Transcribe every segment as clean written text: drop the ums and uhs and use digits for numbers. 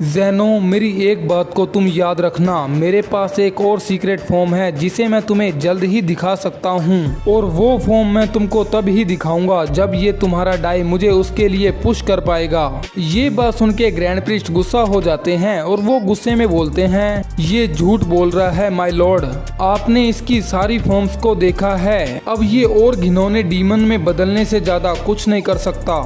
Zeno, मेरी एक बात को तुम याद रखना, मेरे पास एक और सीक्रेट फॉर्म है जिसे मैं तुम्हें जल्द ही दिखा सकता हूँ, और वो फॉर्म मैं तुमको तब ही दिखाऊंगा जब ये तुम्हारा डाई मुझे उसके लिए पुश कर पाएगा। ये बात सुन के ग्रैंड प्रीस्ट गुस्सा हो जाते हैं और वो गुस्से में बोलते हैं, ये झूठ बोल रहा है माय लॉर्ड, आपने इसकी सारी फॉर्म्स को देखा है, अब ये और घिनौने डीमन में बदलने से ज्यादा कुछ नहीं कर सकता।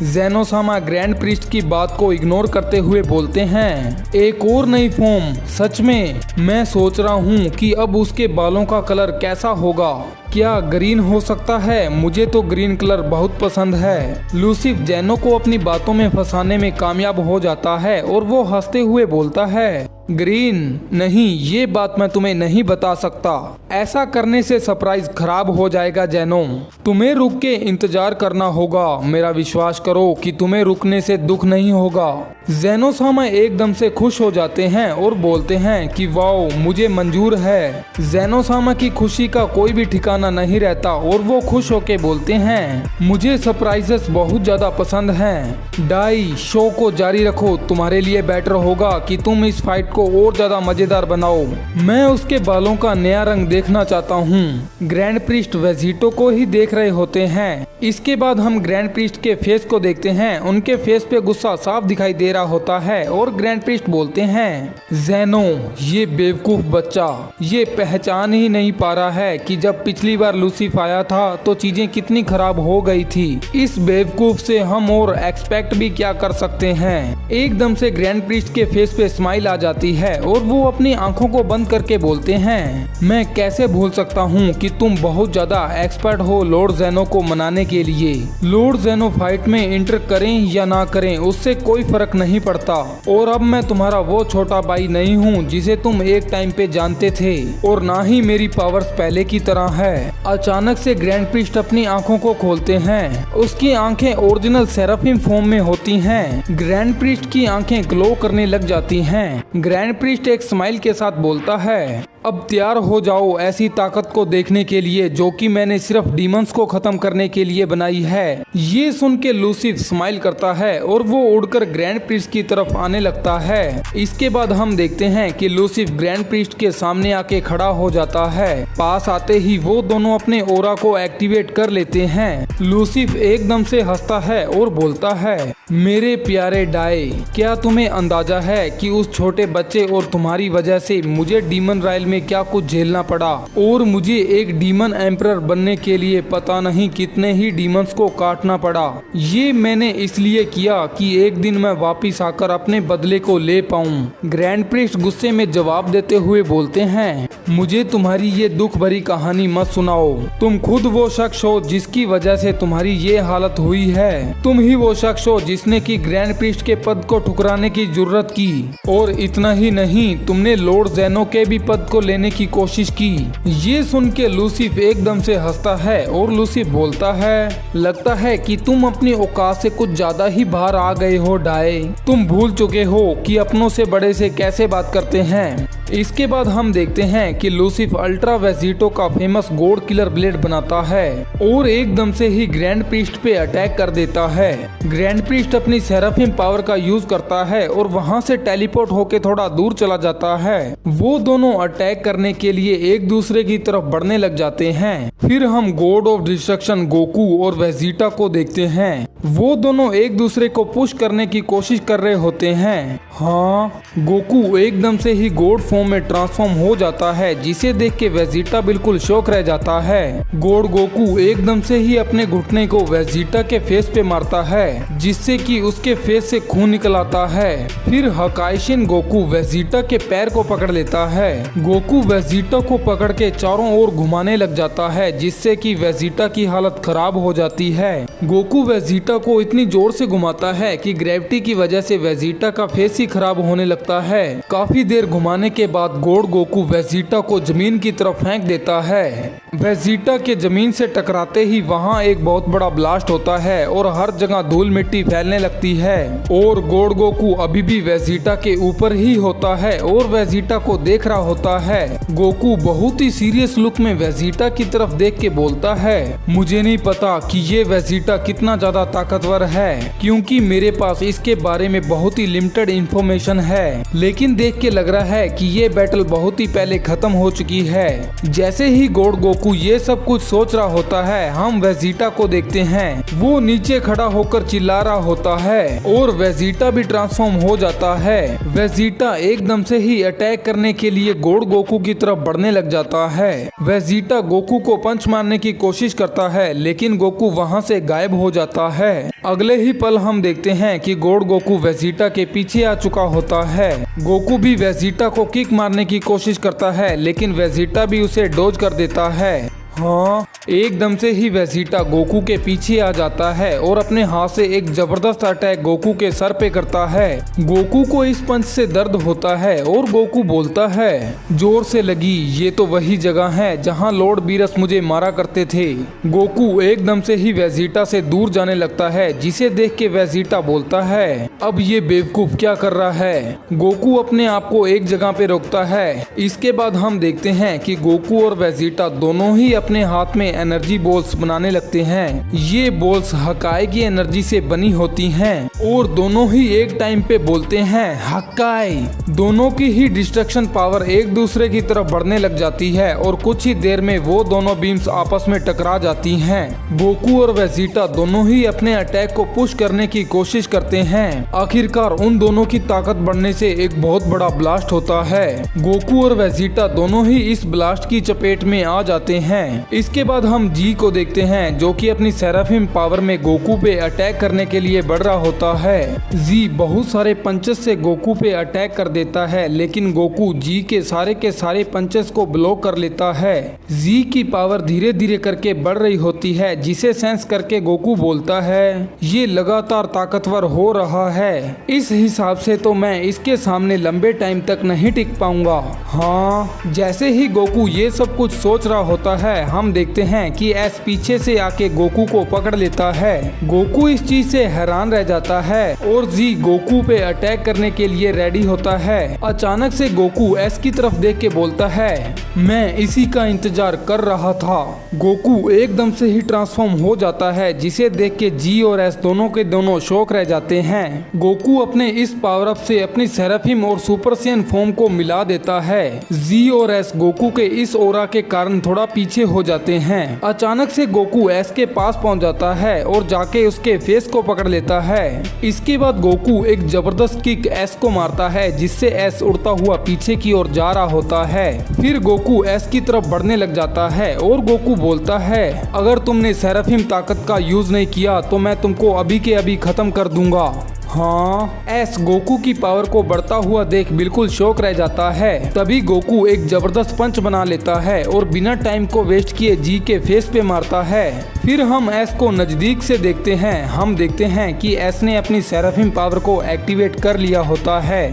ज़ेनो-सामा ग्रैंड प्रीस्ट की बात को इग्नोर करते हुए बोलते हैं, एक और नई फॉर्म, सच में मैं सोच रहा हूँ कि अब उसके बालों का कलर कैसा होगा, क्या ग्रीन हो सकता है? मुझे तो ग्रीन कलर बहुत पसंद है। लूसिफ ज़ेनो को अपनी बातों में फंसाने में कामयाब हो जाता है और वो हंसते हुए बोलता है, ग्रीन नहीं, ये बात मैं तुम्हें नहीं बता सकता, ऐसा करने से सरप्राइज खराब हो जाएगा ज़ेनो, तुम्हें रुक के इंतजार करना होगा, मेरा विश्वास करो कि तुम्हें रुकने से दुख नहीं होगा। ज़ेनो-सामा एकदम से खुश हो जाते हैं और बोलते हैं कि वाओ, मुझे मंजूर है। ज़ेनो-सामा की खुशी का कोई भी ठिकाना नहीं रहता और वो खुश होके बोलते हैं, मुझे सरप्राइजेस बहुत ज्यादा पसंद हैं। डाई, शो को जारी रखो, तुम्हारे लिए बेटर होगा कि तुम इस फाइट को और ज्यादा मजेदार बनाओ, मैं उसके बालों का नया रंग देखना चाहता हूँ। ग्रैंड प्रीस्ट वेजिटो को ही देख रहे होते हैं। इसके बाद हम ग्रैंड प्रीस्ट के फेस को देखते हैं, उनके फेस पे गुस्सा साफ दिखाई दे रहा होता है और ग्रैंड प्रीस्ट बोलते हैं, ज़ेनो, ये बेवकूफ बच्चा, ये पहचान ही नहीं पा रहा है कि जब पिछली बार लूसिफ आया था तो चीजें कितनी खराब हो गई थी, इस बेवकूफ से हम और एक्सपेक्ट भी क्या कर सकते हैं। एकदम से ग्रैंड प्रीस्ट के फेस पे स्माइल आ जाती है और वो अपनी आंखों को बंद करके बोलते हैं, मैं कैसे भूल सकता हूँ कि तुम बहुत ज्यादा एक्सपर्ट हो लॉर्ड ज़ेनो को मनाने के लिए। लॉर्ड ज़ेनो फाइट में इंटर करें या ना करें उससे कोई फर्क नहीं पड़ता, और अब मैं तुम्हारा वो छोटा भाई नहीं हूँ जिसे तुम एक टाइम पे जानते थे, और ना ही मेरी पावर्स पहले की तरह है। अचानक से ग्रैंड प्रीस्ट अपनी आंखों को खोलते हैं, उसकी आंखें ओरिजिनल सेराफिम फॉर्म में होती हैं। ग्रैंड प्रीस्ट की आंखें ग्लो करने लग जाती हैं। ग्रैंड प्रीस्ट एक स्माइल के साथ बोलता है, अब तैयार हो जाओ ऐसी ताकत को देखने के लिए जो कि मैंने सिर्फ डीमंस को खत्म करने के लिए बनाई है। ये सुन के लूसिफ स्माइल करता है और वो उड़कर ग्रैंड प्रीस्ट की तरफ आने लगता है। इसके बाद हम देखते हैं कि लूसिफ ग्रैंड प्रीस्ट के सामने आके खड़ा हो जाता है। पास आते ही वो दोनों अपने ओरा को एक्टिवेट कर लेते हैं। लूसिफ एकदम से हंसता है और बोलता है, मेरे प्यारे डाई, क्या तुम्हें अंदाजा है कि उस छोटे बच्चे और तुम्हारी वजह से मुझे डीमन राइल में क्या कुछ झेलना पड़ा, और मुझे एक डीमन एम्परर बनने के लिए पता नहीं कितने ही डीमंस को काटना पड़ा। ये मैंने इसलिए किया कि एक दिन मैं वापिस आकर अपने बदले को ले पाऊं। ग्रैंड प्रीस्ट गुस्से में जवाब देते हुए बोलते हैं, मुझे तुम्हारी ये दुख भरी कहानी मत सुनाओ, तुम खुद वो शख्स हो जिसकी वजह से तुम्हारी ये हालत हुई है। तुम ही वो शख्स हो जिसने की ग्रैंड प्रीस्ट के पद को ठुकराने की जुर्रत की, और इतना ही नहीं, तुमने लॉर्ड ज़ेनो के भी पद को लेने की कोशिश की। ये सुन के लूसिफ एकदम से हंसता है और लूसिफ बोलता है, लगता है कि तुम अपनी औकात से कुछ ज्यादा ही बाहर आ गए हो डाई, तुम भूल चुके हो कि अपनों से बड़े से कैसे बात करते हैं। इसके बाद हम देखते हैं कि लूसिफ अल्ट्रा वेजिटो का फेमस गॉड किलर ब्लेड बनाता है और एकदम से ही ग्रैंड प्रीस्ट पे अटैक कर देता है। ग्रैंड प्रीस्ट अपनी सेराफिम पावर का यूज करता है और वहां से टेलीपोर्ट होके थोड़ा दूर चला जाता है। वो दोनों अटैक करने के लिए एक दूसरे की तरफ बढ़ने लग जाते हैं। फिर हम गॉड ऑफ डिस्ट्रक्शन गोकू और वेजिटा को देखते हैं। वो दोनों एक दूसरे को पुश करने की कोशिश कर रहे होते हैं। हाँ, गोकू एकदम से ही गॉड फॉर्म में ट्रांसफॉर्म हो जाता है, जिसे देख के वेजिटा बिल्कुल शॉक रह जाता है। गॉड गोकू एकदम से ही अपने घुटने को वेजिटा के फेस पे मारता है, जिससे कि उसके फेस से खून निकल आता है। फिर हकाइशिन गोकू वेजिटा के पैर को पकड़ लेता है। गोकू वेजिटा को पकड़ के चारों ओर घुमाने लग जाता है, जिससे कि वेजिटा की हालत खराब हो जाती है। गोकू वेजिटा को इतनी जोर से घुमाता है कि ग्रेविटी की वजह से वेजिटा का फेस ही खराब होने लगता है। काफी देर घुमाने के बाद गॉड गोकू वेजिटा को जमीन की तरफ फेंक देता है। वेजिटा के जमीन से टकराते ही वहाँ एक बहुत बड़ा ब्लास्ट होता है और हर जगह धूल मिट्टी फैलने लगती है, और गॉड गोकू अभी भी वेजिटा के ऊपर ही होता है और वेजिटा को देख रहा होता है। गोकू बहुत ही सीरियस लुक में वेजिटा की तरफ देख के बोलता है, मुझे नहीं पता कि ये वेजिटा वेजिटा कितना ज्यादा ताकतवर है, क्योंकि मेरे पास इसके बारे में बहुत ही लिमिटेड इंफॉर्मेशन है। लेकिन देख के लग रहा है कि ये बैटल बहुत ही पहले खत्म हो चुकी है। जैसे ही गॉड गोकू ये सब कुछ सोच रहा होता है, हम वेजिटा को देखते हैं। वो नीचे खड़ा होकर चिल्ला रहा होता है और वेजिटा भी ट्रांसफॉर्म हो जाता है। वेजिटा एकदम से ही अटैक करने के लिए गॉड गोकू की तरफ बढ़ने लग जाता है। वेजिटा गोकू को पंच मारने की कोशिश करता है, लेकिन गोकू वहां से गायब हो जाता है। अगले ही पल हम देखते हैं कि गॉड गोकू वेजिटा के पीछे आ चुका होता है। गोकू भी वेजिटा को किक मारने की कोशिश करता है, लेकिन वेजिटा भी उसे डोज कर देता है। हाँ, एकदम से ही वेजिटा गोकू के पीछे आ जाता है और अपने हाथ से एक जबरदस्त अटैक गोकू के सर पे करता है। गोकू को इस पंच से दर्द होता है और गोकू बोलता है, जोर से लगी, ये तो वही जगह है जहां लॉर्ड बीरस मुझे मारा करते थे। गोकू एकदम से ही वेजिटा से दूर जाने लगता है, जिसे देख के वेजिटा बोलता है, अब ये बेवकूफ क्या कर रहा है। गोकू अपने आप को एक जगह पे रोकता है। इसके बाद हम देखते हैं कि गोकू और वेजिटा दोनों ही अपने हाथ में एनर्जी बॉल्स बनाने लगते हैं। ये बॉल्स हकाई की एनर्जी से बनी होती हैं और दोनों ही एक टाइम पे बोलते हैं हकाई। दोनों की ही डिस्ट्रक्शन पावर एक दूसरे की तरफ बढ़ने लग जाती है और कुछ ही देर में वो दोनों बीम्स आपस में टकरा जाती हैं। गोकू और वेजिटा दोनों ही अपने अटैक को पुश करने की कोशिश करते हैं। आखिरकार उन दोनों की ताकत बढ़ने से एक बहुत बड़ा ब्लास्ट होता है। गोकू और वेजिटा दोनों ही इस ब्लास्ट की चपेट में आ जाते हैं। इसके बाद हम जी को देखते हैं, जो कि अपनी सेराफिम पावर में गोकू पे अटैक करने के लिए बढ़ रहा होता है। जी बहुत सारे पंचेस से गोकू पे अटैक कर देता है, लेकिन गोकू जी के सारे पंचेस को ब्लॉक कर लेता है। जी की पावर धीरे धीरे करके बढ़ रही होती है, जिसे सेंस करके गोकू बोलता है, ये लगातार ताकतवर हो रहा है। इस हिसाब से तो मैं इसके सामने लंबे टाइम तक नहीं टिक पाऊंगा। हाँ, जैसे ही गोकू ये सब कुछ सोच रहा होता है, हम देखते हैं कि एस पीछे से आके गोकू को पकड़ लेता है। गोकू इस चीज से हैरान रह जाता है और जी गोकू पे अटैक करने के लिए रेडी होता है। अचानक से गोकू एस की तरफ देख के बोलता है, मैं इसी का इंतजार कर रहा था। गोकू एकदम से ही ट्रांसफॉर्म हो जाता है, जिसे देख के जी और एस दोनों के दोनों शॉक रह जाते हैं। गोकू अपने इस पावर अप से अपनी सेराफिम और सुपर सैयन फॉर्म को मिला देता है। जी और एस गोकू के इस ओरा के कारण थोड़ा पीछे हो जाते हैं। अचानक से गोकू एस के पास पहुंच जाता है और जाके उसके फेस को पकड़ लेता है। इसके बाद गोकू एक जबरदस्त किक एस को मारता है, जिससे एस उड़ता हुआ पीछे की ओर जा रहा होता है। फिर गोकू एस की तरफ बढ़ने लग जाता है और गोकू बोलता है, अगर तुमने सेराफिम ताकत का यूज नहीं किया तो मैं तुमको अभी के अभी खत्म कर दूंगा। हाँ, एस गोकू की पावर को बढ़ता हुआ देख बिल्कुल शॉक रह जाता है। तभी गोकू एक जबरदस्त पंच बना लेता है और बिना टाइम को वेस्ट किए जी के फेस पे मारता है। फिर हम एस को नजदीक से देखते हैं। हम देखते हैं कि एस ने अपनी सेराफिम पावर को एक्टिवेट कर लिया होता है।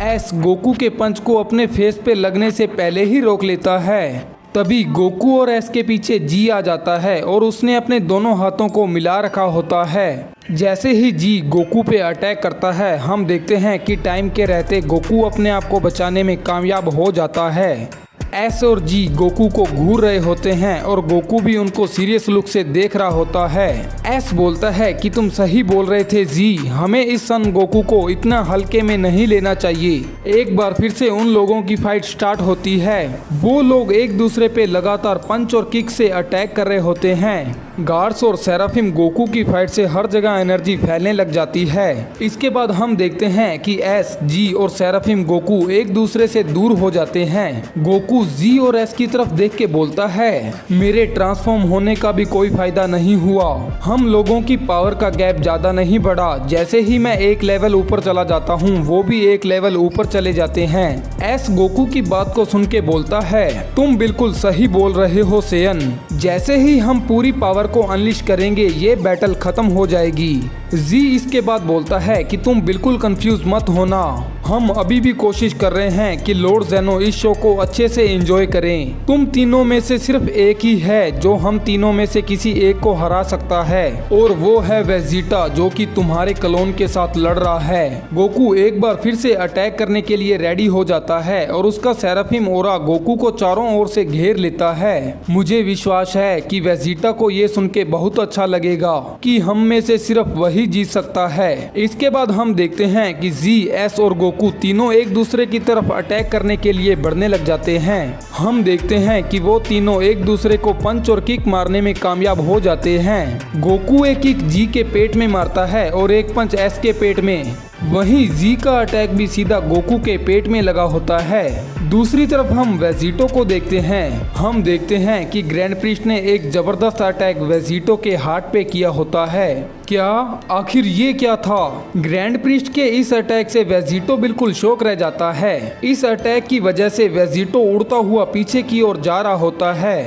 एस गोकू के पंच को अपने फेस पे लगने से पहले ही रोक लेता है। तभी गोकू और एस के पीछे जी आ जाता है और उसने अपने दोनों हाथों को मिला रखा होता है। जैसे ही जी गोकू पे अटैक करता है, हम देखते हैं कि टाइम के रहते गोकू अपने आप को बचाने में कामयाब हो जाता है। एस और जी गोकू को घूर रहे होते हैं और गोकू भी उनको सीरियस लुक से देख रहा होता है। एस बोलता है कि तुम सही बोल रहे थे जी, हमें इस सन गोकू को इतना हल्के में नहीं लेना चाहिए। एक बार फिर से उन लोगों की फाइट स्टार्ट होती है। वो लोग एक दूसरे पे लगातार पंच और किक से अटैक कर रहे होते हैं। गार्ड्स और सेराफिम गोकू की फाइट से हर जगह एनर्जी फैलने लग जाती है। इसके बाद हम देखते हैं कि एस, जी और सेराफिम गोकू एक दूसरे से दूर हो जाते हैं। गोकू जी और एस की तरफ देख के बोलता है, मेरे ट्रांसफॉर्म होने का भी कोई फायदा नहीं हुआ। हम लोगों की पावर का गैप ज्यादा नहीं बढ़ा। जैसे ही मैं एक लेवल ऊपर चला जाता हूँ, वो भी एक लेवल ऊपर चले जाते हैं। एस गोकू की बात को सुन के बोलता है, तुम बिल्कुल सही बोल रहे हो सेयन। जैसे ही हम पूरी पावर को अनलिश करेंगे, ये बैटल खत्म हो जाएगी। जी इसके बाद बोलता है कि तुम बिल्कुल कंफ्यूज मत होना। हम अभी भी कोशिश कर रहे हैं कि लॉर्ड ज़ेनो इस शो को अच्छे से एंजॉय करें। तुम तीनों में से सिर्फ एक ही है जो हम तीनों में से किसी एक को हरा सकता है, और वो है वेजिटा, जो कि तुम्हारे क्लोन के साथ लड़ रहा है। गोकू एक बार फिर से अटैक करने के लिए रेडी हो जाता है और उसका सेराफिम ओरा गोकू को चारों ओर से घेर लेता है। मुझे विश्वास है कि वेजिटा को ये सुन के बहुत अच्छा लगेगा कि हम में से सिर्फ वही जीत सकता है। इसके बाद हम देखते हैं कि जी, एस और गोकू तीनों एक दूसरे की तरफ अटैक करने के लिए बढ़ने लग जाते हैं। हम देखते हैं कि वो तीनों एक दूसरे को पंच और किक मारने में कामयाब हो जाते हैं। गोकू एक किक जी के पेट में मारता है और एक पंच एस के पेट में। वहीं जी का अटैक भी सीधा गोकू के पेट में लगा होता है। दूसरी तरफ हम वेजिटो को देखते हैं। हम देखते हैं कि ग्रैंड प्रीस्ट ने एक जबरदस्त अटैक वेजिटो के हार्ट पे किया होता है। क्या आखिर ये क्या था? ग्रैंड प्रीस्ट के इस अटैक से वेजिटो बिल्कुल शॉक रह जाता है। इस अटैक की वजह से वेजिटो उड़ता हुआ पीछे की ओर जा रहा होता है।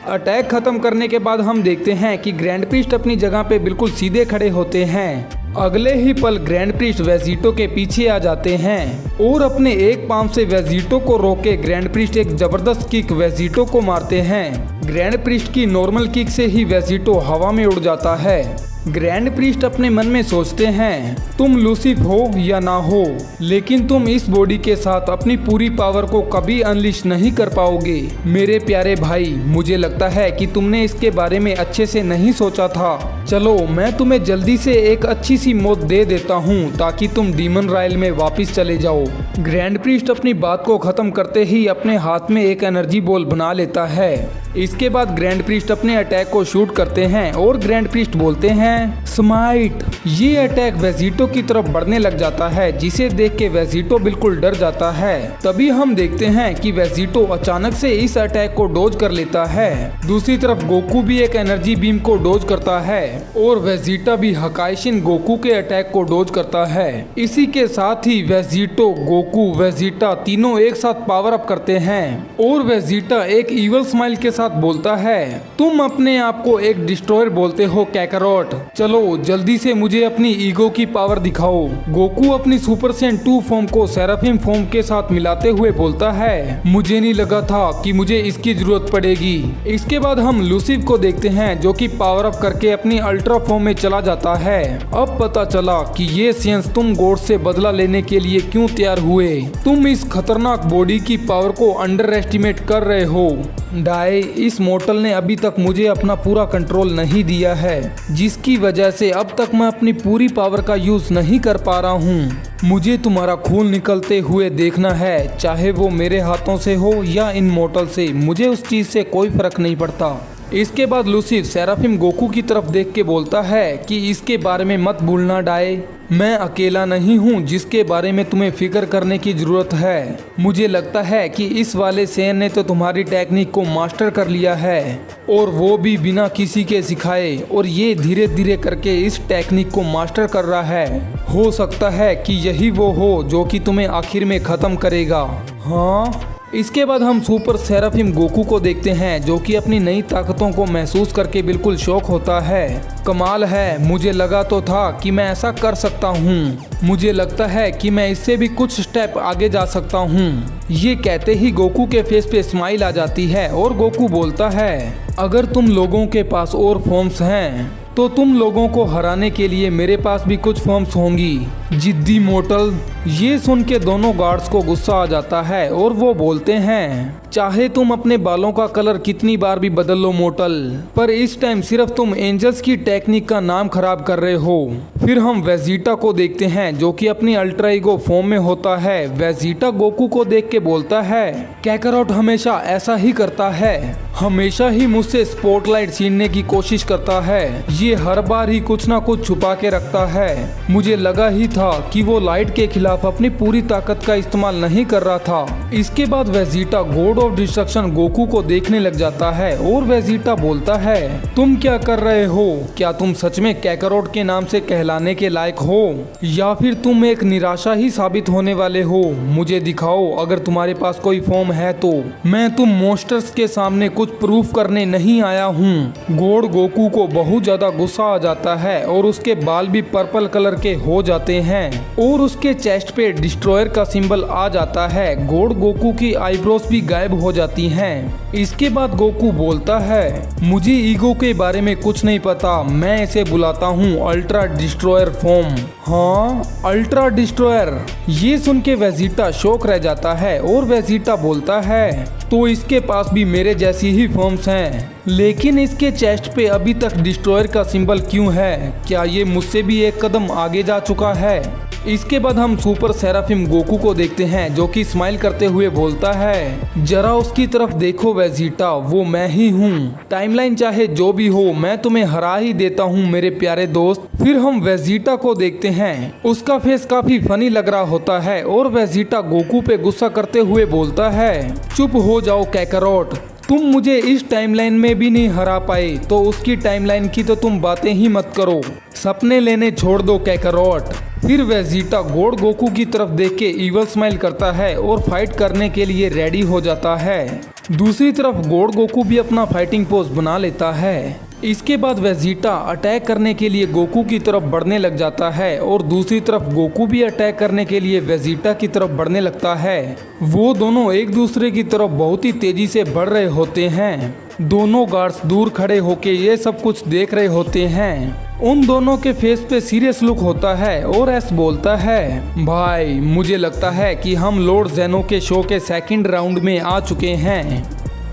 अटैक खत्म करने के बाद हम देखते हैं कि ग्रैंड प्रीस्ट अपनी जगह पे बिल्कुल सीधे खड़े होते हैं। अगले ही पल ग्रैंड प्रीस्ट वेजिटो के पीछे आ जाते हैं और अपने एक पांव से वेजिटो को रोके ग्रैंड प्रीस्ट एक जबरदस्त किक वेजिटो को मारते हैं। ग्रैंड प्रीस्ट की नॉर्मल किक से ही वेजिटो हवा में उड़ जाता है। ग्रैंड प्रीस्ट अपने मन में सोचते हैं, तुम लूसिफ हो या ना हो, लेकिन तुम इस बॉडी के साथ अपनी पूरी पावर को कभी अनलिश नहीं कर पाओगे। मेरे प्यारे भाई, मुझे लगता है कि तुमने इसके बारे में अच्छे से नहीं सोचा था। चलो, मैं तुम्हें जल्दी से एक अच्छी सी मौत दे देता हूँ ताकि तुम डीमन रायल में वापस चले जाओ। ग्रैंड प्रीस्ट अपनी बात को खत्म करते ही अपने हाथ में एक एनर्जी बॉल बना लेता है। इसके बाद ग्रैंड प्रीस्ट अपने अटैक को शूट करते हैं और ग्रैंड प्रीस्ट बोलते हैं, स्माइट। ये अटैक वेजिटो की तरफ बढ़ने लग जाता है, जिसे देख के वेजिटो बिल्कुल डर जाता है। तभी हम देखते हैं कि वेजिटो अचानक से इस अटैक को डोज कर लेता है। दूसरी तरफ गोकू भी एक एनर्जी बीम को डोज करता है और वेजिटा भी हकाइशिन गोकू के अटैक को डोज करता है। इसी के साथ ही वेजिटो, गोकू, वेजिटा तीनों एक साथ पावर अप करते हैं और वेजिटा एक इवल स्माइल के साथ बोलता है, तुम अपने आप को एक डिस्ट्रॉयर बोलते हो कैकरोट। चलो जल्दी से मुझे अपनी ईगो की पावर दिखाओ। गोकू अपनी सुपर सैयन 2 फॉर्म को सेराफिम फॉर्म के साथ मिलाते हुए बोलता है, मुझे नहीं लगा था कि मुझे इसकी जरूरत पड़ेगी। इसके बाद हम लूसिफ को देखते हैं जो कि पावर अप करके अपनी अल्ट्रा फॉर्म में चला जाता है। अब पता चला कि ये सेंस तुम गॉड से बदला लेने के लिए क्यों तैयार हुए। तुम इस खतरनाक बॉडी की पावर को अंडर एस्टिमेट कर रहे हो। डाई, इस मोर्टल ने अभी तक मुझे अपना पूरा कंट्रोल नहीं दिया है, जिसकी वजह से अब तक मैं अपनी पूरी पावर का यूज नहीं कर पा रहा हूँ। मुझे तुम्हारा खून निकलते हुए देखना है, चाहे वो मेरे हाथों से हो या इन मोर्टल से, मुझे उस चीज से कोई फर्क नहीं पड़ता। इसके बाद लूसिफ सेराफिम गोकू की तरफ देख के बोलता है कि इसके बारे में मत भूलना डाई, मैं अकेला नहीं हूँ जिसके बारे में तुम्हें फिक्र करने की जरूरत है। मुझे लगता है कि इस वाले सेन ने तो तुम्हारी टेक्निक को मास्टर कर लिया है, और वो भी बिना किसी के सिखाए, और ये धीरे धीरे करके इस टेक्निक को मास्टर कर रहा है। हो सकता है कि यही वो हो जो कि तुम्हें आखिर में खत्म करेगा। हाँ। इसके बाद हम सुपर सेराफिम गोकू को देखते हैं जो कि अपनी नई ताकतों को महसूस करके बिल्कुल शॉक होता है। कमाल है, मुझे लगा तो था कि मैं ऐसा कर सकता हूँ। मुझे लगता है कि मैं इससे भी कुछ स्टेप आगे जा सकता हूँ। ये कहते ही गोकू के फेस पे स्माइल आ जाती है और गोकू बोलता है, अगर तुम लोगों के पास और फॉर्म्स हैं तो तुम लोगों को हराने के लिए मेरे पास भी कुछ फॉर्म्स होंगी। जिद्दी मोर्टल। ये सुन के दोनों गार्ड्स को गुस्सा आ जाता है और वो बोलते हैं, चाहे तुम अपने बालों का कलर कितनी बार भी बदल लो मोर्टल, पर इस टाइम सिर्फ तुम एंजल्स की टेक्निक का नाम खराब कर रहे हो। फिर हम वेजिटा को देखते हैं जो कि अपनी अल्ट्रा ईगो फॉर्म में होता है। वेजिटा गोकू को देख के बोलता है, कैकरोट हमेशा ऐसा ही करता है, हमेशा ही मुझसे स्पॉटलाइट छीनने की कोशिश करता है। ये हर बार ही कुछ ना कुछ छुपा के रखता है। मुझे लगा ही था कि वो लाइट के खिलाफ अपनी पूरी ताकत का इस्तेमाल नहीं कर रहा था। इसके बाद Vegeta God of destruction Goku को देखने लग जाता है और वेजिटा बोलता है, तुम क्या कर रहे हो? क्या तुम सच में कैकारोट के नाम से कहलाने के लायक हो या फिर तुम एक निराशा ही साबित होने वाले हो? मुझे दिखाओ, अगर तुम्हारे पास कोई फॉर्म है तो। मैं तुम मॉन्स्टर्स के सामने कुछ प्रूफ करने नहीं आया हूँ। गॉड गोकू को बहुत ज्यादा गुस्सा आ जाता है और उसके बाल भी पर्पल कलर के हो जाते हैं और उसके चेस्ट पे डिस्ट्रॉयर का सिंबल आ जाता है। गॉड गोकू की आईब्रोज भी गायब हो जाती हैं। इसके बाद गोकू बोलता है, मुझे ईगो के बारे में कुछ नहीं पता, मैं इसे बुलाता हूँ अल्ट्रा डिस्ट्रॉयर फॉर्म। हाँ, अल्ट्रा डिस्ट्रॉयर। ये सुन के वेजिटा शॉक रह जाता है और वेजिटा बोलता है, तो इसके पास भी मेरे जैसी ही फॉर्म्स हैं, लेकिन इसके चेस्ट पे अभी तक डिस्ट्रॉयर का सिंबल क्यों है? क्या ये मुझसे भी एक कदम आगे जा चुका है? इसके बाद हम सुपर सेराफिम गोकू को देखते हैं जो कि स्माइल करते हुए बोलता है, जरा उसकी तरफ देखो वेजिटा, वो मैं ही हूँ। टाइमलाइन चाहे जो भी हो, मैं तुम्हें हरा ही देता हूँ मेरे प्यारे दोस्त। फिर हम वेजिटा को देखते हैं, उसका फेस काफी फनी लग रहा होता है और वेजिटा गोकू पे गुस्सा करते हुए बोलता है, चुप हो जाओ कैकारोट, तुम मुझे इस टाइमलाइन में भी नहीं हरा पाए तो उसकी टाइमलाइन की तो तुम बातें ही मत करो, सपने लेने छोड़ दो कैकारोट। फिर वेजिटा गॉड गोकू की तरफ देख के इवल स्माइल करता है और फाइट करने के लिए रेडी हो जाता है। दूसरी तरफ गॉड गोकू भी अपना फाइटिंग पोज बना लेता है। इसके बाद वेजिटा अटैक करने के लिए गोकू की तरफ बढ़ने लग जाता है और दूसरी तरफ गोकू भी अटैक करने के लिए वेजिटा की तरफ बढ़ने लगता है। वो दोनों एक दूसरे की तरफ बहुत ही तेजी से बढ़ रहे होते हैं। दोनों गार्ड्स दूर खड़े होके ये सब कुछ देख रहे होते हैं। उन दोनों के फेस पे सीरियस लुक होता है और एस बोलता है, भाई मुझे लगता है कि हम लॉर्ड ज़ेनो के शो के सेकंड राउंड में आ चुके हैं।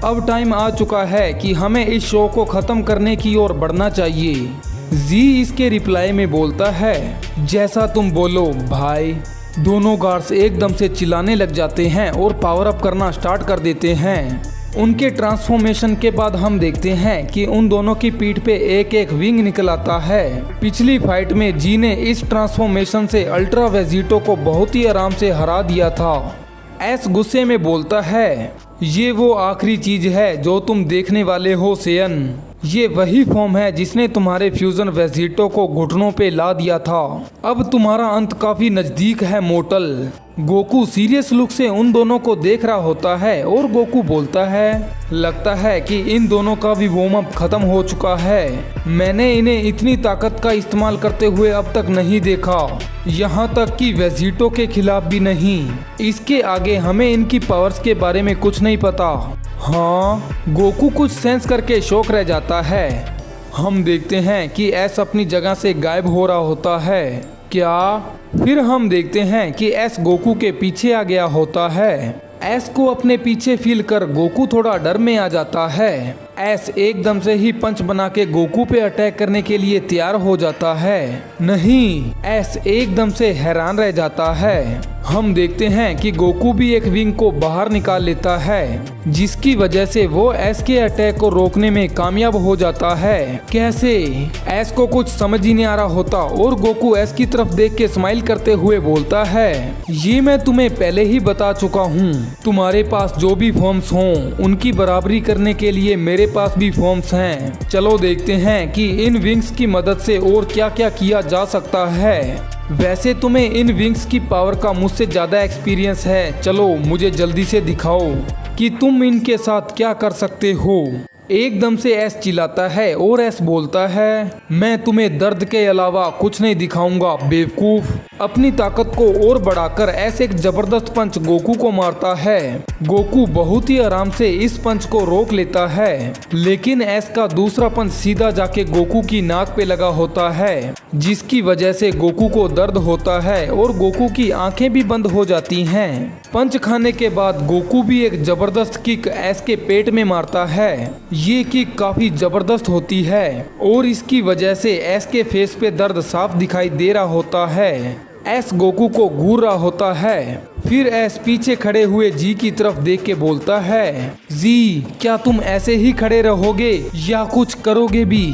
अब टाइम आ चुका है कि हमें इस शो को खत्म करने की ओर बढ़ना चाहिए। जी इसके रिप्लाई में बोलता है, जैसा तुम बोलो भाई। दोनों गार्ड्स एकदम से चिल्लाने लग जाते हैं और पावर अप करना स्टार्ट कर देते हैं। उनके ट्रांसफॉर्मेशन के बाद हम देखते हैं कि उन दोनों की पीठ पे एक एक विंग निकल आता है। पिछली फाइट में जी ने इस ट्रांसफॉर्मेशन से अल्ट्रा वेजिटो को बहुत ही आराम से हरा दिया था। एस गुस्से में बोलता है, ये वो आखिरी चीज है जो तुम देखने वाले हो सेयन। ये वही फॉर्म है जिसने तुम्हारे फ्यूजन वेजिटो को घुटनों पे ला दिया था। अब तुम्हारा अंत काफी नजदीक है मोटल। गोकू सीरियस लुक से उन दोनों को देख रहा होता है और गोकू बोलता है, लगता है कि इन दोनों का भी वार्म अप खत्म हो चुका है। मैंने इन्हें इतनी ताकत का इस्तेमाल करते हुए अब तक नहीं देखा, यहाँ तक कि वेजिटो के खिलाफ भी नहीं। इसके आगे हमें इनकी पावर्स के बारे में कुछ नहीं पता। हाँ, गोकू कुछ सेंस करके शॉक रह जाता है। हम देखते हैं कि एस अपनी जगह से गायब हो रहा होता है। क्या? फिर हम देखते हैं कि एस गोकू के पीछे आ गया होता है। एस को अपने पीछे फील कर गोकू थोड़ा डर में आ जाता है। एस एकदम से ही पंच बना के गोकू पे अटैक करने के लिए तैयार हो जाता है। नहीं, एस एकदम से हैरान रह जाता है। हम देखते हैं कि गोकू भी एक विंग को बाहर निकाल लेता है, जिसकी वजह से वो एस के अटैक को रोकने में कामयाब हो जाता है। कैसे? एस को कुछ समझ ही नहीं आ रहा होता और गोकू एस की तरफ देख के स्माइल करते हुए बोलता है, ये मैं तुम्हें पहले ही बता चुका हूँ। तुम्हारे पास जो भी फॉर्म्स हों उनकी बराबरी करने के लिए मेरे पास भी फॉर्म्स हैं। चलो देखते हैं कि इन विंग्स की मदद से और क्या क्या किया जा सकता है। वैसे तुम्हें इन विंग्स की पावर का मुझसे ज़्यादा एक्सपीरियंस है। चलो मुझे जल्दी से दिखाओ कि तुम इनके साथ क्या कर सकते हो। एकदम से एस चिल्लाता है और एस बोलता है, मैं तुम्हें दर्द के अलावा कुछ नहीं दिखाऊंगा बेवकूफ। अपनी ताकत को और बढ़ाकर एस एक जबरदस्त पंच गोकू को मारता है। गोकू बहुत ही आराम से इस पंच को रोक लेता है, लेकिन एस का दूसरा पंच सीधा जाके गोकू की नाक पे लगा होता है, जिसकी वजह से गोकू को दर्द होता है और गोकू की आंखें भी बंद हो जाती हैं। पंच खाने के बाद गोकू भी एक जबरदस्त किक एस के पेट में मारता है। ये किक काफी जबरदस्त होती है और इसकी वजह से एस के फेस पे दर्द साफ दिखाई दे रहा होता है। एस गोकू को घूर रहा होता है। फिर एस पीछे खड़े हुए जी की तरफ देख के बोलता है, जी क्या तुम ऐसे ही खड़े रहोगे या कुछ करोगे भी?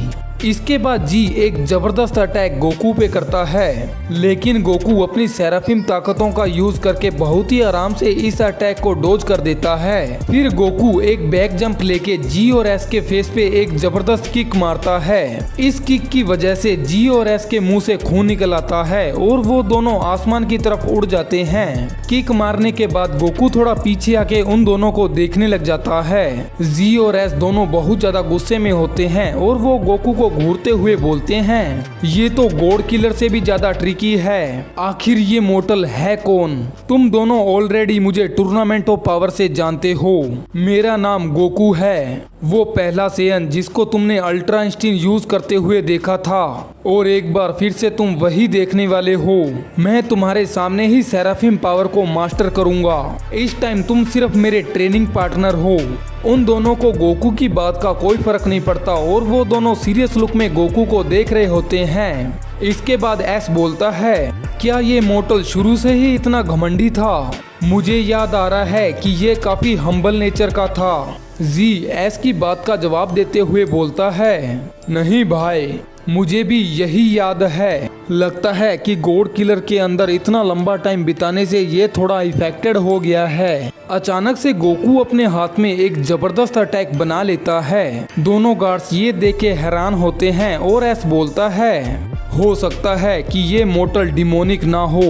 इसके बाद जी एक जबरदस्त अटैक गोकू पे करता है, लेकिन गोकू अपनी सेराफिम ताकतों का यूज करके बहुत ही आराम से इस अटैक को डोज कर देता है। फिर गोकू एक बैक जंप लेके जी और एस के फेस पे एक जबरदस्त किक मारता है। इस किक की वजह से जी और एस के मुंह से खून निकल आता है और वो दोनों आसमान की तरफ उड़ जाते हैं। किक मारने के बाद गोकू थोड़ा पीछे आके उन दोनों को देखने लग जाता है। जी और एस दोनों बहुत ज्यादा गुस्से में होते हैं और वो गोकू को घूरते हुए बोलते हैं, ये तो गॉड किलर से भी ज्यादा ट्रिकी है, आखिर ये मोर्टल है कौन? तुम दोनों ऑलरेडी मुझे टूर्नामेंट ऑफ पावर से जानते हो, मेरा नाम गोकू है, वो पहला सेयन जिसको तुमने अल्ट्रा इंस्टिंक्ट यूज करते हुए देखा था और एक बार फिर से तुम वही देखने वाले हो। मैं तुम्हारे सामने ही सेराफिम पावर को मास्टर करूंगा। इस टाइम तुम सिर्फ मेरे ट्रेनिंग पार्टनर हो। उन दोनों को गोकू की बात का कोई फर्क नहीं पड़ता और वो दोनों सीरियस लुक में गोकू को देख रहे होते हैं। इसके बाद एस बोलता है, क्या ये मोर्टल शुरू से ही इतना घमंडी था? मुझे याद आ रहा है कि ये काफी हम्बल नेचर का था। जी एस की बात का जवाब देते हुए बोलता है, नहीं भाई, मुझे भी यही याद है। लगता है कि गॉड किलर के अंदर इतना लंबा टाइम बिताने से ये थोड़ा इफेक्टेड हो गया है। अचानक से गोकू अपने हाथ में एक जबरदस्त अटैक बना लेता है। दोनों गार्ड्स ये देख के हैरान होते हैं और एस बोलता है, हो सकता है कि ये मोर्टल डिमोनिक ना हो,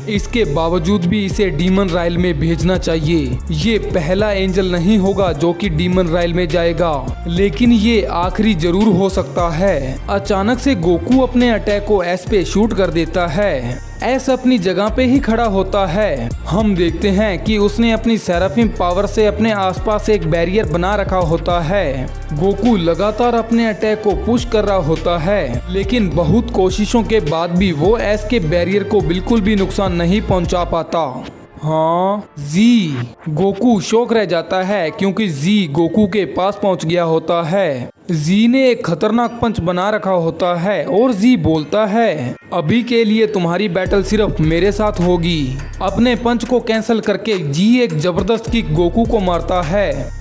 इसके बावजूद भी इसे डीमन राइल में भेजना चाहिए। ये पहला एंजल नहीं होगा जो कि डीमन राइल में जाएगा, लेकिन ये आखिरी जरूर हो सकता है। अचानक से गोकू अपने अटैक को एस पे शूट कर देता है। एस अपनी जगह पे ही खड़ा होता है। हम देखते हैं कि उसने अपनी सेराफिम पावर से अपने आसपास एक बैरियर बना रखा होता है। गोकू लगातार अपने अटैक को पुश कर रहा होता है, लेकिन बहुत कोशिशों के बाद भी वो एस के बैरियर को बिल्कुल भी नुकसान नहीं पहुंचा पाता। हाँ, जी गोकू शॉक रह जाता है क्योंकि जी गोकू के पास पहुंच गया होता है। जी ने एक खतरनाक पंच बना रखा होता है और जी बोलता है, अभी के लिए तुम्हारी बैटल सिर्फ मेरे साथ होगी। अपने पंच को कैंसिल करके जी एक जबरदस्त किक गोकू को मारता है।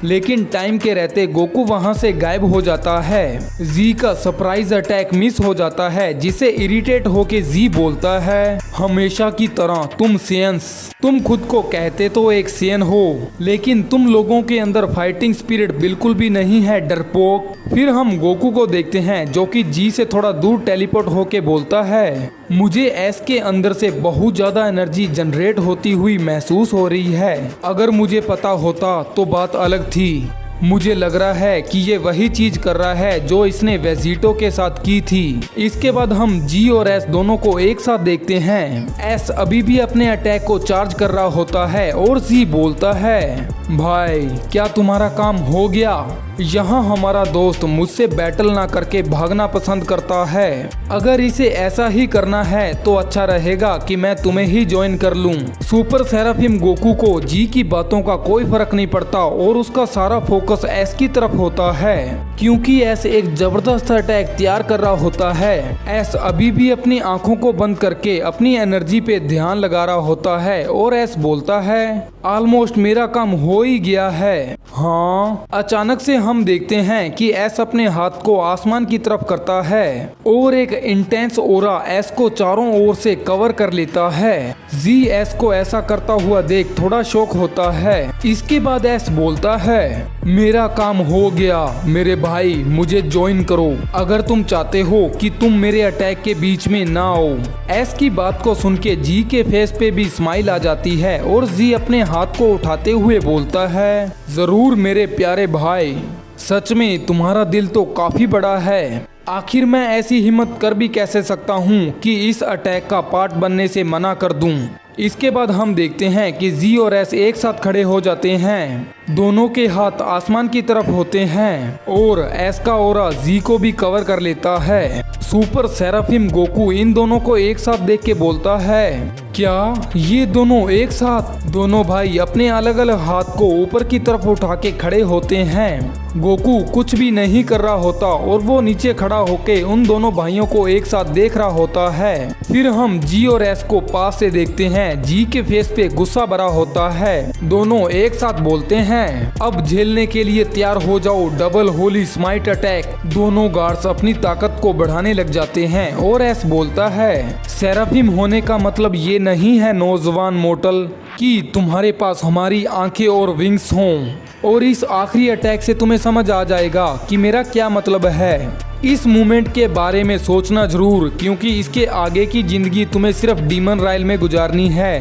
लेकिन टाइम के रहते गोकू वहां से गायब हो जाता है। जी का सरप्राइज अटैक मिस हो जाता है, जिसे इरिटेट होके जी बोलता है, हमेशा की तरह तुम सेयंस, तुम खुद को कहते तो एक सेयन हो, लेकिन तुम लोगों के अंदर फाइटिंग स्पिरिट बिल्कुल भी नहीं है, डरपोक। फिर हम गोकू को देखते हैं जो कि जी से थोड़ा दूर टेलीपोर्ट होके बोलता है, मुझे एस के अंदर से बहुत ज्यादा एनर्जी जनरेट होती हुई महसूस हो रही है। अगर मुझे पता होता तो बात अलग थी। मुझे लग रहा है कि ये वही चीज कर रहा है जो इसने वेजिटो के साथ की थी। इसके बाद हम जी और एस दोनों को एक साथ देखते हैं। एस अभी भी अपने अटैक को चार्ज कर रहा होता है और जी बोलता है, भाई क्या तुम्हारा काम हो गया? यहाँ हमारा दोस्त मुझसे बैटल ना करके भागना पसंद करता है। अगर इसे ऐसा ही करना है तो अच्छा रहेगा कि मैं तुम्हें ही ज्वाइन कर लूं। सुपर सेराफिम गोकू को जी की बातों का कोई फर्क नहीं पड़ता और उसका सारा फोकस एस की तरफ होता है, क्योंकि एस एक जबरदस्त अटैक तैयार कर रहा होता है। एस अभी भी अपनी आंखों को बंद करके अपनी एनर्जी पे ध्यान लगा रहा होता है और एस बोलता है, ऑलमोस्ट मेरा काम हो ही गया है। हाँ, अचानक से हम देखते हैं कि एस अपने हाथ को आसमान की तरफ करता है और एक इंटेंस ओरा एस को चारों ओर से कवर कर लेता है। जी एस को ऐसा करता हुआ देख थोड़ा शॉक होता है। इसके बाद एस बोलता है, मेरा काम हो गया मेरे भाई, मुझे ज्वाइन करो अगर तुम चाहते हो कि तुम मेरे अटैक के बीच में ना आओ। एस की बात को सुन के जी के फेस पे भी स्माइल आ जाती है और जी अपने हाथ को उठाते हुए बोलता है, जरूर मेरे प्यारे भाई, सच में तुम्हारा दिल तो काफी बड़ा है। आखिर मैं ऐसी हिम्मत कर भी कैसे सकता हूँ कि इस अटैक का पार्ट बनने से मना कर दूं। इसके बाद हम देखते हैं कि जी और एस एक साथ खड़े हो जाते हैं। दोनों के हाथ आसमान की तरफ होते हैं और एस का ओरा जी को भी कवर कर लेता है। सुपर सेराफिम गोकू इन दोनों को एक साथ देख के बोलता है, क्या ये दोनों एक साथ? दोनों भाई अपने अलग अलग हाथ को ऊपर की तरफ उठा के खड़े होते हैं। गोकू कुछ भी नहीं कर रहा होता और वो नीचे खड़ा होके उन दोनों भाइयों को एक साथ देख रहा होता है। फिर हम जी और एस को पास से देखते हैं। जी के फेस पे गुस्सा भरा होता है। दोनों एक साथ बोलते हैं, अब झेलने के लिए तैयार हो जाओ, डबल होली स्माइट अटैक। दोनों गार्ड्स अपनी ताकत को बढ़ाने लग जाते हैं और एस बोलता है, सेराफिम होने का मतलब ये नहीं है नौजवान मोर्टल कि तुम्हारे पास हमारी आंखें और विंग्स हों, और इस आखिरी अटैक से तुम्हें समझ आ जाएगा कि मेरा क्या मतलब है। इस मूवमेंट के बारे में सोचना जरूर, क्योंकि इसके आगे की जिंदगी तुम्हें सिर्फ डीमन राइल में गुजारनी है।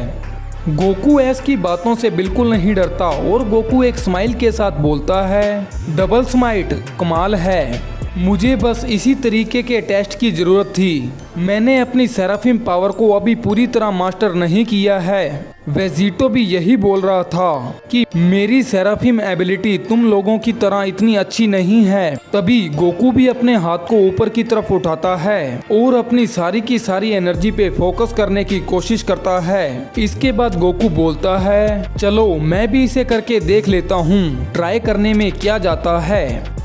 गोकू एस की बातों से बिल्कुल नहीं डरता और गोकू एक स्माइल के साथ बोलता है, डबल स्माइट कमाल है, मुझे बस इसी तरीके के टेस्ट की जरूरत थी। मैंने अपनी सेराफिम पावर को अभी पूरी तरह मास्टर नहीं किया है। वेजिटो भी यही बोल रहा था कि मेरी सेराफिम एबिलिटी तुम लोगों की तरह इतनी अच्छी नहीं है। तभी गोकू भी अपने हाथ को ऊपर की तरफ उठाता है और अपनी सारी की सारी एनर्जी पे फोकस करने की कोशिश करता है। इसके बाद गोकू बोलता है, चलो मैं भी इसे करके देख लेता हूँ, ट्राई करने में क्या जाता है।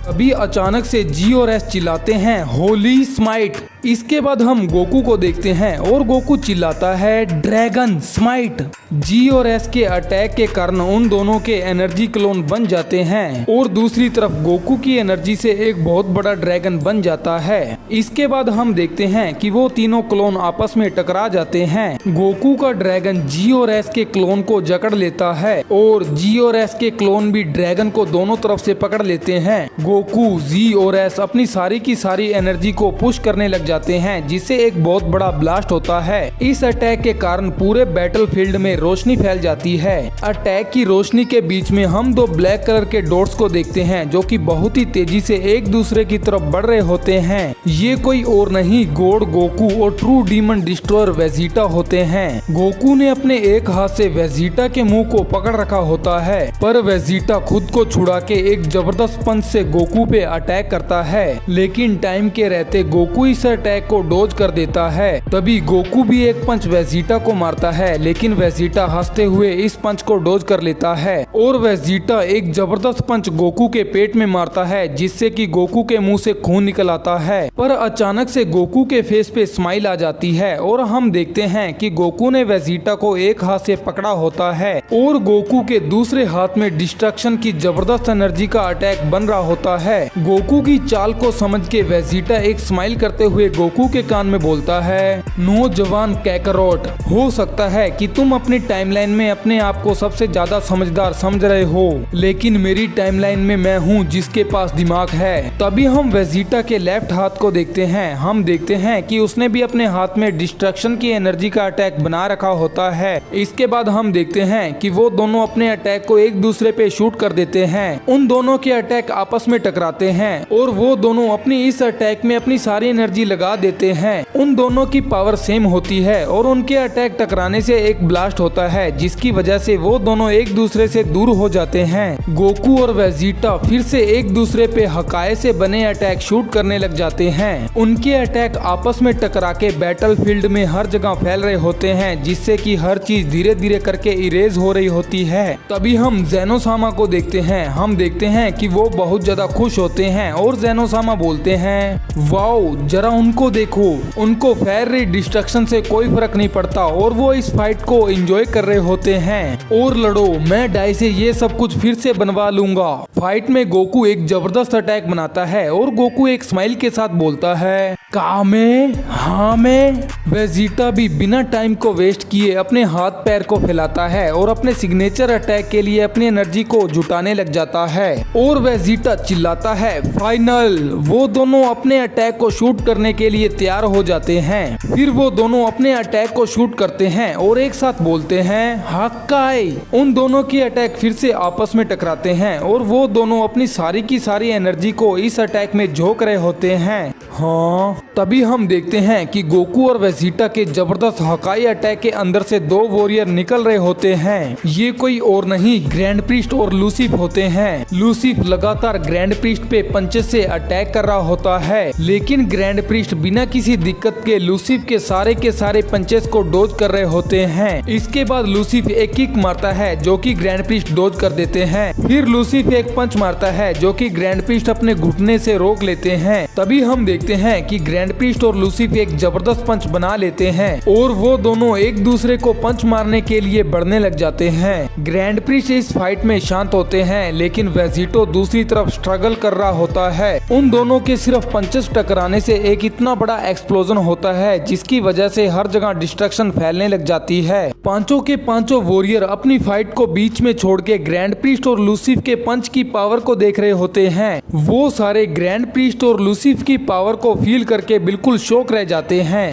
अभी अचानक से जी और एस चिल्लाते हैं, होली स्माइट। इसके बाद हम गोकू को देखते हैं और गोकू चिल्लाता है, ड्रैगन स्माइट। जी और एस के अटैक के कारण उन दोनों के एनर्जी क्लोन बन जाते हैं और दूसरी तरफ गोकू की एनर्जी से एक बहुत बड़ा ड्रैगन बन जाता है। इसके बाद हम देखते हैं कि वो तीनों क्लोन आपस में टकरा जाते हैं। गोकू का ड्रैगन जी और एस के क्लोन को जकड़ लेता है और जी और एस के क्लोन भी ड्रैगन को दोनों तरफ से पकड़ लेते हैं। गोकू, जी और एस अपनी सारी की सारी एनर्जी को पुश करने लग जाते हैं, जिससे एक बहुत बड़ा ब्लास्ट होता है। इस अटैक के कारण पूरे बैटलफील्ड में रोशनी फैल जाती है। अटैक की रोशनी के बीच में हम दो ब्लैक कलर के डॉट्स को देखते हैं जो कि बहुत ही तेजी से एक दूसरे की तरफ बढ़ रहे होते हैं। ये कोई और नहीं, गॉड गोकू और ट्रू डीमन डिस्ट्रॉयर वेजिटा होते हैं। गोकू ने अपने एक हाथ से वेजिटा के मुंह को पकड़ रखा होता है, पर वेजिटा खुद को छुड़ा के एक जबरदस्त पंच से गोकू पे अटैक करता है, लेकिन टाइम के रहते गोकू इस अटैक को डॉज कर देता है। तभी गोकू भी एक पंच वेजिटा को मारता है, लेकिन वेजिटा हंसते हुए इस पंच को डॉज कर लेता है और वेजिटा एक जबरदस्त पंच गोकू के पेट में मारता है, जिससे कि गोकू के मुंह से खून निकल आता है। पर अचानक से गोकू के फेस पे स्माइल आ जाती है और हम देखते हैं कि गोकू ने वेजिटा को एक हाथ से पकड़ा होता है और गोकू के दूसरे हाथ में डिस्ट्रक्शन की जबरदस्त एनर्जी का अटैक बन रहा होता है। गोकू की चाल को समझ के वेजिटा एक स्माइल करते हुए गोकू के कान में बोलता है, नौजवान कैकरोट, हो सकता है कि तुम अपनी टाइमलाइन में अपने आप को सबसे ज्यादा समझदार समझ रहे हो, लेकिन मेरी टाइमलाइन में मैं हूँ जिसके पास दिमाग है। तभी हम वेजिटा के लेफ्ट हाथ को देखते हैं। हम देखते हैं कि उसने भी अपने हाथ में डिस्ट्रक्शन की एनर्जी का अटैक बना रखा होता है। इसके बाद हम देखते हैं कि वो दोनों अपने अटैक को एक दूसरे पे शूट कर देते हैं। उन दोनों के अटैक आपस में टकराते हैं और वो दोनों अपनी इस अटैक में अपनी सारी एनर्जी लगा देते हैं। उन दोनों की पावर सेम होती है और उनके अटैक टकराने से एक ब्लास्ट होता है, जिसकी वजह से वो दोनों एक दूसरे से दूर हो जाते हैं। गोकू और वेजिटा फिर से एक दूसरे पे हकाए से बने अटैक शूट करने लग जाते हैं। उनके अटैक आपस में टकरा के बैटलफील्ड में हर जगह फैल रहे होते हैं, जिससे कि हर चीज धीरे धीरे करके इरेज हो रही होती है। तभी हम जेनोसामा को देखते हैं। हम देखते हैं कि वो बहुत ज्यादा खुश होते हैं और जेनोसामा बोलते हैं, वाओ, जरा उनको देखो, उनको फैल रही डिस्ट्रक्शन से कोई फर्क नहीं पड़ता और वो इस फाइट को एंजॉय कर रहे होते हैं। और लड़ो, मैं डाई से ये सब कुछ फिर से बनवा लूंगा। फाइट में गोकू एक जबरदस्त अटैक बनाता है और गोकू एक स्माइल के साथ बोलता है, कामे, हाँ मैं। वेजिटा भी बिना टाइम को वेस्ट किए अपने हाथ पैर को फैलाता है और अपने सिग्नेचर अटैक के लिए अपनी एनर्जी को जुटाने लग जाता है और वेजिटा चिल्लाता है, फाइनल। वो दोनों अपने अटैक को शूट करने के लिए तैयार हो जाते हैं। फिर वो दोनों अपने अटैक को शूट करते हैं और एक साथ बोलते हैं, हक्काई। उन दोनों की अटैक फिर से आपस में टकराते हैं और वो दोनों अपनी सारी की सारी एनर्जी को इस अटैक में झोंक रहे होते हैं। हाँ, तभी हम देखते हैं कि गोकू और वेजिटा के जबरदस्त हकाई अटैक के अंदर से दो वॉरियर निकल रहे होते हैं। ये कोई और नहीं ग्रैंड प्रीस्ट और लूसिफ होते हैं। लूसिफ लगातार ग्रैंड प्रीस्ट पे पंचेस से अटैक कर रहा होता है, लेकिन ग्रैंड प्रीस्ट बिना किसी दिक्कत के लूसिफ के सारे पंचेस को डोज कर रहे होते हैं। इसके बाद लूसिफ एक किक मारता है जो कि ग्रैंड प्रीस्ट डोज कर देते हैं। फिर लूसिफ एक पंच मारता है जो कि ग्रैंड प्रीस्ट अपने घुटने से रोक लेते हैं। तभी हम देखते हैं कि ग्रैंड प्रीस्ट और लूसिफ एक जबरदस्त पंच बना लेते हैं और वो दोनों एक दूसरे को पंच मारने के लिए बढ़ने लग जाते हैं। ग्रैंड प्रीस्ट इस फाइट में शांत होते हैं, लेकिन वेजिटो दूसरी तरफ स्ट्रगल कर रहा होता है। उन दोनों के सिर्फ पंचेस टकराने से एक इतना बड़ा एक्सप्लोजन होता है जिसकी वजह से हर जगह डिस्ट्रक्शन फैलने लग जाती है। पांचों के पांचों वॉरियर अपनी फाइट को बीच में छोड़ के ग्रैंड प्रीस्ट और लूसिफ के पंच की पावर को देख रहे होते हैं। वो सारे ग्रैंड प्रीस्ट और लूसिफ की पावर को फील करके बिल्कुल शॉक रह जाते हैं।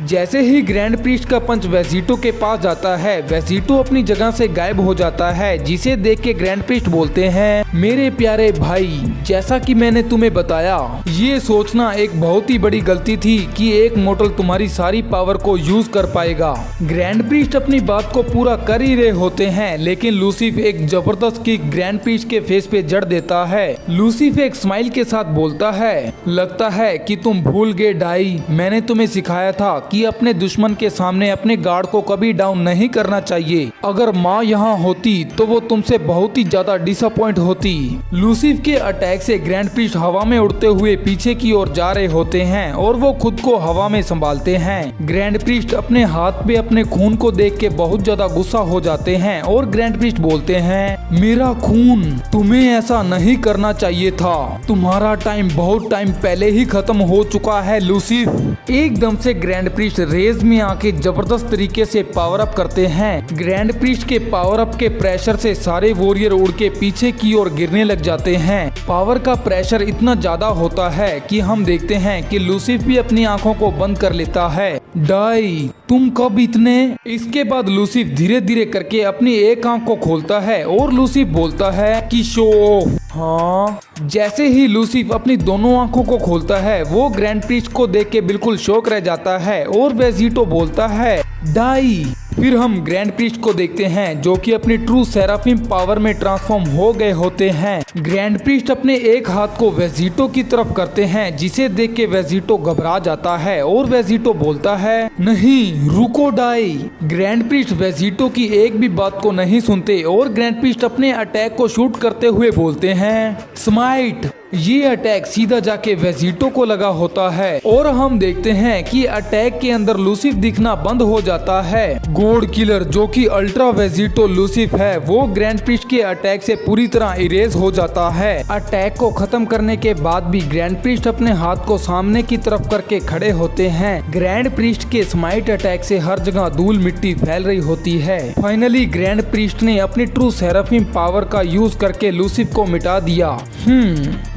जैसे ही ग्रैंड प्रीस्ट का पंच वेजिटो के पास जाता है, वेजिटो अपनी जगह से गायब हो जाता है, जिसे देख के ग्रैंड प्रीस्ट बोलते हैं, मेरे प्यारे भाई, जैसा कि मैंने तुम्हें बताया, ये सोचना एक बहुत ही बड़ी गलती थी कि एक मोर्टल तुम्हारी सारी पावर को यूज कर पाएगा। ग्रैंड प्रीस्ट अपनी बात को पूरा कर ही रहे होते हैं, लेकिन लूसिफ एक जबरदस्त किक ग्रैंड प्रीस्ट के फेस पे जड़ देता है। लूसिफ एक स्माइल के साथ बोलता है, लगता है कि तुम भूल गए डाई, मैंने तुम्हें सिखाया था कि अपने दुश्मन के सामने अपने गार्ड को कभी डाउन नहीं करना चाहिए। अगर माँ यहाँ होती तो वो तुमसे बहुत ही ज्यादा डिसअपॉइंट होती। लूसिफ के अटैक से ग्रैंड प्रीस्ट हवा में उड़ते हुए पीछे की ओर जा रहे होते हैं और वो खुद को हवा में संभालते हैं। ग्रैंड प्रीस्ट अपने हाथ पे अपने खून को देख के बहुत ज्यादा गुस्सा हो जाते हैं और ग्रैंड प्रीस्ट बोलते हैं, मेरा खून, तुम्हें ऐसा नहीं करना चाहिए था, तुम्हारा टाइम बहुत टाइम पहले ही खत्म हो चुका है लूसिफ। एकदम से ग्रैंड प्रीस्ट रेज में आके जबरदस्त तरीके से पावर अप करते हैं। ग्रैंड प्रीस्ट के पावर अप के प्रेशर से सारे वॉरियर उड़ के पीछे की ओर गिरने लग जाते हैं। पावर का प्रेशर इतना ज्यादा होता है कि हम देखते हैं कि लूसिफ भी अपनी आंखों को बंद कर लेता है। डाई, तुम कब इतने? इसके बाद लूसिफ धीरे धीरे करके अपनी एक आंख को खोलता है और लूसिफ बोलता है कि शो ऑफ। हाँ, जैसे ही लूसिफ अपनी दोनों आंखों को खोलता है, वो ग्रैंड प्रीस्ट को देख के बिल्कुल शॉक रह जाता है और वेजिटो बोलता है, डाई। फिर हम ग्रैंड प्रीस्ट को देखते हैं जो कि अपनी ट्रू सेराफिम पावर में ट्रांसफॉर्म हो गए होते हैं। ग्रैंड प्रीस्ट अपने एक हाथ को वेजिटो की तरफ करते हैं, जिसे देख के वेजिटो घबरा जाता है और वेजिटो बोलता है, नहीं रुको डाई। ग्रैंड प्रीस्ट वेजिटो की एक भी बात को नहीं सुनते और ग्रैंड प्रीस्ट अपने अटैक को शूट करते हुए बोलते हैं, स्माइट। ये अटैक सीधा जाके वेजिटो को लगा होता है और हम देखते हैं कि अटैक के अंदर लूसिफ दिखना बंद हो जाता है। गॉड किलर जो कि अल्ट्रा वेजिटो लूसिफ है, वो ग्रैंड प्रीस्ट के अटैक से पूरी तरह इरेज हो जाता है। अटैक को खत्म करने के बाद भी ग्रैंड प्रीस्ट अपने हाथ को सामने की तरफ करके खड़े होते हैं। ग्रैंड प्रीस्ट के स्माइट अटैक से हर जगह धूल मिट्टी फैल रही होती है। फाइनली ग्रैंड प्रीस्ट ने अपनी ट्रू सेराफिम पावर का यूज करके लूसिफ को मिटा दिया।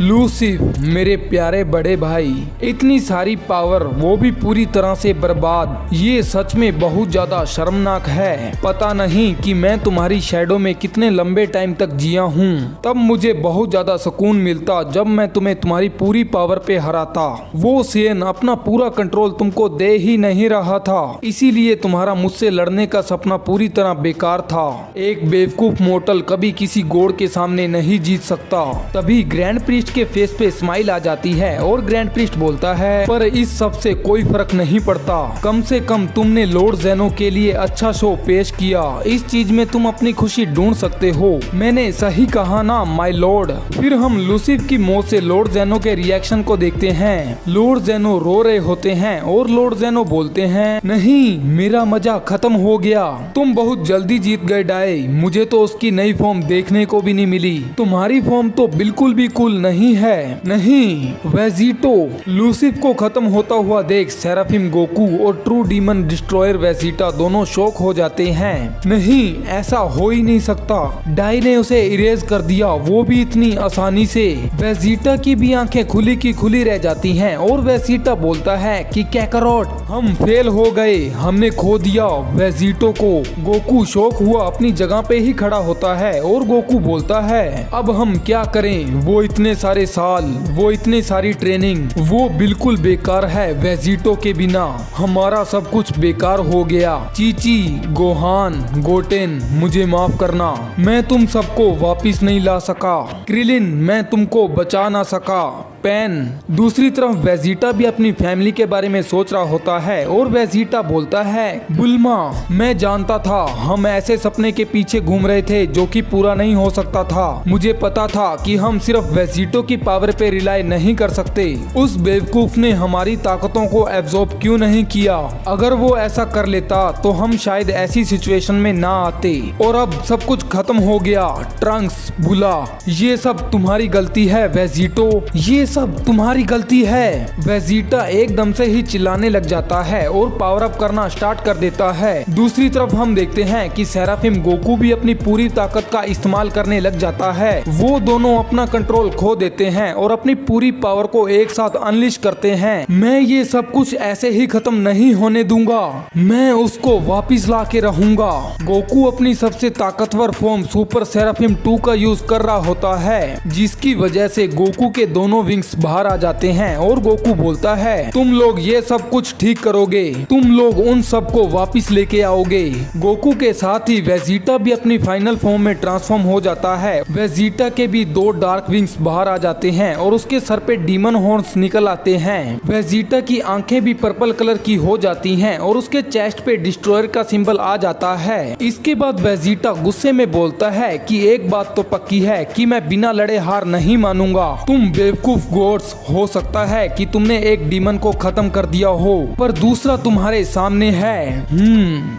लूसिफ, मेरे प्यारे बड़े भाई, इतनी सारी पावर, वो भी पूरी तरह से बर्बाद, ये सच में बहुत ज्यादा शर्मनाक है। पता नहीं कि मैं तुम्हारी शैडो में कितने लंबे टाइम तक जिया हूँ। तब मुझे बहुत ज्यादा सुकून मिलता जब मैं तुम्हें तुम्हारी पूरी पावर पे हराता। वो सेन अपना पूरा कंट्रोल तुमको दे ही नहीं रहा था, इसीलिए तुम्हारा मुझसे लड़ने का सपना पूरी तरह बेकार था। एक बेवकूफ मोर्टल कभी किसी गोड़ के सामने नहीं जीत सकता। तभी ग्रैंड प्रीस्ट के फेस पे स्माइल आ जाती है और ग्रैंड प्रीस्ट बोलता है, पर इस सब से कोई फर्क नहीं पड़ता। कम से कम तुमने लॉर्ड जेनो के लिए अच्छा शो पेश किया, इस चीज में तुम अपनी खुशी ढूंढ सकते हो। मैंने सही कहा ना माय लॉर्ड। फिर हम लूसिफ की मौत से लॉर्ड जेनो के रिएक्शन को देखते हैं। लॉर्ड जेनो रो रहे होते हैं और लॉर्ड जेनो बोलते हैं, नहीं, मेरा मजा खत्म हो गया, तुम बहुत जल्दी जीत गए डाई। मुझे तो उसकी नई फॉर्म देखने को भी नहीं मिली, तुम्हारी फॉर्म तो बिल्कुल भी कूल नहीं है। नहीं वेजिटो। लूसिफ को खत्म होता हुआ देख सेराफिम गोकू और ट्रू डीमन डिस्ट्रॉयर वेजिटा दोनों शॉक हो जाते हैं। नहीं, ऐसा हो ही नहीं सकता, डाई ने उसे इरेज कर दिया, वो भी इतनी आसानी से। वेजिटा की भी आंखें खुली की खुली रह जाती हैं और वेजिटा बोलता है कि कैकरोट, हम फेल हो गए, हमने खो दिया वेजिटो को। गोकू शॉक हुआ अपनी जगह पे ही खड़ा होता है और गोकू बोलता है, अब हम क्या करें, वो इतने सारे सारे साल, वो इतने सारी ट्रेनिंग, वो बिल्कुल बेकार है। वेजिटो के बिना हमारा सब कुछ बेकार हो गया। चीची, गोहान, गोटेन, मुझे माफ करना, मैं तुम सबको वापिस नहीं ला सका। क्रिलिन, मैं तुमको बचा ना सका। पेन। दूसरी तरफ वेजिटा भी अपनी फैमिली के बारे में सोच रहा होता है और वेजिटा बोलता है, बुल्मा, मैं जानता था हम ऐसे सपने के पीछे घूम रहे थे जो कि पूरा नहीं हो सकता था। मुझे पता था कि हम सिर्फ वेजिटो की पावर पे रिलाई नहीं कर सकते। उस बेवकूफ ने हमारी ताकतों को एब्जॉर्ब क्यों नहीं किया? अगर वो ऐसा कर लेता तो हम शायद ऐसी सिचुएशन में ना आते। और अब सब कुछ खत्म हो गया। ट्रंक्स, बुला, ये सब तुम्हारी गलती है वेजिटो, ये सब तुम्हारी गलती है। वेजिटा एकदम से ही चिल्लाने लग जाता है और पावर अप करना स्टार्ट कर देता है। दूसरी तरफ हम देखते हैं कि सेराफिम गोकू भी अपनी पूरी ताकत का इस्तेमाल करने लग जाता है। वो दोनों अपना कंट्रोल खो देते हैं और अपनी पूरी पावर को एक साथ अनलिश करते हैं। मैं ये सब कुछ ऐसे ही खत्म नहीं होने दूंगा, मैं उसको वापिस ला के रहूंगा। गोकू अपनी सबसे ताकतवर फॉर्म सुपर सेराफिम 2 का यूज कर रहा होता है, जिसकी वजह से गोकू के दोनों विंग्स बाहर आ जाते हैं और गोकू बोलता है, तुम लोग ये सब कुछ ठीक करोगे, तुम लोग उन सबको वापिस लेके आओगे। गोकू के साथ ही वेजिटा भी अपनी फाइनल फॉर्म में ट्रांसफॉर्म हो जाता है। वेजिटा के भी 2 डार्क विंग्स बाहर आ जाते हैं और उसके सर पे डीमन हॉर्न्स निकल आते हैं। वेजिटा की आंखें भी पर्पल कलर की हो जाती हैं और उसके चेस्ट पे डिस्ट्रॉयर का सिंबल आ जाता है। इसके बाद वेजिटा गुस्से में बोलता है कि एक बात तो पक्की है कि मैं बिना लड़े हार नहीं मानूंगा। तुम बेवकूफ गोड्स, हो सकता है कि तुमने एक डीमन को खत्म कर दिया हो, पर दूसरा तुम्हारे सामने है।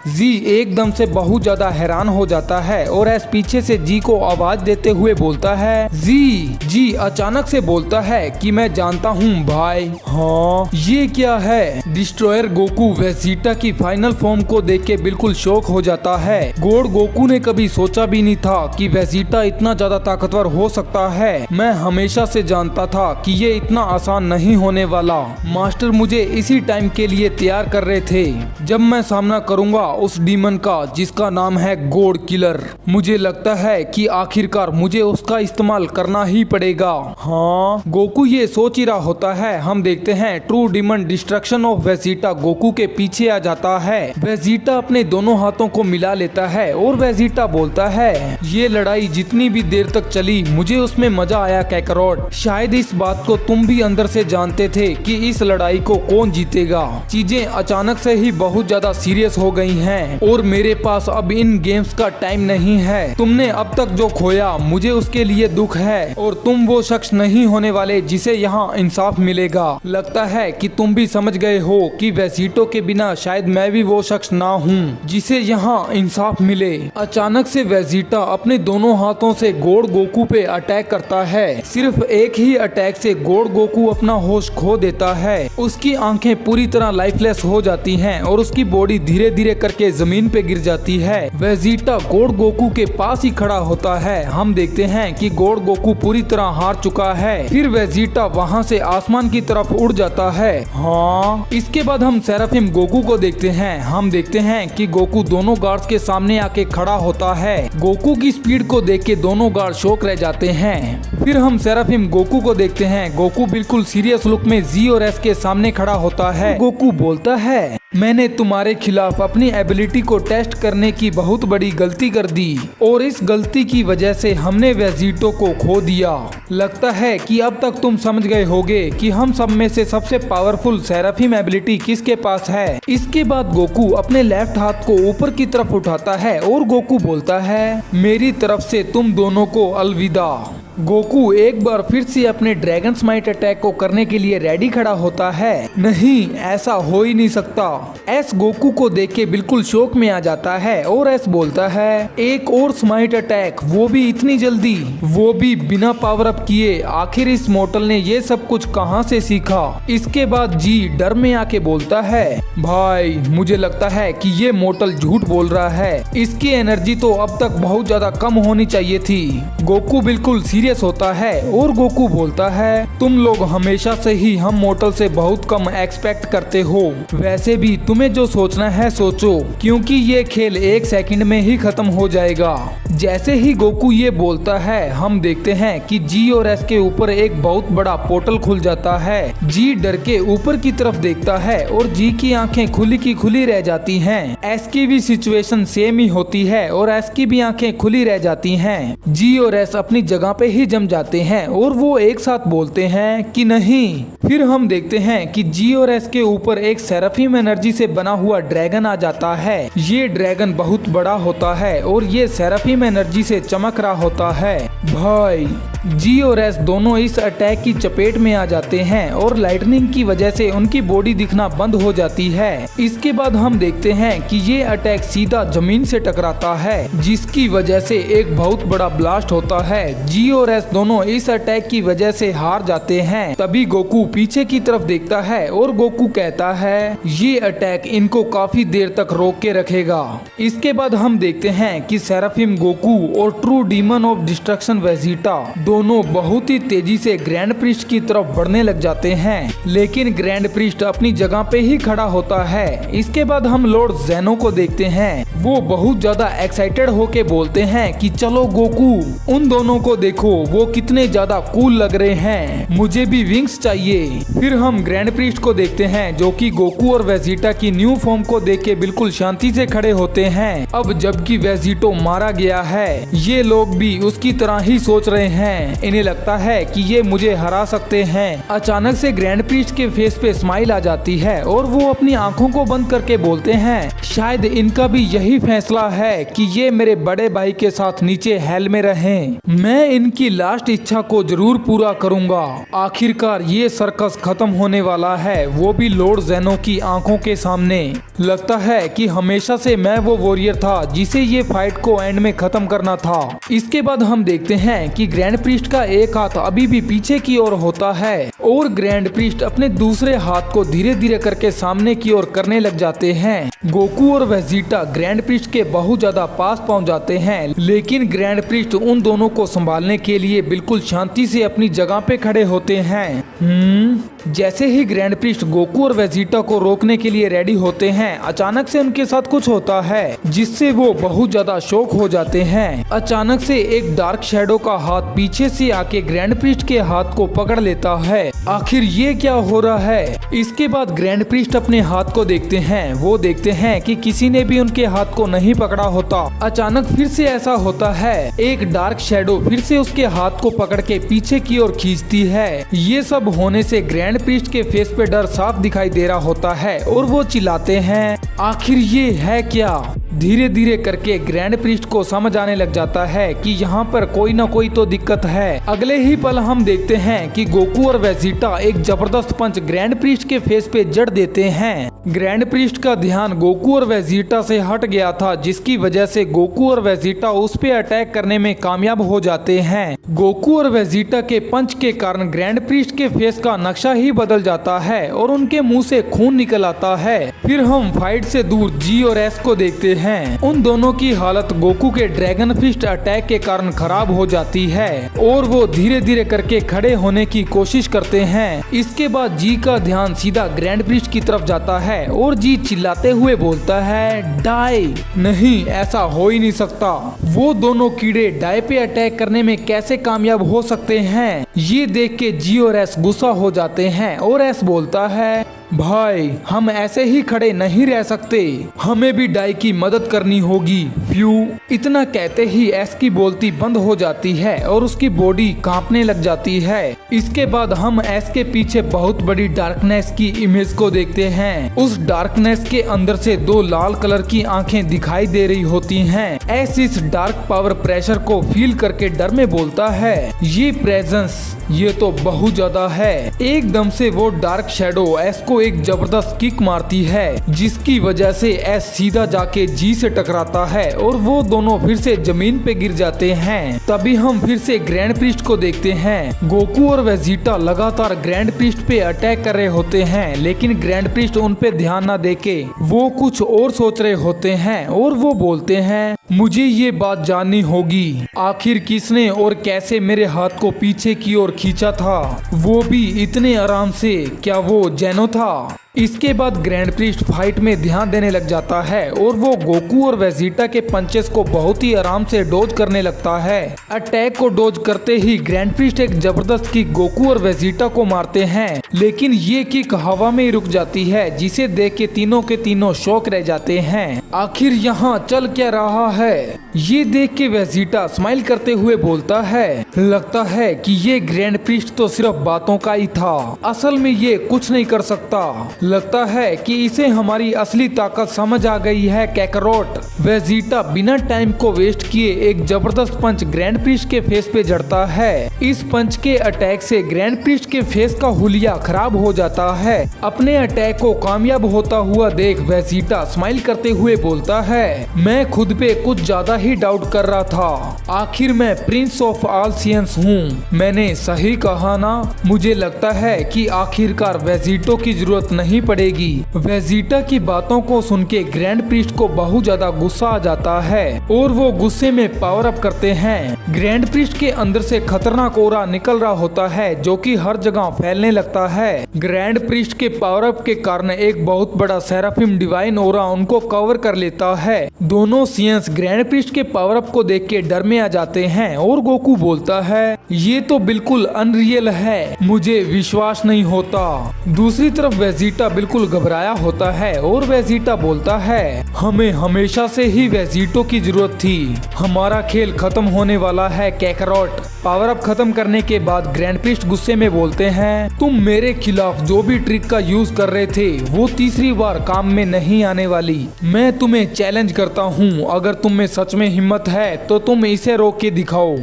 जी एकदम से बहुत ज्यादा हैरान हो जाता है और एस पीछे से जी को आवाज देते हुए बोलता है, जी अचानक से बोलता है कि मैं जानता हूँ भाई। हाँ, ये क्या है? डिस्ट्रॉयर गोकू वेजिटा की फाइनल फॉर्म को देख के बिल्कुल शॉक हो जाता है। गोड गोकू ने कभी सोचा भी नहीं था कि वेजिटा इतना ज्यादा ताकतवर हो सकता है। मैं हमेशा से जानता था कि ये इतना आसान नहीं होने वाला। मास्टर मुझे इसी टाइम के लिए तैयार कर रहे थे जब मैं सामना करूंगा उस डीमन का जिसका नाम है गोड किलर। मुझे लगता है कि आखिरकार मुझे उसका इस्तेमाल करना ही पड़ेगा। हाँ, गोकू ये सोच ही रहा होता है। हम देखते हैं true demon destruction of Vegeta Goku के पीछे आ जाता है। वेजिटा अपने दोनों हाथों को मिला लेता है और वेजिटा बोलता है, ये लड़ाई जितनी भी देर तक चली मुझे उसमें मजा आया कैकरोट। शायद इस बात को तुम भी अंदर से जानते थे कि इस लड़ाई को कौन जीतेगा। चीजें अचानक से ही बहुत ज्यादा सीरियस हो गई हैं और मेरे पास अब इन गेम्स का टाइम नहीं है। तुमने अब तक जो खोया मुझे उसके लिए दुख है और तुम वो शख्स नहीं होने वाले जिसे यहाँ इंसाफ मिलेगा। लगता है कि तुम भी समझ गए हो कि वेजिटो के बिना शायद मैं भी वो शख्स ना हूँ जिसे यहाँ इंसाफ मिले। अचानक से वेजिटा अपने दोनों हाथों से गोड गोकू पे अटैक करता है। सिर्फ एक ही अटैक से गोड गोकू अपना होश खो देता है। उसकी आंखें पूरी तरह लाइफलेस हो जाती हैं और उसकी बॉडी धीरे धीरे करके जमीन पे गिर जाती है। वेजिटा गोड गोकू के पास ही खड़ा होता है। हम देखते हैं कि गोड गोकू पूरी तरह हार चुका है। फिर वेजिटा वहाँ से आसमान की तरफ उड़ जाता है। हाँ, इसके बाद हम सेराफिम गोकू को देखते हैं। हम देखते हैं कि गोकू दोनों गार्ड्स के सामने आके खड़ा होता है। गोकू की स्पीड को देख के दोनों गार्ड शॉक रह जाते हैं। फिर हम सेराफिम गोकू को देखते हैं। गोकू बिल्कुल सीरियस लुक में जी और एस के सामने खड़ा होता है। गोकू बोलता है, मैंने तुम्हारे खिलाफ अपनी एबिलिटी को टेस्ट करने की बहुत बड़ी गलती कर दी और इस गलती की वजह से हमने वेजिटो को खो दिया। लगता है कि अब तक तुम समझ गए होगे कि हम सब में से सबसे पावरफुल सेराफिम एबिलिटी किसके पास है। इसके बाद गोकू अपने लेफ्ट हाथ को ऊपर की तरफ उठाता है और गोकू बोलता है, मेरी तरफ से तुम दोनों को अलविदा। गोकू एक बार फिर से अपने ड्रैगन स्माइट अटैक को करने के लिए रेडी खड़ा होता है। नहीं, ऐसा हो ही नहीं सकता। एस गोकू को देख के बिल्कुल शौक में आ जाता है और एस बोलता है, एक और स्माइट अटैक, वो भी इतनी जल्दी, वो भी बिना पावर अप किए। आखिर इस मोटल ने ये सब कुछ कहां से सीखा। इसके बाद जी डर में आके बोलता है, भाई मुझे लगता है कि ये मोटल झूठ बोल रहा है। इसकी एनर्जी तो अब तक बहुत ज्यादा कम होनी चाहिए थी। गोकू बिल्कुल सीरियस होता है और गोकू बोलता है, तुम लोग हमेशा से ही हम मोटल से बहुत कम एक्सपेक्ट करते हो। वैसे भी तुम्हें जो सोचना है सोचो, क्योंकि ये खेल 1 सेकंड में ही खत्म हो जाएगा। जैसे ही गोकू ये बोलता है, हम देखते हैं कि जी और एस के ऊपर एक बहुत बड़ा पोर्टल खुल जाता है। जी डर के ऊपर की तरफ देखता है और जी की आंखें खुली की खुली रह जाती हैं। एस की भी सिचुएशन सेम ही होती है और एस की भी आंखें खुली रह जाती हैं। जी और एस अपनी जगह पे ही जम जाते हैं और वो एक साथ बोलते हैं कि नहीं। फिर हम देखते हैं कि जी और एस के ऊपर एक सेराफिम एनर्जी से बना हुआ ड्रैगन आ जाता है। ये ड्रैगन बहुत बड़ा होता है और ये सेराफिम एनर्जी से चमक रहा होता है। भाई जी और एस दोनों इस अटैक की चपेट में आ जाते हैं और लाइटनिंग की वजह से उनकी बॉडी दिखना बंद हो जाती है। इसके बाद हम देखते हैं कि ये अटैक सीधा जमीन से टकराता है, जिसकी वजह से एक बहुत बड़ा ब्लास्ट होता है। जी और एस दोनों इस अटैक की वजह से हार जाते हैं। तभी गोकू पीछे की तरफ देखता है और गोकू कहता है, ये अटैक इनको काफी देर तक रोक के रखेगा। इसके बाद हम देखते हैं कि सेराफिम गोकू और true demon of destruction Vegeta दोनों बहुत ही तेजी से ग्रैंड प्रिस्ट की तरफ बढ़ने लग जाते हैं, लेकिन ग्रैंड प्रिस्ट अपनी जगह पे ही खड़ा होता है। इसके बाद हम लॉर्ड ज़ेनो को देखते हैं। वो बहुत ज्यादा एक्साइटेड होके बोलते हैं कि चलो गोकू, उन दोनों को देखो, वो कितने ज्यादा कूल लग रहे हैं, मुझे भी विंग्स चाहिए। फिर हम ग्रैंड प्रिस्ट को देखते हैं जो कि गोकू और वेजिटा की न्यू फॉर्म को देख के बिल्कुल शांति से खड़े होते हैं। अब जबकि वेजिटो मारा गया है, ये लोग भी उसकी तरह ही सोच रहे हैं। इन्हें लगता है कि ये मुझे हरा सकते हैं। अचानक से ग्रैंड प्रिस्ट के फेस पे स्माइल आ जाती है और वो अपनी आंखों को बंद करके बोलते हैं, शायद इनका भी यही फैसला है कि ये मेरे बड़े भाई के साथ नीचे हेल में रहें। मैं इनकी लास्ट इच्छा को जरूर पूरा करूंगा। आखिरकार ये सर्कस खत्म होने वाला है, वो भी लॉर्ड ज़ेनो की आंखों के सामने। लगता है कि हमेशा से मैं वो वॉरियर था जिसे ये फाइट को एंड में खत्म करना था। इसके बाद हम देखते हैं कि ग्रैंड प्रिस्ट का एक हाथ अभी भी पीछे की ओर होता है और ग्रैंड प्रिस्ट अपने दूसरे हाथ को धीरे धीरे करके सामने की ओर करने लग जाते हैं। गोकू और वेजिटा ग्रैंड प्रिस्ट के बहुत ज्यादा पास पहुंच जाते हैं, लेकिन ग्रैंड प्रिस्ट उन दोनों को संभालने के लिए बिल्कुल शांति से अपनी जगह पे खड़े होते हैं। जैसे ही ग्रैंड प्रिस्ट गोकू और वेजिटा को रोकने के लिए रेडी होते हैं, अचानक से उनके साथ कुछ होता है जिससे वो बहुत ज्यादा शॉक हो जाते हैं। अचानक से एक डार्क शैडो का हाथ पीछे से आके ग्रैंड प्रिस्ट के हाथ को पकड़ लेता है। आखिर ये क्या हो रहा है? इसके बाद ग्रैंड प्रिस्ट अपने हाथ को देखते हैं। वो देखते हैं कि किसी ने भी उनके हाथ को नहीं पकड़ा होता। अचानक फिर से ऐसा होता है, एक डार्क शैडो फिर से उसके हाथ को पकड़ के पीछे की ओर खींचती है। ये सब होने से ग्रैंड प्रिस्ट के फेस पे डर साफ दिखाई दे रहा होता है और वो चिल्लाते हैं, आखिर ये है क्या? धीरे धीरे करके ग्रैंड प्रिस्ट को समझ आने लग जाता है कि यहाँ पर कोई ना कोई तो दिक्कत है। अगले ही पल हम देखते हैं कि गोकू और वेजिटा एक जबरदस्त पंच ग्रैंड प्रिस्ट के फेस पे जड़ देते हैं। ग्रैंड प्रिस्ट का ध्यान गोकू और वेजिटा से हट गया था, जिसकी वजह से गोकू और वेजिटा उस पे अटैक करने में कामयाब हो जाते हैं। गोकू और वेजिटा के पंच के कारण ग्रैंड प्रिस्ट के फेस का नक्शा ही बदल जाता है और उनके मुंह से खून निकल आता है। फिर हम फाइट से दूर जी और एस को देखते हैं। उन दोनों की हालत गोकू के ड्रैगन फिस्ट अटैक के कारण खराब हो जाती है और वो धीरे धीरे करके खड़े होने की कोशिश करते हैं। इसके बाद जी का ध्यान सीधा ग्रैंड प्रिस्ट की तरफ जाता है और जी चिल्लाते हुए बोलता है, डाई। नहीं, ऐसा हो ही नहीं सकता। वो दोनों कीड़े डाई पे अटैक करने में कैसे कामयाब हो सकते हैं? ये देख के जी और एस गुस्सा हो जाते हैं और एस बोलता है, भाई हम ऐसे ही खड़े नहीं रह सकते, हमें भी डाई की मदद करनी होगी। फ्यू। इतना कहते ही एस की बोलती बंद हो जाती है और उसकी बॉडी कांपने लग जाती है। इसके बाद हम एस के पीछे बहुत बड़ी डार्कनेस की इमेज को देखते हैं। उस डार्कनेस के अंदर से दो लाल कलर की आंखें दिखाई दे रही होती हैं। एस इस डार्क पावर प्रेशर को फील करके डर में बोलता है, ये प्रेजेंस, ये तो बहुत ज्यादा है। एकदम से वो डार्क शैडो एस को एक जबरदस्त किक मारती है जिसकी वजह से एस सीधा जाके जी से टकराता है और वो दोनों फिर से जमीन पे गिर जाते हैं। तभी हम फिर से ग्रैंड प्रीस्ट को देखते हैं। गोकू और वेजिटा लगातार ग्रैंड प्रीस्ट पे अटैक कर रहे होते हैं, लेकिन ग्रैंड प्रीस्ट उन पे ध्यान न देके वो कुछ और सोच रहे होते हैं और वो बोलते हैं, मुझे ये बात जाननी होगी, आखिर किसने और कैसे मेरे हाथ को पीछे की ओर खींचा था, वो भी इतने आराम से। क्या वो जेनो था? इसके बाद ग्रैंड प्रीस्ट फाइट में ध्यान देने लग जाता है और वो गोकू और वेजिटा के पंचेस को बहुत ही आराम से डोज करने लगता है। अटैक को डोज करते ही ग्रैंड प्रीस्ट एक जबरदस्त किक गोकू और वेजिटा को मारते हैं, लेकिन ये किक हवा में ही रुक जाती है, जिसे देख के तीनों शॉक रह जाते हैं। आखिर यहाँ चल क्या रहा है? ये देख के वेजिटा स्माइल करते हुए बोलता है, लगता है कि ये ग्रैंड प्रीस्ट तो सिर्फ बातों का ही था, असल में ये कुछ नहीं कर सकता। लगता है कि इसे हमारी असली ताकत समझ आ गई है कैकरोट। वेजिटा बिना टाइम को वेस्ट किए एक जबरदस्त पंच ग्रैंड प्रीस्ट के फेस पे जड़ता है। इस पंच के अटैक से ग्रैंड प्रीस्ट के फेस का हुलिया खराब हो जाता है। अपने अटैक को कामयाब होता हुआ देख वेजिटा स्माइल करते हुए बोलता है, मैं खुद पे कुछ ज्यादा ही डाउट कर रहा था, आखिर मैं प्रिंस ऑफ ऑल सियंस हूँ, मैंने सही कहा ना? मुझे लगता है कि आखिरकार वेजिटो की जरूरत नहीं पड़ेगी। वेजिटा की बातों को सुन के ग्रैंड प्रीस्ट को बहुत ज्यादा गुस्सा आ जाता है और वो गुस्से में पावर अप करते हैं। ग्रैंड प्रीस्ट के अंदर से खतरनाक ओरा निकल रहा होता है जो कि हर जगह फैलने लगता है। ग्रैंड प्रीस्ट के पावर अप के कारण एक बहुत बड़ा सेराफिम डिवाइन ओरा उनको कवर कर लेता है। दोनों सियंस ग्रैंड प्रीस्ट के पावर अप को देख के डर में आ जाते हैं और गोकू बोलता है, ये तो बिल्कुल अनरियल है, मुझे विश्वास नहीं होता। दूसरी तरफ वेजिटा बिल्कुल घबराया होता है और वेजिटा बोलता है, हमें हमेशा से ही वेजिटो की जरूरत थी, हमारा खेल खत्म होने वाला है कैकरोट। पावर अप खत्म करने के बाद ग्रैंड प्रीस्ट गुस्से में बोलते हैं, तुम मेरे खिलाफ जो भी ट्रिक का यूज कर रहे थे वो तीसरी बार काम में नहीं आने वाली। मैं तुम्हें चैलेंज करता हूँ, अगर तुम में सच में हिम्मत है तो तुम इसे रोक के दिखाओ।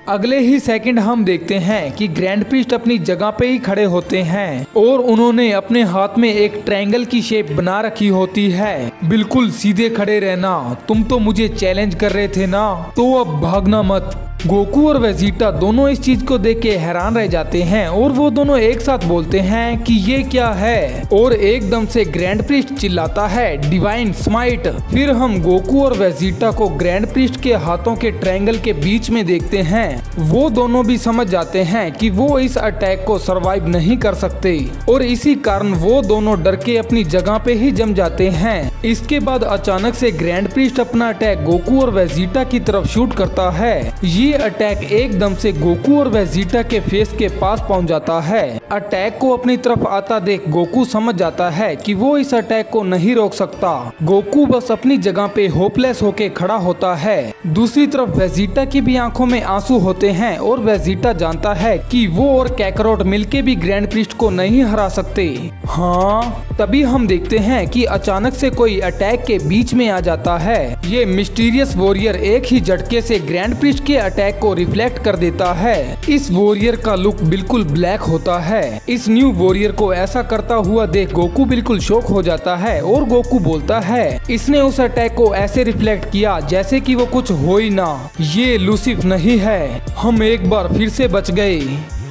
अगले ही सेकंड हम देखते हैं कि ग्रैंड प्रीस्ट अपनी जगह पे ही खड़े होते हैं और उन्होंने अपने हाथ में एक ट्रायंगल की शेप बना रखी होती है। बिल्कुल सीधे खड़े रहना, तुम तो मुझे चैलेंज कर रहे थे ना, तो अब भागना मत। गोकू और वेजिटा दोनों इस चीज को देख के हैरान रह जाते हैं और वो दोनों एक साथ बोलते हैं कि ये क्या है, और एकदम से ग्रैंड प्रीस्ट चिल्लाता है, डिवाइन स्माइट। फिर हम गोकू और वेजिटा को ग्रैंड प्रीस्ट के हाथों के ट्रायंगल के बीच में देखते हैं। वो दोनों भी समझ जाते हैं कि वो इस अटैक को सरवाइव नहीं कर सकते और इसी कारण वो दोनों डर के अपनी जगह पे ही जम जाते हैं। इसके बाद अचानक से ग्रैंड प्रीस्ट अपना अटैक गोकू और वेजिटा की तरफ शूट करता है। ये अटैक एकदम से गोकू और वेजिटा के फेस के पास पहुंच जाता है। अटैक को अपनी तरफ आता देख गोकू समझ जाता है कि वो इस अटैक को नहीं रोक सकता। गोकू बस अपनी जगह पे होपलेस होके खड़ा होता है। दूसरी तरफ वेजिटा की भी आंखों में आंसू होते हैं और वेजिटा जानता है कि वो और कैकरोट मिलके भी ग्रैंड प्रीस्ट को नहीं हरा सकते। हाँ, तभी हम देखते हैं कि अचानक से कोई अटैक के बीच में आ जाता है। ये मिस्टीरियस वॉरियर एक ही झटके से ग्रैंड प्रीस्ट के अटैक को रिफ्लेक्ट कर देता है। इस वॉरियर का लुक बिल्कुल ब्लैक होता है। इस न्यू वॉरियर को ऐसा करता हुआ देख गोकू बिल्कुल शॉक हो जाता है और गोकू बोलता है, इसने उस अटैक को ऐसे रिफ्लेक्ट किया जैसे कि वो कुछ हो ही ना, ये लूसिफ नहीं है, हम एक बार फिर से बच गए।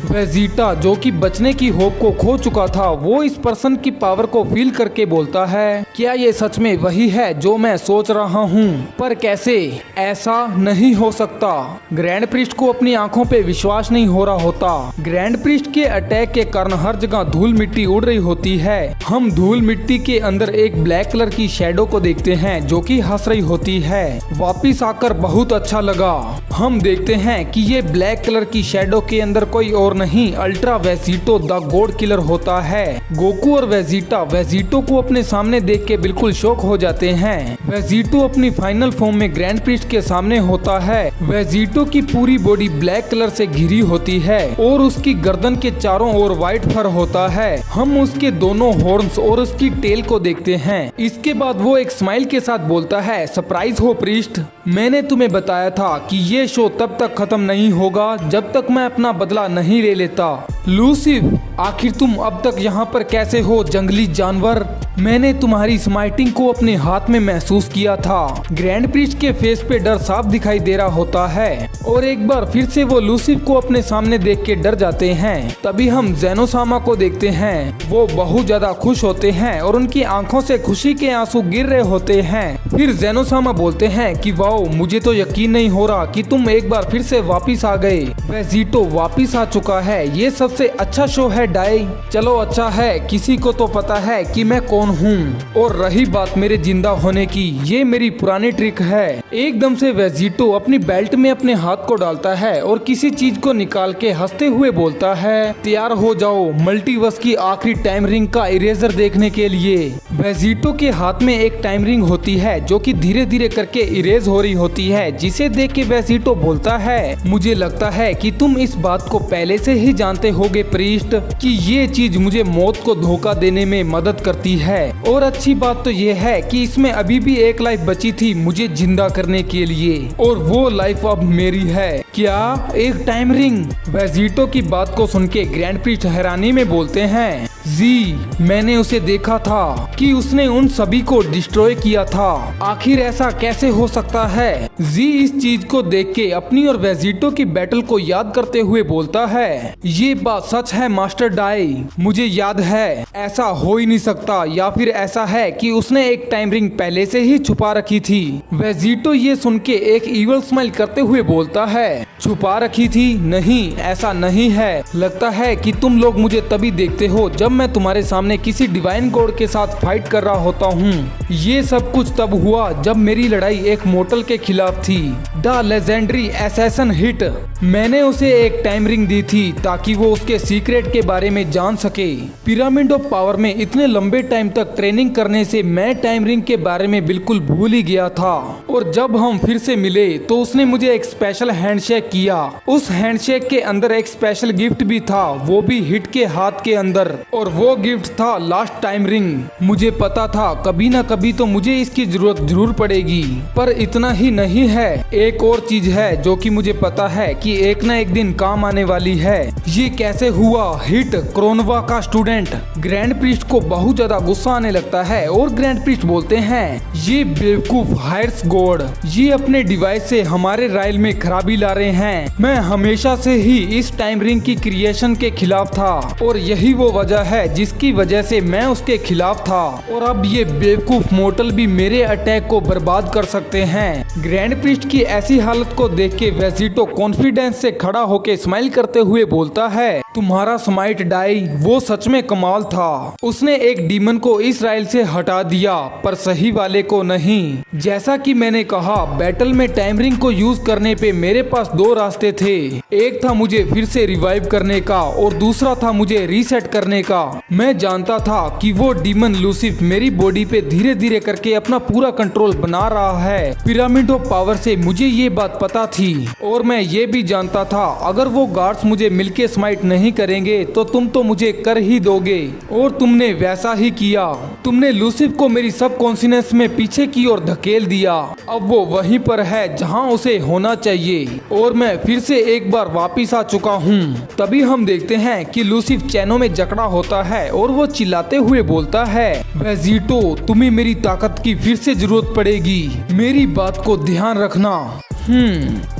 वेजिटा जो कि बचने की होप को खो चुका था, वो इस पर्सन की पावर को फील करके बोलता है, क्या ये सच में वही है जो मैं सोच रहा हूँ? पर कैसे? ऐसा नहीं हो सकता। ग्रैंड प्रीस्ट को अपनी आंखों पे विश्वास नहीं हो रहा होता। ग्रैंड प्रीस्ट के अटैक के कारण हर जगह धूल मिट्टी उड़ रही होती है। हम धूल मिट्टी के अंदर एक ब्लैक कलर की शैडो को देखते हैं जो कि हंस रही होती है। वापिस आकर बहुत अच्छा लगा। हम देखते हैं कि ये ब्लैक कलर की शैडो के अंदर कोई और नहीं, ultra Vegito the God killer होता है। गोकू और वेजिटा वेजिटो को अपने सामने देख के बिल्कुल शॉक हो जाते हैं। वेजिटो अपनी फाइनल फॉर्म में ग्रैंड प्रीस्ट के सामने होता है। वेजिटो की पूरी बॉडी ब्लैक कलर से घिरी होती है और उसकी गर्दन के चारों ओर व्हाइट फर होता है। हम उसके दोनों हॉर्न्स और उसकी टेल को देखते हैं। इसके बाद वो एक स्माइल के साथ बोलता है, सरप्राइज हो प्रीस्ट, मैंने तुम्हें बताया था कि ये शो तब तक खत्म नहीं होगा जब तक मैं अपना बदला नहीं ले लेता। लूसिफ आखिर तुम अब तक यहाँ पर कैसे हो जंगली जानवर? मैंने तुम्हारी स्माइटिंग को अपने हाथ में महसूस किया था। ग्रैंड प्रीस्ट के फेस पे डर साफ दिखाई दे रहा होता है और एक बार फिर से वो लूसिफ को अपने सामने देख के डर जाते हैं। तभी हम जेनोसामा को देखते हैं। वो बहुत ज्यादा खुश होते हैं और उनकी आंखों से खुशी के आंसू गिर रहे होते हैं। फिर जेनोसामा बोलते हैं कि वाओ, मुझे तो यकीन नहीं हो रहा कि तुम एक बार फिर से वापिस आ गए। वेजिटो वापिस आ चुका है। ये सबसे अच्छा शो है डाई। चलो अच्छा है, किसी को तो पता है कि मैं कौन हूँ। और रही बात मेरे जिंदा होने की, ये मेरी पुरानी ट्रिक है। एकदम से वेजिटो अपनी बेल्ट में अपने हाथ को डालता है और किसी चीज को निकाल के हंसते हुए बोलता है, तैयार हो जाओ मल्टीवर्स की आखिरी टाइम रिंग का इरेजर देखने के लिए। वेजिटो के हाथ में एक टाइम रिंग होती है जो कि धीरे धीरे करके इरेज हो रही होती है, जिसे देख के वेजिटो बोलता है, मुझे लगता है कि तुम इस बात को पहले से ही जानते होगे प्रीस्ट कि ये चीज मुझे मौत को धोखा देने में मदद करती है। और अच्छी बात तो ये है कि इसमें अभी भी एक लाइफ बची थी मुझे जिंदा करने के लिए, और वो लाइफ अब मेरी है। क्या एक टाइम रिंग? वेजिटो की बात को सुन के ग्रैंड प्रीस्ट हैरानी में बोलते हैं, जी, मैंने उसे देखा था कि उसने उन सभी को डिस्ट्रॉय किया था। आखिर ऐसा कैसे हो सकता है? जी इस चीज को देख के अपनी और वेजिटो की बैटल को याद करते हुए बोलता है, ये बात सच है मास्टर डाई, मुझे याद है, ऐसा हो ही नहीं सकता, या फिर ऐसा है कि उसने एक टाइम रिंग पहले से ही छुपा रखी थी। वेजिटो ये सुन के एक इवल स्माइल करते हुए बोलता है, छुपा रखी थी? नहीं, ऐसा नहीं है। लगता है कि तुम लोग मुझे तभी देखते हो जब मैं तुम्हारे सामने किसी डिवाइन गॉड के साथ फाइट कर रहा होता हूँ। ये सब कुछ तब हुआ जब मेरी लड़ाई एक मोर्टल के खिलाफ थी, द लेजेंडरी असैसिन हिट। मैंने उसे एक टाइम रिंग दी थी ताकि वो उसके सीक्रेट के बारे में जान सके। पिरामिड ऑफ पावर में इतने लंबे टाइम तक ट्रेनिंग करने से मैं टाइम रिंग के बारे में बिल्कुल भूल ही गया था। और जब हम फिर से मिले तो उसने मुझे एक स्पेशल हैंडशेक किया। उस हैंडशेक के अंदर एक स्पेशल गिफ्ट भी था, वो भी हिट के हाथ के अंदर, और वो गिफ्ट था लास्ट टाइम रिंग। मुझे पता था कभी ना कभी तो मुझे इसकी जरूरत जरूर पड़ेगी, पर इतना ही नहीं है, एक और चीज है जो कि मुझे पता है कि एक ना एक दिन काम आने वाली है। ये कैसे हुआ? हिट क्रोनवा का स्टूडेंट। ग्रैंड प्रीस्ट को बहुत ज्यादा गुस्सा आने लगता है और ग्रैंड प्रीस्ट बोलते हैं, ये बेवकूफ हायर्स गॉड, ये अपने डिवाइस से हमारे राइल में खराबी ला रहे हैं। मैं हमेशा से ही इस टाइम रिंग की क्रिएशन के खिलाफ था और यही वो वजह है जिसकी वजह से मैं उसके खिलाफ था, और अब ये बेवकूफ मोर्टल भी मेरे अटैक को बर्बाद कर सकते हैं। ग्रैंड प्रीस्ट की ऐसी हालत को देख के वेजिटो कॉन्फिडेंस से खड़ा होके स्माइल करते हुए बोलता है, तुम्हारा स्माइट डाई वो सच में कमाल था। उसने एक डीमन को इस राइल से हटा दिया पर सही वाले को नहीं। जैसा कि मैंने कहा, बैटल में टाइम रिंग को यूज करने पे मेरे पास दो रास्ते थे। एक था मुझे फिर से रिवाइव करने का और दूसरा था मुझे रीसेट करने का। मैं जानता था कि वो डीमन लूसिफ मेरी बॉडी पे धीरे धीरे करके अपना पूरा कंट्रोल बना रहा है। पिरामिड ऑफ पावर से मुझे ये बात पता थी और मैं ये भी जानता था अगर वो गार्ड्स मुझे मिलके स्माइट नहीं करेंगे तो तुम तो मुझे कर ही दोगे, और तुमने वैसा ही किया। तुमने लूसिफ को मेरी सब कॉन्शियसनेस में पीछे की ओर धकेल दिया। अब वो वहीं पर है जहां उसे होना चाहिए और मैं फिर से एक बार वापिस आ चुका हूं। तभी हम देखते हैं कि लूसिफ चैनों में जकड़ा होता है और वो चिल्लाते हुए बोलता है, वेजिटो तुम्हें मेरी ताकत की फिर से जरूरत पड़ेगी, मेरी बात को ध्यान रखना।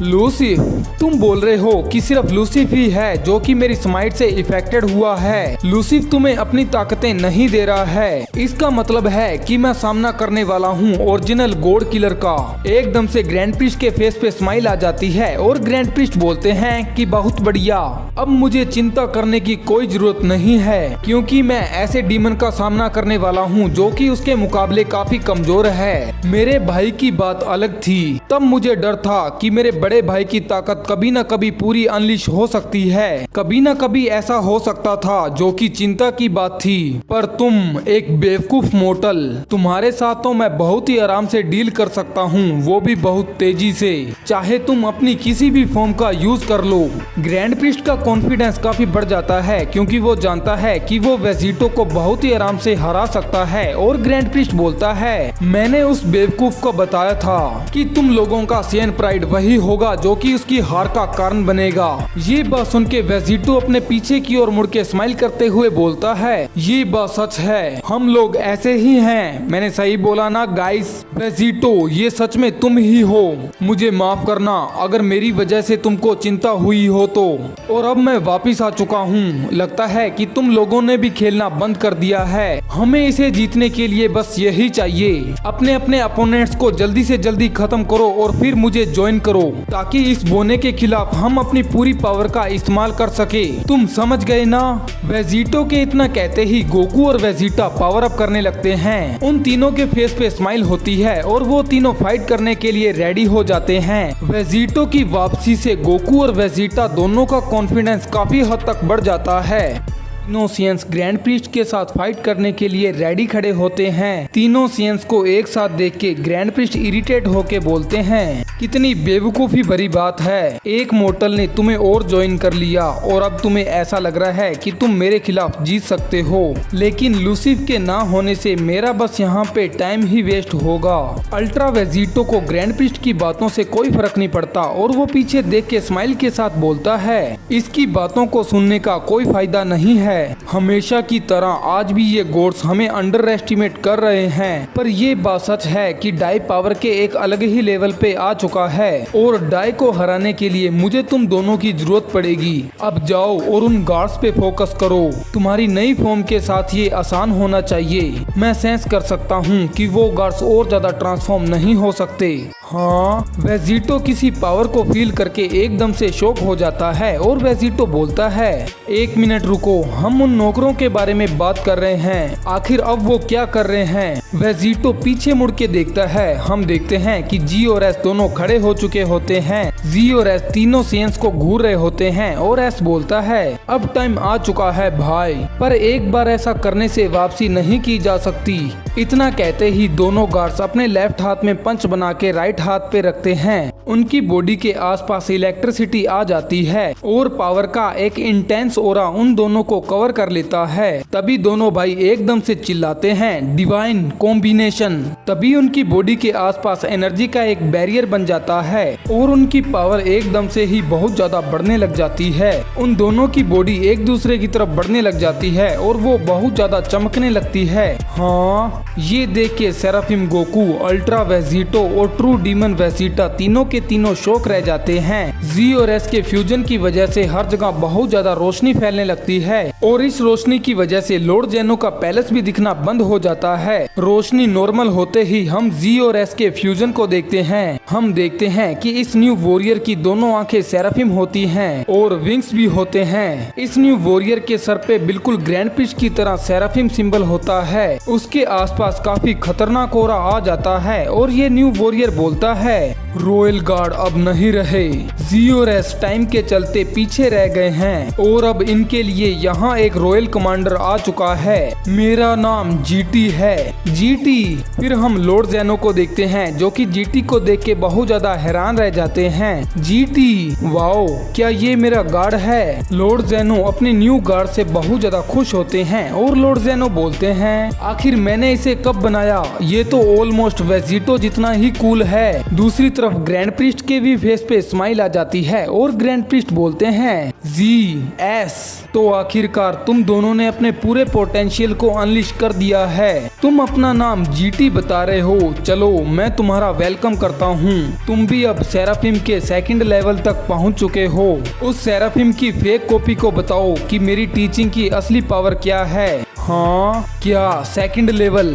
लूसिफ, तुम बोल रहे हो कि सिर्फ लूसिफ ही है जो कि मेरी स्माइट से इफेक्टेड हुआ है। लूसिफ तुम्हें अपनी ताकतें नहीं दे रहा है, इसका मतलब है कि मैं सामना करने वाला हूँ ओरिजिनल गॉड किलर का। एकदम से ग्रैंड प्रीस्ट के फेस पे स्माइल आ जाती है और ग्रैंड प्रीस्ट बोलते हैं कि बहुत बढ़िया, अब मुझे चिंता करने की कोई जरूरत नहीं है क्योंकि मैं ऐसे डीमन का सामना करने वाला हूँ जो कि उसके मुकाबले काफी कमजोर है। मेरे भाई की बात अलग थी, तब मुझे डर था कि मेरे बड़े भाई की ताकत कभी न कभी पूरी अनलिश हो सकती है। कभी न कभी ऐसा हो सकता था जो कि चिंता की बात थी, पर तुम एक बेवकूफ मोर्टल, तुम्हारे साथ तो मैं बहुत ही आराम से डील कर सकता हूँ, वो भी बहुत तेजी से, चाहे तुम अपनी किसी भी फॉर्म का यूज कर लो। ग्रैंड प्रीस्ट का कॉन्फिडेंस काफी बढ़ जाता है क्योंकि वो जानता है कि वो वेजिटो को बहुत ही आराम से हरा सकता है, और ग्रैंड प्रीस्ट बोलता है, मैंने उस बेवकूफ को बताया था कि तुम लोगों का सेन ओवरराइड वही होगा जो कि उसकी हार का कारण बनेगा। ये बात सुन के वेजिटो अपने पीछे की ओर मुड़ के स्माइल करते हुए बोलता है, ये बात सच है, हम लोग ऐसे ही हैं। मैंने सही बोला ना गाइस? वेजिटो, ये सच में तुम ही हो। मुझे माफ करना अगर मेरी वजह से तुमको चिंता हुई हो तो। और अब मैं वापिस आ चुका हूँ। लगता है कि तुम लोगों ने भी खेलना बंद कर दिया है। हमें इसे जीतने के लिए बस यही चाहिए, अपने अपने अपोनेंट्स को जल्दी से जल्दी खत्म करो और फिर मुझे ज्वाइन करो, ताकि इस बोने के खिलाफ हम अपनी पूरी पावर का इस्तेमाल कर सके। तुम समझ गए ना? वेजिटो के इतना कहते ही गोकू और वेजिटा पावर अप करने लगते हैं। उन तीनों के फेस पे स्माइल होती है और वो तीनों फाइट करने के लिए रेडी हो जाते हैं। वेजिटो की वापसी से गोकू और वेजिटा दोनों का कॉन्फिडेंस काफी हद तक बढ़ जाता है। तीनों सियंस ग्रैंड प्रीस्ट के साथ फाइट करने के लिए रेडी खड़े होते हैं। तीनों सियंस को एक साथ देख के ग्रैंड प्रीस्ट इरिटेट होके बोलते हैं, कितनी बेवकूफी भरी बात है। एक मोर्टल ने तुम्हें और ज्वाइन कर लिया और अब तुम्हें ऐसा लग रहा है कि तुम मेरे खिलाफ जीत सकते हो, लेकिन लूसिफ के ना होने से मेरा बस यहाँ पे टाइम ही वेस्ट होगा। अल्ट्रा वेजिटो को ग्रैंड प्रीस्ट की बातों से कोई फर्क नहीं पड़ता और वो पीछे देख के स्माइल के साथ बोलता है, इसकी बातों को सुनने का कोई फायदा नहीं है। हमेशा की तरह आज भी ये गोड्स हमें अंडर एस्टिमेट कर रहे हैं, पर ये बात सच है कि डाई पावर के एक अलग ही लेवल पे आ चुका है और डाई को हराने के लिए मुझे तुम दोनों की जरूरत पड़ेगी। अब जाओ और उन गार्ड्स पे फोकस करो। तुम्हारी नई फॉर्म के साथ ये आसान होना चाहिए। मैं सेंस कर सकता हूँ कि वो गार्ड्स और ज्यादा ट्रांसफॉर्म नहीं हो सकते। हाँ, वेजिटो किसी पावर को फील करके एकदम से शॉक हो जाता है और वेजिटो बोलता है, एक मिनट रुको, हम उन नौकरों के बारे में बात कर रहे हैं। आखिर अब वो क्या कर रहे हैं? वेजिटो पीछे मुड़ के देखता है। हम देखते हैं कि जी और एस दोनों खड़े हो चुके होते हैं। जी और एस तीनों सियंस को घूर रहे होते हैं और एस बोलता है, अब टाइम आ चुका है भाई, पर एक बार ऐसा करने से वापसी नहीं की जा सकती। इतना कहते ही दोनों गार्ड्स अपने लेफ्ट हाथ में पंच बना के राइट हाथ पे रखते हैं। उनकी बॉडी के आसपास इलेक्ट्रिसिटी आ जाती है और पावर का एक इंटेंस ओरा उन दोनों को कवर कर लेता है। तभी दोनों भाई एकदम से चिल्लाते हैं, डिवाइन कॉम्बिनेशन। तभी उनकी बॉडी के आसपास एनर्जी का एक बैरियर बन जाता है और उनकी पावर एकदम से ही बहुत ज्यादा बढ़ने लग जाती है। उन दोनों की बॉडी एक दूसरे की तरफ बढ़ने लग जाती है और वो बहुत ज्यादा चमकने लगती है। हाँ, ये देख के सेराफिम गोकू, अल्ट्रा वेजिटो और ट्रू डीमन वेजिटा तीनों के तीनों शॉक रह जाते हैं। जी और एस के फ्यूजन की वजह से हर जगह बहुत ज्यादा रोशनी फैलने लगती है और इस रोशनी की वजह से लॉर्ड जेनो का पैलेस भी दिखना बंद हो जाता है। रोशनी नॉर्मल होते ही हम जी और एस के फ्यूजन को देखते हैं। हम देखते हैं कि इस न्यू वॉरियर की दोनों आंखें सेराफिम होती हैं और विंग्स भी होते हैं। इस न्यू वॉरियर के सर पे बिल्कुल ग्रैंड प्रीस्ट की तरह सेराफिम सिंबल होता है। उसके आसपास काफी खतरनाक ओरा आ जाता है और ये न्यू वॉरियर बोलता है, रॉयल गार्ड अब नहीं रहे। जी और एस टाइम के चलते पीछे रह गए हैं और अब इनके लिए यहाँ एक रॉयल कमांडर आ चुका है। मेरा नाम जीटी है। जीटी। फिर हम लॉर्ड जेनो को देखते हैं जो कि जीटी को देख के बहुत ज्यादा हैरान रह जाते हैं। जीटी, वाओ, क्या ये मेरा गार्ड है? लॉर्ड जेनो अपने न्यू गार्ड से बहुत ज्यादा खुश होते हैं और लॉर्ड जेनो बोलते हैं, आखिर मैंने इसे कब बनाया? ये तो ऑलमोस्ट वेजिटो जितना ही कूल है। दूसरी तरफ ग्रैंड प्रीस्ट के भी फेस पे स्माइल आ जाती है और ग्रैंड प्रीस्ट बोलते हैं, जी एस, तो आखिरकार तुम दोनों ने अपने पूरे पोटेंशियल को अनलिश कर दिया है। तुम अपना नाम जीटी बता रहे हो, चलो मैं तुम्हारा वेलकम करता हूँ। तुम भी अब सेराफिम के सेकंड लेवल तक पहुँच चुके हो। उस सेराफिम की फेक कॉपी को बताओ कि मेरी टीचिंग की असली पावर क्या है। हाँ, क्या सेकंड लेवल?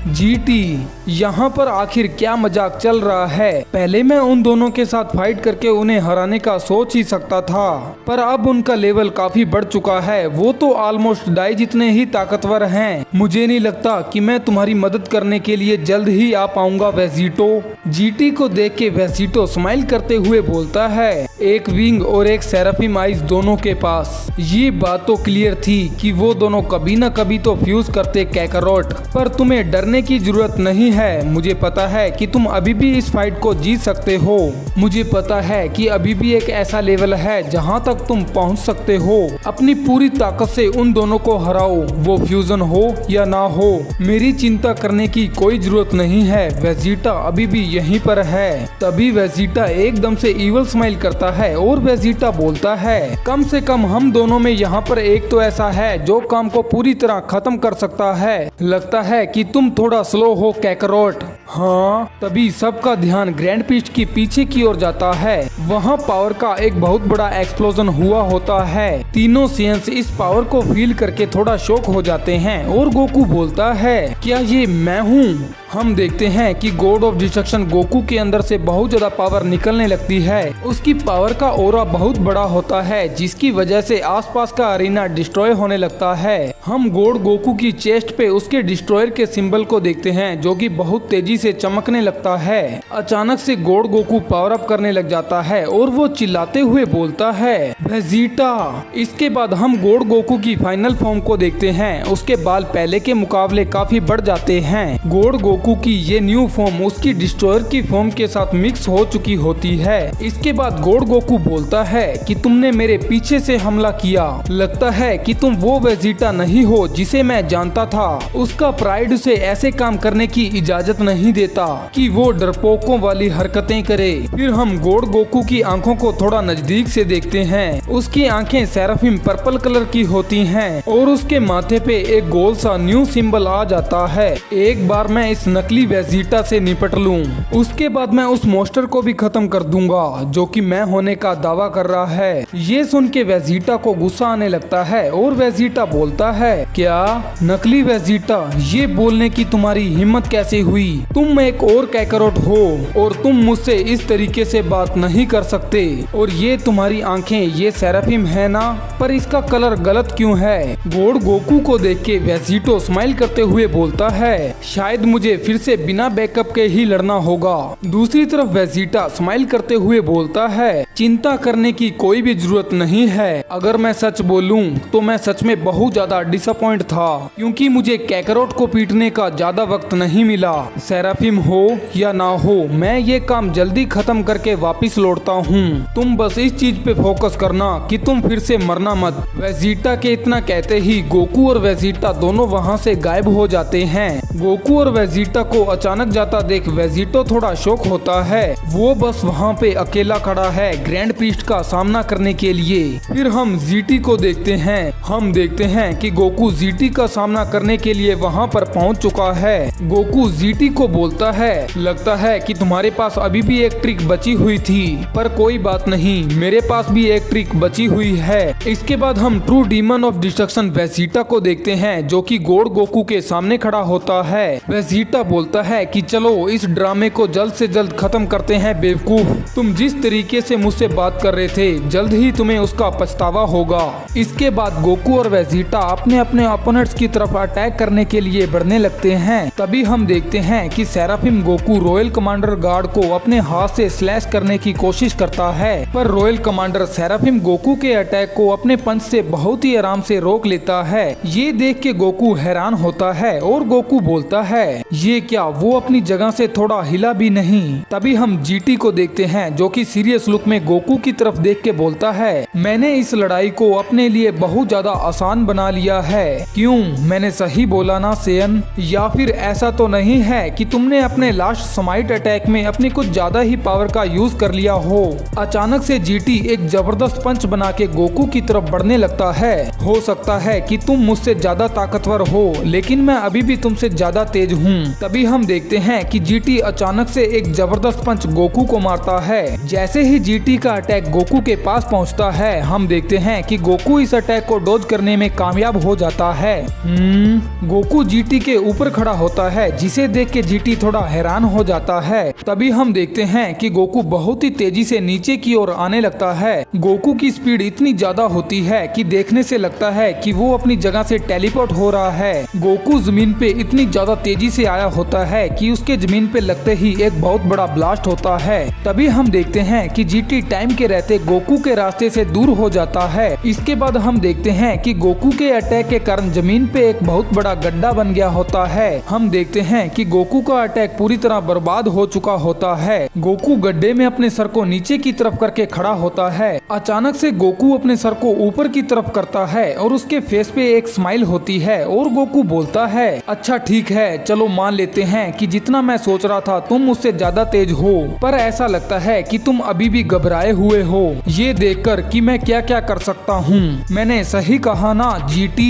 जीटी, यहाँ पर आखिर क्या मजाक चल रहा है? पहले मैं उन दोनों के साथ फाइट करके उन्हें हराने का सोच ही सकता था, पर अब उनका लेवल काफी बढ़ चुका है। वो तो ऑलमोस्ट डाई जितने ही ताकतवर हैं। मुझे नहीं लगता कि मैं तुम्हारी मदद करने के लिए जल्द ही आ पाऊंगा वेजिटो। जीटी को देख के वेजिटो स्माइल करते हुए बोलता है, एक विंग और एक सेराफिम आइज दोनों के पास। ये बात तो क्लियर थी कि वो दोनों कभी न कभी तो फ्यूज करते कैकरोट, पर तुम्हें डरने डरने की जरूरत नहीं है। मुझे पता है कि तुम अभी भी इस फाइट को जीत सकते हो। मुझे पता है कि अभी भी एक ऐसा लेवल है जहां तक तुम पहुंच सकते हो। अपनी पूरी ताकत से उन दोनों को हराओ, वो फ्यूजन हो या ना हो। मेरी चिंता करने की कोई जरूरत नहीं है, वेजिटा अभी भी यहीं पर है। तभी वेजिटा एकदम से इवल स्माइल करता है और वेजिटा बोलता है, कम से कम हम दोनों में यहाँ पर एक तो ऐसा है जो काम को पूरी तरह खत्म कर सकता है। लगता है कि तुम थोड़ा स्लो हो कैकरोट। हाँ, तभी सबका ध्यान ग्रैंड पीस्ट की पीछे की ओर जाता है। वहाँ पावर का एक बहुत बड़ा एक्सप्लोजन हुआ होता है। तीनों सेंस इस पावर को फील करके थोड़ा शॉक हो जाते हैं और गोकू बोलता है, क्या ये मैं हूँ? हम देखते हैं कि गॉड ऑफ डिस्ट्रक्शन गोकू के अंदर से बहुत ज्यादा पावर निकलने लगती है। उसकी पावर का ऑरा बहुत बड़ा होता है जिसकी वजह से आसपास का अरीना डिस्ट्रॉय होने लगता है। हम गॉड गोकू की चेस्ट पे उसके डिस्ट्रॉयर के सिंबल को देखते हैं जो कि बहुत तेजी से चमकने लगता है। अचानक से गॉड गोकू पावर अप करने लग जाता है और वो चिल्लाते हुए बोलता है, वेजिटा। इसके बाद हम गॉड गोकू की फाइनल फॉर्म को देखते हैं। उसके बाल पहले के मुकाबले काफी बढ़ जाते हैं। गॉड गोकू की ये न्यू फॉर्म उसकी डिस्ट्रॉयर की फॉर्म के साथ मिक्स हो चुकी होती है। इसके बाद गॉड गोकू बोलता है कि तुमने मेरे पीछे से हमला किया। लगता है कि तुम वो वेजिटा नहीं हो जिसे मैं जानता था। उसका प्राइड उसे ऐसे काम करने की इजाजत नहीं देता कि वो डरपोकों वाली हरकतें करे। फिर हम गॉड गोकू की आंखों को थोड़ा नजदीक से देखते हैं। उसकी आंखें सेराफिम पर्पल कलर की होती हैं और उसके माथे पे एक गोल सा न्यू सिंबल आ जाता है। एक बार मैं इस नकली वेजिटा से निपट लूं, उसके बाद मैं उस मोस्टर को भी खत्म कर दूंगा जो कि मैं होने का दावा कर रहा है। ये सुन के वेजिटा को गुस्सा आने लगता है और वेजिटा बोलता है, क्या नकली वेजिटा, ये बोलने की तुम्हारी हिम्मत कैसे हुई? तुम एक और कैकरोट हो और तुम मुझसे इस तरीके से बात नहीं कर सकते। और ये तुम्हारी आंखें, ये सेराफिम है ना, पर इसका कलर गलत क्यों है? गॉड गोकू को देख के वेजिटो स्माइल करते हुए बोलता है, शायद मुझे फिर से बिना बैकअप के ही लड़ना होगा। दूसरी तरफ वेजिटा स्माइल करते हुए बोलता है, चिंता करने की कोई भी जरूरत नहीं है। अगर मैं सच बोलूं तो मैं सच में बहुत ज्यादा डिसअपॉइंट था क्योंकि मुझे कैकरोट को पीटने का ज्यादा वक्त नहीं मिला। सेराफिम हो या ना हो, मैं ये काम जल्दी खत्म करके वापस लौटता हूँ। तुम बस इस चीज पे फोकस करना कि तुम फिर से मरना मत। वेजिटा के इतना कहते ही गोकू और वेजिटा दोनों वहाँ से गायब हो जाते हैं। गोकू और वेजिटा को अचानक जाता देख वेजिटो थोड़ा शॉक होता है। वो बस वहाँ पे अकेला खड़ा है ग्रैंड प्रीस्ट का सामना करने के लिए। फिर हम जीटी को देखते हैं। हम देखते हैं कि गोकू जीटी का सामना करने के लिए वहाँ पर पहुँच चुका है। गोकू जीटी को बोलता है, लगता है कि तुम्हारे पास अभी भी एक ट्रिक बची हुई थी, पर कोई बात नहीं, मेरे पास भी एक ट्रिक बची हुई है। इसके बाद हम true demon of destruction Vegeta को देखते हैं जो कि गॉड गोकू के सामने खड़ा होता है। वेजिटा बोलता है कि चलो इस ड्रामे को जल्द से जल्द खत्म करते हैं बेवकूफ। तुम जिस तरीके से मुझसे बात कर रहे थे, जल्द ही तुम्हें उसका पछतावा होगा। इसके बाद गोकू और वेजिटा अपने अपने अपोनेंट्स की तरफ अटैक करने के लिए बढ़ने लगते हैं। तभी हम देखते हैं कि seraphim Goku royal commander guard को अपने हाथ से स्लैश करने की कोशिश करता है, पर रॉयल कमांडर सेराफिम गोकू के अटैक को अपने पंच से बहुत ही आराम से रोक लेता है। ये देख के गोकू हैरान होता है और गोकू बोलता है, ये क्या, वो अपनी जगह से थोड़ा हिला भी नहीं। तभी हम जीटी को देखते हैं जो कि सीरियस लुक में गोकू की तरफ देख के बोलता है, मैंने इस लड़ाई को अपने लिए बहुत ज्यादा आसान बना लिया है। क्यों, मैंने सही बोला ना सेयन? या फिर ऐसा तो नहीं है कि तुमने अपने लास्ट स्माइट अटैक में अपनी कुछ ज्यादा ही पावर का यूज कर लिया हो? अचानक से जीटी एक जबरदस्त पंच बना के गोकू की तरफ बढ़ने लगता है। हो सकता है कि तुम मुझसे ज्यादा ताकतवर हो, लेकिन मैं अभी भी तुमसे ज्यादा तेज हूँ। तभी हम देखते हैं कि जीटी अचानक से एक जबरदस्त पंच गोकू को मारता है। जैसे ही जीटी का अटैक गोकू के पास पहुंचता है, हम देखते हैं कि गोकू इस अटैक को डॉज करने में कामयाब हो जाता है। गोकू जीटी के ऊपर खड़ा होता है जिसे देख के जीटी थोड़ा हैरान हो जाता है। तभी हम देखते हैं कि गोकू बहुत ही तेजी से नीचे की ओर आने लगता है। गोकू की स्पीड इतनी ज्यादा होती है कि देखने से लगता है कि वो अपनी जगह से टेलीपोर्ट हो रहा है। गोकू जमीन पे इतनी ज्यादा तेजी से आया होता है कि उसके जमीन पे लगते ही एक बहुत बड़ा ब्लास्ट होता है। तभी हम देखते हैं कि जीटी जीटी टाइम के रहते गोकू के रास्ते से दूर हो जाता है। इसके बाद हम देखते हैं कि गोकू के अटैक के कारण जमीन पे एक बहुत बड़ा गड्ढा बन गया होता है। हम देखते हैं कि गोकू का अटैक पूरी तरह बर्बाद हो चुका होता है। गोकू गड्ढे में अपने सर को नीचे की तरफ करके खड़ा होता है। अचानक से गोकू अपने सर को ऊपर की तरफ करता है और उसके फेस पे एक स्माइल होती है और गोकू बोलता है, अच्छा ठीक है, चलो मान लेते हैं कि जितना मैं सोच रहा था तुम मुझसे ज्यादा तेज हो, पर ऐसा लगता है कि तुम अभी भी घबराए हुए हो। ये देखकर कि मैं क्या क्या कर सकता हूँ। मैंने सही कहा ना जीटी?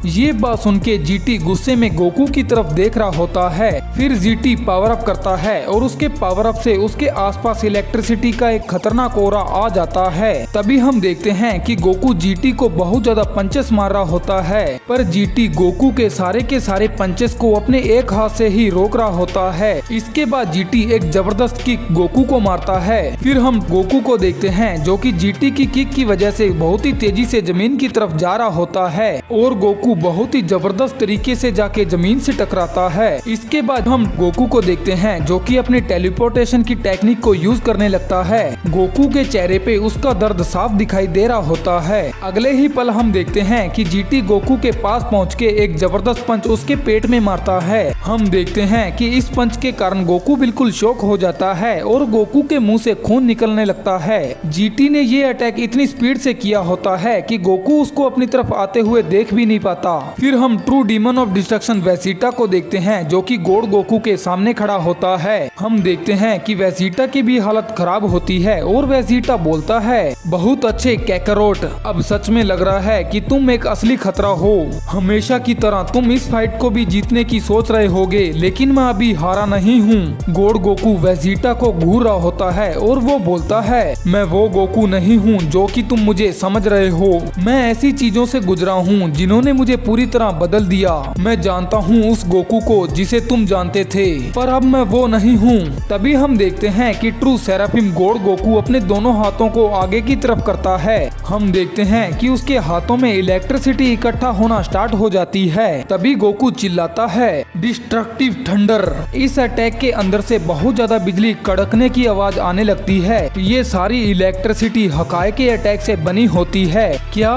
ये बात सुन के जीटी गुस्से में गोकू की तरफ देख रहा होता है। फिर जीटी पावर अप करता है और उसके पावर अप से उसके आसपास इलेक्ट्रिसिटी का एक खतरनाक ऑरा आ जाता है। तभी हम देखते हैं कि गोकू जीटी को बहुत ज्यादा पंचेस मार रहा होता है, पर जीटी गोकू के सारे पंचेस को अपने एक हाथ से ही रोक रहा होता है। इसके बाद जीटी एक जबरदस्त किक गोकू को मारता है। फिर हम गोकू को देखते हैं जो कि जीटी की किक की वजह से बहुत ही तेजी से जमीन की तरफ जा रहा होता है और गोकू बहुत ही जबरदस्त तरीके से जाके जमीन से टकराता है। इसके बाद हम गोकू को देखते हैं जो कि अपनी टेलीपोर्टेशन की टेक्निक को यूज करने लगता है। गोकू के चेहरे पे उसका दर्द साफ दिखाई दे रहा होता है। अगले ही पल हम देखते हैं कि जीटी गोकू के पास पहुंच के एक जबरदस्त पंच उसके पेट में मारता है। हम देखते हैं कि इस पंच के कारण गोकू बिल्कुल शॉक हो जाता है और गोकू के मुंह से खून निकलने लगता है। जीटी ने ये अटैक इतनी स्पीड से किया होता है कि गोकू उसको अपनी तरफ आते हुए देख भी नहीं पाता। फिर हम true demon of destruction Vegeta को देखते हैं जो कि गॉड गोकू के सामने खड़ा होता है। हम देखते हैं कि वेजिटा की भी हालत खराब होती है और वेजिटा बोलता है, बहुत अच्छे कैकरोट, अब सच में लग रहा है कि तुम एक असली खतरा हो। हमेशा की तरह तुम इस फाइट को भी जीतने की सोच रहे होगे, लेकिन मैं अभी हारा नहीं हूँ। गॉड गोकू वेजिटा को घूर रहा होता है और वो बोलता है, मैं वो गोकू नहीं हूँ जो कि तुम मुझे समझ रहे हो। मैं ऐसी चीजों से गुजरा हूँ जिन्होंने मुझे पूरी तरह बदल दिया। मैं जानता हूँ उस गोकू को जिसे तुम जानते थे, पर अब मैं वो नहीं हूँ। तभी हम देखते हैं कि ट्रू सेराफिम गॉड गोकू अपने दोनों हाथों को आगे की तरफ करता है। हम देखते हैं कि उसके हाथों में इलेक्ट्रिसिटी इकट्ठा होना स्टार्ट हो जाती है। तभी गोकू चिल्लाता है, डिस्ट्रक्टिव थंडर। इस अटैक के अंदर से बहुत ज्यादा बिजली कड़कने की आवाज आने लगती है। ये सारी इलेक्ट्रिसिटी हकाए के अटैक से बनी होती है क्या?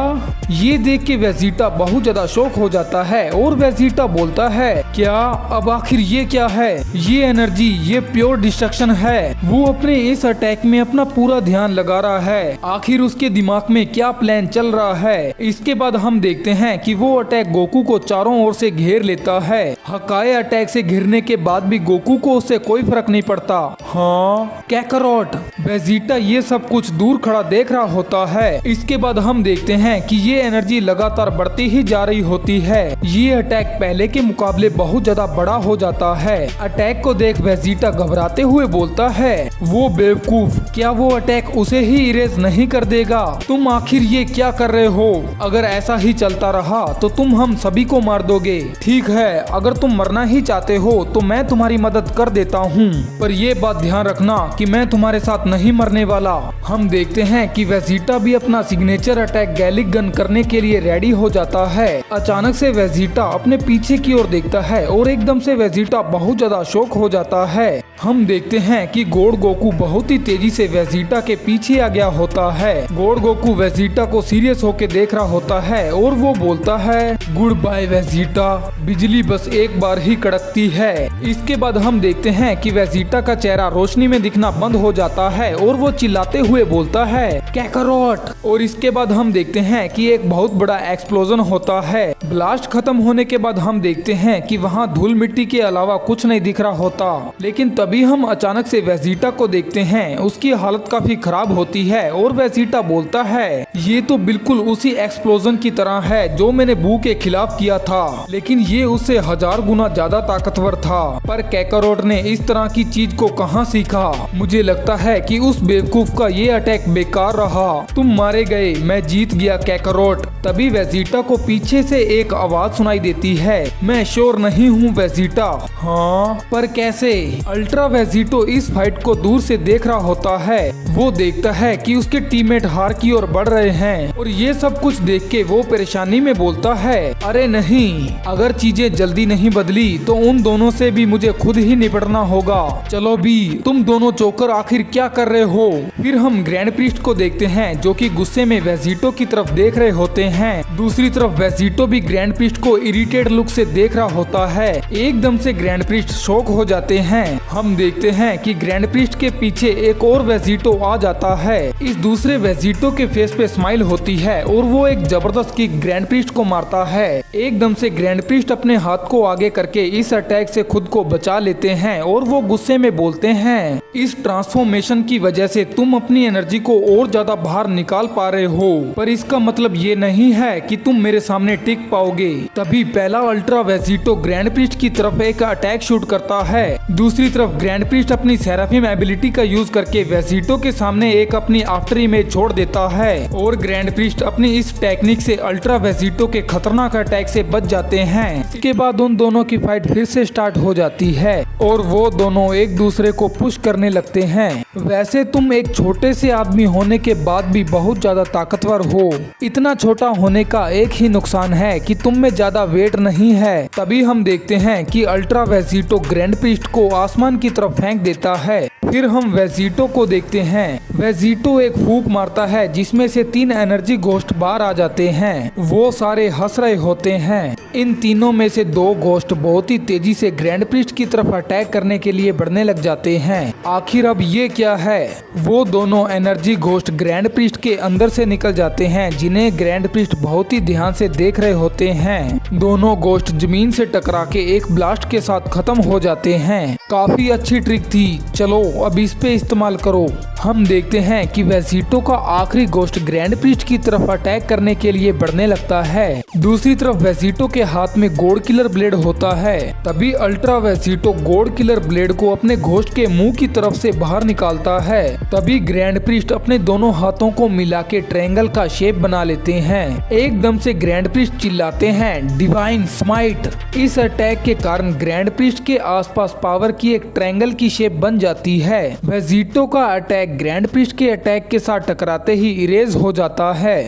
ये देख के वेजिटा बहुत ज्यादा शॉक हो जाता है और वेजिटा बोलता है, क्या अब आखिर ये क्या है? ये एनर्जी, ये प्योर डिस्ट्रक्शन है। वो अपने इस अटैक में अपना पूरा ध्यान लगा रहा है। आखिर उसके दिमाग में क्या प्लान चल रहा है? इसके बाद हम देखते हैं कि वो अटैक गोकू को चारों ओर से घेर लेता है। हकाए अटैक से घिरने के बाद भी गोकू को उससे कोई फर्क नहीं पड़ता। हाँ, कैकरोट। वेजिटा ये सब कुछ दूर खड़ा देख रहा होता है। इसके बाद हम देखते हैं कि ये एनर्जी लगातार बढ़ती ही जा रही होती है। ये अटैक पहले के मुकाबले बहुत ज्यादा बड़ा हो जाता है। अटैक को देख वेजिटा घबराते हुए बोलता है, वो बेवकूफ, क्या वो अटैक उसे ही इरेज नहीं कर देगा? तुम आखिर ये क्या कर रहे हो? अगर ऐसा ही चलता रहा तो तुम हम सभी को मार दोगे। ठीक है, अगर तुम मरना ही चाहते हो तो मैं तुम्हारी मदद कर देता हूँ, पर ये बात ध्यान रखना कि मैं तुम्हारे साथ नहीं मरने वाला। हम देखते हैं कि वेजिटा भी अपना सिग्नेचर अटैक गैलिक गन करने के लिए रेडी हो जाता है। अचानक से वेजिटा अपने पीछे की ओर देखता है और एकदम से वेजिटा बहुत ज्यादा शॉक हो जाता है। हम देखते हैं कि गॉड गोकू बहुत ही तेजी से वेजिटा के पीछे आ गया होता है। गॉड गोकू वेजिटा को सीरियस होके देख रहा होता है और वो बोलता है, गुड बाय वेजिटा, बिजली बस एक बार ही कड़कती है। इसके बाद हम देखते हैं कि वेजिटा का चेहरा रोशनी में दिखना बंद हो जाता है और वो चिल्लाते हुए बोलता है, कैकरोट। और इसके बाद हम देखते हैं कि एक बहुत बड़ा एक्सप्लोजन होता है। ब्लास्ट खत्म होने के बाद हम देखते हैं कि वहाँ धूल मिट्टी के अलावा कुछ नहीं दिख रहा होता। लेकिन तभी हम अचानक से वेजिटा को देखते हैं। उसकी हालत काफी खराब होती है और वेजिटा बोलता है, ये तो बिल्कुल उसी एक्सप्लोजन की तरह है जो मैंने बू के खिलाफ किया था, लेकिन ये उससे 1000 गुना ज्यादा ताकतवर था। पर कैकरोट ने इस तरह की चीज को कहाँ सीखा? मुझे लगता है कि उस बेवकूफ का ये अटैक बेकार रहा। तुम मारे गए, मैं जीत गया कैकरोट। तभी वेजिटा को पीछे से एक आवाज सुनाई देती है, मैं श्योर नहीं हूँ वेजिटा। हाँ, पर कैसे? अल्ट्रा वेजिटो इस फाइट को दूर से देख रहा होता है। वो देखता है कि उसके टीममेट हार की ओर बढ़ रहे हैं और ये सब कुछ देख के वो परेशानी में बोलता है, अरे नहीं, अगर चीजें जल्दी नहीं बदली तो उन दोनों से भी मुझे खुद ही निपटना होगा। चलो भी, तुम दोनों जोकर आखिर क्या कर रहे हो? फिर हम ग्रैंड प्रीस्ट को देखते हैं जो कि गुस्से में वेजिटो की तरफ देख रहे होते हैं। दूसरी तरफ वेजिटो भी ग्रैंड प्रीस्ट को इरिटेड लुक से देख रहा होता है। एकदम से ग्रैंड प्रीस्ट शॉक हो जाते हैं। हम देखते हैं कि ग्रैंड प्रीस्ट के पीछे एक और वेजिटो आ जाता है। इस दूसरे वेजिटो के फेस पे स्माइल होती है और वो एक जबरदस्त किक ग्रैंड प्रीस्ट को मारता है। एकदम से ग्रैंड प्रीस्ट अपने हाथ को आगे करके इस अटैक से खुद को बचा लेते हैं और वो गुस्से में बोलते हैं, इस ट्रांसफॉर्मेशन की वजह से तुम अपनी एनर्जी को और ज्यादा बाहर निकाल पा रहे हो, पर इसका मतलब ये नहीं है कि तुम मेरे सामने टिक पाओगे। तभी पहला अल्ट्रा वेजिटो ग्रैंड प्रीस्ट की तरफ एक अटैक शूट करता है। दूसरी तरफ ग्रैंड प्रीस्ट अपनी सेराफिम एबिलिटी का यूज करके वेजिटो के सामने एक अपनी आफ्टर इमेज छोड़ देता है और ग्रैंड प्रीस्ट अपनी इस टेक्निक से अल्ट्रा वेजिटो के खतरनाक अटैक से बच जाते हैं। इसके बाद उन दोनों की फाइट फिर से स्टार्ट हो जाती है और वो दोनों एक दूसरे को पुश करने लगते हैं। वैसे तुम एक छोटे से आदमी होने के बाद भी बहुत ज्यादा ताकतवर हो। इतना छोटा होने का एक ही नुकसान है कि तुम में ज्यादा वेट नहीं है। तभी हम देखते हैं कि अल्ट्रा वेजिटो ग्रैंड प्रीस्ट को आसमान की तरफ फेंक देता है। फिर हम वेजिटो को देखते हैं। वेजिटो एक फूंक मारता है जिसमें से 3 एनर्जी घोस्ट बाहर आ जाते हैं। वो सारे हंस रहे होते हैं। इन तीनों में से 2 घोस्ट बहुत ही तेजी से ग्रैंड प्रीस्ट की तरफ अटैक करने के लिए बढ़ने लग जाते हैं। आखिर अब ये क्या है? वो दोनों एनर्जी घोस्ट ग्रैंड प्रीस्ट के अंदर से निकल जाते हैं जिन्हें ग्रैंड प्रीस्ट बहुत ही ध्यान से देख रहे होते हैं। दोनों घोस्ट जमीन से टकरा के एक ब्लास्ट के साथ खत्म हो जाते हैं। काफी अच्छी ट्रिक थी, चलो अब इस पे इस्तेमाल करो। हम देखते हैं कि वेजिटो का आखिरी घोस्ट ग्रैंड प्रीस्ट की तरफ अटैक करने के लिए बढ़ने लगता है। दूसरी तरफ वेजिटो के हाथ में गॉड किलर ब्लेड होता है। तभी ultra Vegito God killer blade को अपने घोस्ट के मुंह की तरफ से बाहर निकालता है। तभी ग्रैंड प्रीस्ट अपने दोनों हाथों को मिला के ट्रायंगल का शेप बना लेते हैं। एकदम से ग्रैंड प्रीस्ट चिल्लाते हैं, डिवाइन स्माइट। इस अटैक के कारण ग्रैंड प्रीस्ट के आसपास पावर की एक ट्रायंगल की शेप बन जाती है। वेजिटो का अटैक ग्रैंड प्रीस्ट के अटैक के साथ टकराते ही इरेज हो जाता है।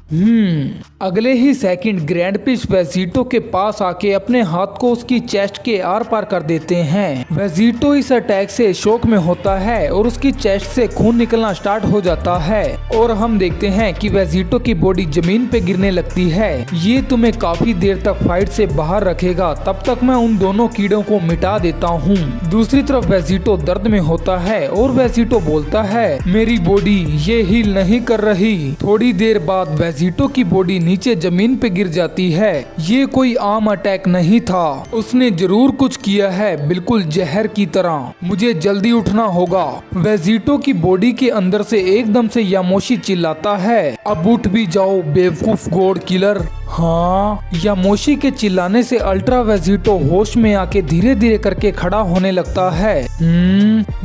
अगले ही सेकंड ग्रैंड प्रीस्ट वेजिटो के पास आके अपने हाथ को उसकी चेस्ट के आर पार कर देते हैं। वेजिटो इस अटैक से शॉक में होता है और उसकी चेस्ट से खून निकलना स्टार्ट हो जाता है और हम देखते हैं कि वेजिटो की बॉडी जमीन पे गिरने लगती है। ये तुम्हें काफी देर तक फाइट से बाहर रखेगा, तब तक मैं उन दोनों कीड़ों को मिटा देता हूँ। दूसरी तरफ वेजिटो दर्द में होता है और वेजिटो बोलता है, मेरी बॉडी ये हील नहीं कर रही। थोड़ी देर बाद वेजिटो की बॉडी नीचे जमीन पे गिर जाती है। ये कोई आम अटैक नहीं था, उसने जरूर कुछ किया है, बिल्कुल जहर की तरह। मुझे जल्दी उठना होगा। वेजिटो की बॉडी के अंदर से एकदम से यामोशी चिल्लाता है, अब उठ भी जाओ बेवकूफ गॉड किलर। हाँ, यामोशी के चिल्लाने से अल्ट्रा वेजिटो होश में आके धीरे धीरे करके खड़ा होने लगता है।